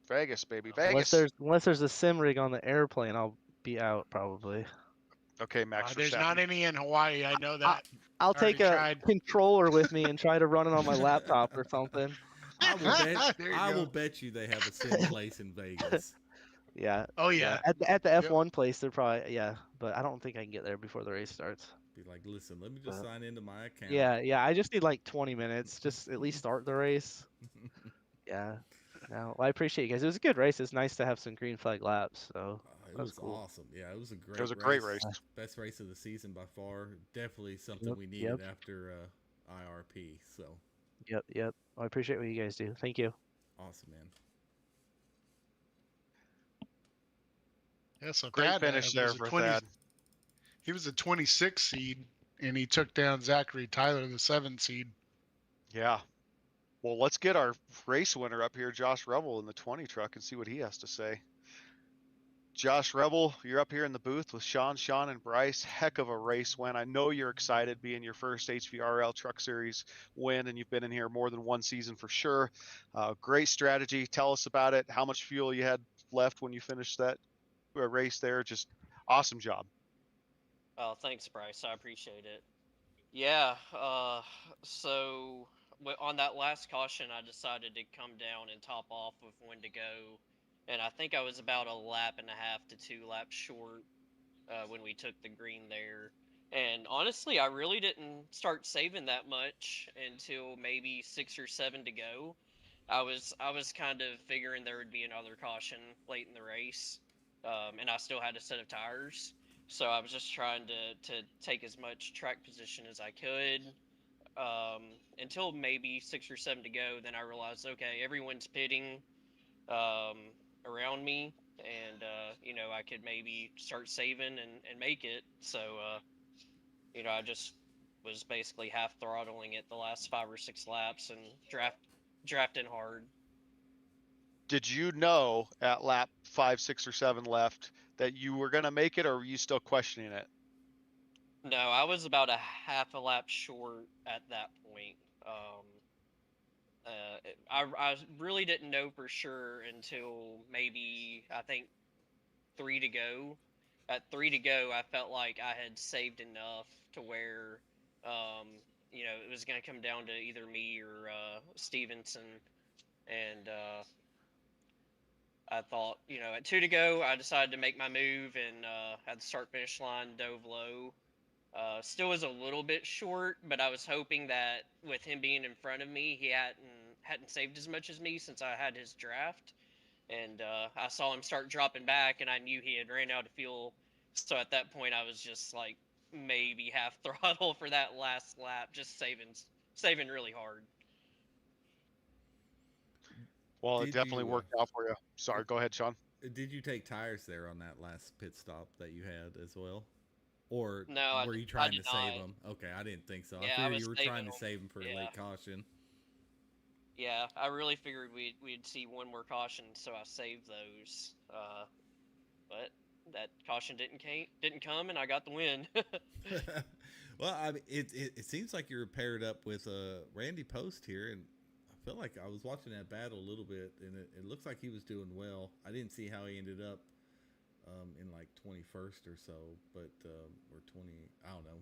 Vegas, baby, unless Vegas. there's a sim rig on the airplane, I'll be out probably. Okay, Max There's Verstappen. not any in Hawaii. I know that. I'll Already take a tried. controller with me and try to run it on my laptop or something. There you I go. will bet you they have a sim place in Vegas. Yeah. Oh yeah. At the F1 place, they're probably but I don't think I can get there before the race starts. Be like, listen, let me just sign into my account. Yeah. I just need like 20 minutes. Just at least start the race. Yeah. No, well, I appreciate you guys. It was a good race. It's nice to have some green flag laps. So It was cool. Awesome. Yeah, it was a great. It was a great race. Best race of the season by far. Definitely something we needed after IRP. So. Yep. Well, I appreciate what you guys do. Thank you. Awesome, man. Yeah, so Great Thad, finish there for Thad. He was a 26 seed, and he took down Zachary Tyler, the 7 seed. Yeah. Well, let's get our race winner up here, Josh Rebel, in the 20 truck, and see what he has to say. Josh Rebel, you're up here in the booth with Sean, and Bryce. Heck of a race win. I know you're excited, being your first HVRL Truck Series win, and you've been in here more than one season for sure. Great strategy. Tell us about it. How much fuel you had left when you finished that race there. Just awesome job. Oh, thanks, Bryce. I appreciate it. Yeah. So on that last caution, I decided to come down and top off with when to go, and I think I was about a lap and a half to 2 laps short when we took the green there. And honestly, I really didn't start saving that much until maybe 6 or 7 to go. I was kind of figuring there would be another caution late in the race, and I still had a set of tires, so I was just trying to take as much track position as I could, until maybe 6 or 7 to go. Then I realized, okay, everyone's pitting um, around me, and I could maybe start saving and make it. So I just was basically half throttling it the last 5 or 6 laps and drafting hard. Did you know at lap 5, 6, or 7 left that you were going to make it, or were you still questioning it? No, I was about a half a lap short at that point. Um, I really didn't know for sure until maybe, I think, 3 to go. At 3 to go, I felt like I had saved enough to where, um, it was going to come down to either me or Stevenson. And I thought, at 2 to go, I decided to make my move, and at the start finish line, dove low. Still was a little bit short, but I was hoping that with him being in front of me, he hadn't saved as much as me since I had his draft. And I saw him start dropping back, and I knew he had ran out of fuel. So at that point, I was just like maybe half throttle for that last lap, just saving really hard. Well, it Did definitely you worked out for you. Sorry, go ahead, Sean. did you take tires there on that last pit stop that you had as well? Or No, were you I trying did to save not. them? Okay, I didn't think so. I Yeah, I figured was you were saving trying to them. save them for a Yeah, late caution. yeah. I really figured we'd see one more caution, so I saved those. But that caution didn't come, and I got the win. Well, I mean, it seems like you're paired up with Randy Post here, and I feel like I was watching that battle a little bit, and it looks like he was doing well. I didn't see how he ended up in like 21st or so, but or 20, I don't know,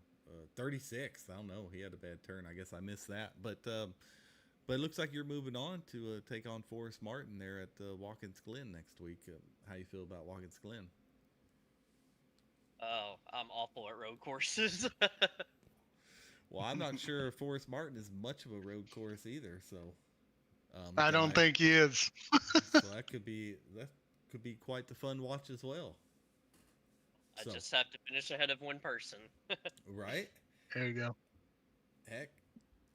36th. I don't know. He had a bad turn. I guess I missed that, but it looks like you're moving on to take on Forrest Martin there at Watkins Glen next week. How you feel about Watkins Glen? Oh, I'm awful at road courses. Well, I'm not sure Forrest Martin is much of a road course either, so I that don't might think he is. so that could be quite the fun watch as well. I So just have to finish ahead of one person. right, There you go. heck,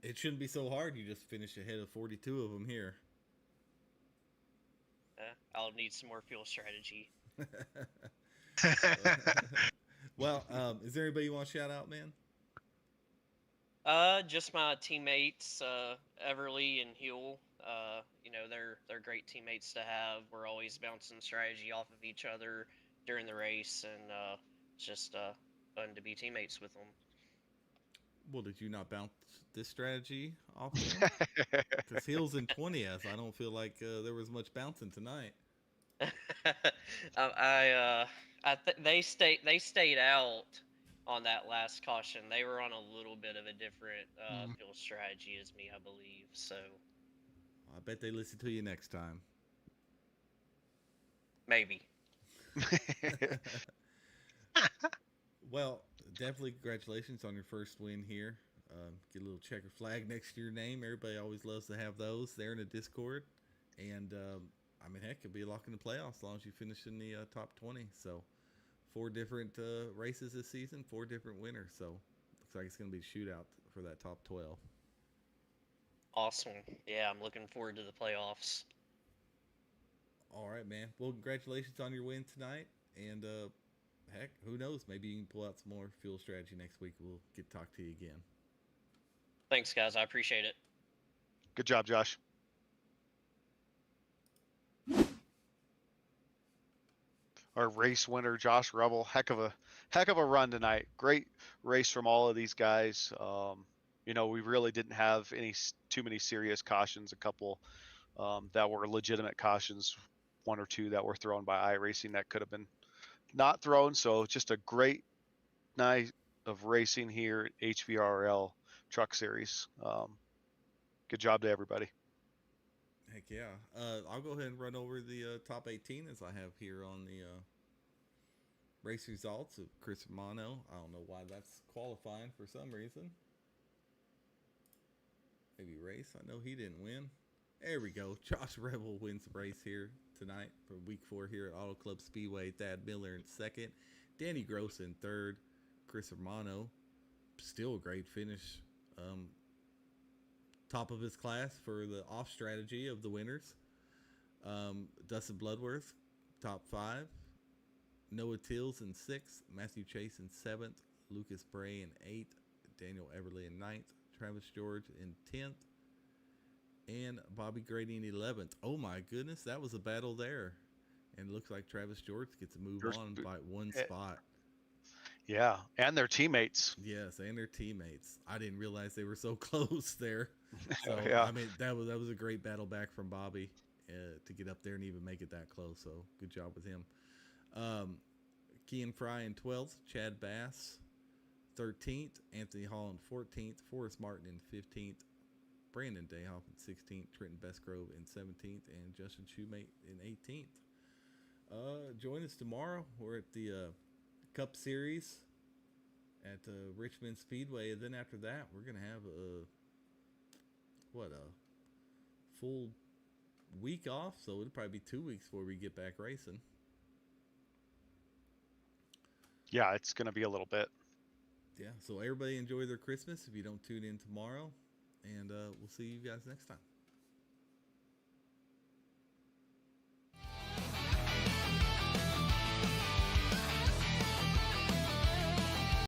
it shouldn't be so hard. You just finish ahead of 42 of them here. I'll need some more fuel strategy. Well, is there anybody you want to shout out, man? Just my teammates, Everly and Huel. They're great teammates to have. We're always bouncing strategy off of each other during the race, and it's just fun to be teammates with them. Well, did you not bounce this strategy off of them? Because Hill's in 20th. I don't feel like there was much bouncing tonight. They stayed out on that last caution. They were on a little bit of a different fuel strategy as me, I believe. So I bet they listen to you next time. maybe. Well, definitely congratulations on your first win here. Get a little checker flag next to your name. Everybody always loves to have those there in the Discord. And, I mean, heck, it'll be a lock in the playoffs as long as you finish in the top 20. So, 4 different races this season, 4 different winners. So, looks like it's going to be a shootout for that top 12. Awesome. Yeah, I'm looking forward to the playoffs. All right, man. Well, congratulations on your win tonight. And, heck, who knows? Maybe you can pull out some more fuel strategy next week. We'll get to talk to you again. Thanks, guys. I appreciate it. Good job, Josh. Our race winner, Josh Rebel, heck of a run tonight. Great race from all of these guys. We really didn't have too many serious cautions. A couple that were legitimate cautions, 1 or 2 that were thrown by iRacing that could have been not thrown. So just a great night of racing here at HVRL Truck Series. Good job to everybody. Heck yeah. I'll go ahead and run over the top 18 as I have here on Race results of Chris Romano. I don't know why that's qualifying for some reason. Maybe race. I know he didn't win. There we go. Josh Rebel wins the race here tonight for week 4 here at Auto Club Speedway. Thad Miller in second. Danny Gross in third. Chris Romano, still a great finish. Top of his class for the off strategy of the winners. Dustin Bloodworth, top 5. Noah Tills in 6th. Matthew Chase in 7th. Lucas Bray in 8th. Daniel Everly in 9th. Travis George in 10th. And Bobby Grady in 11th. Oh my goodness, that was a battle there. And it looks like Travis George gets to move on by one spot. Yeah, and their teammates. Yes, and their teammates. I didn't realize they were so close there. So yeah. I mean, that was a great battle back from Bobby to get up there and even make it that close. So good job with him. Kean Fry in 12th, Chad Bass 13th, Anthony Hall in 14th, Forrest Martin in 15th, Brandon Dayhoff in 16th, Trenton Bestgrove in 17th, and Justin Shoemate in 18th. Join us tomorrow. We're at the Cup Series at Richmond Speedway, and then after that, we're gonna have a full week off. So it'll probably be 2 weeks before we get back racing. Yeah, it's gonna be a little bit. Yeah. So everybody enjoy their Christmas if you don't tune in tomorrow, and we'll see you guys next time.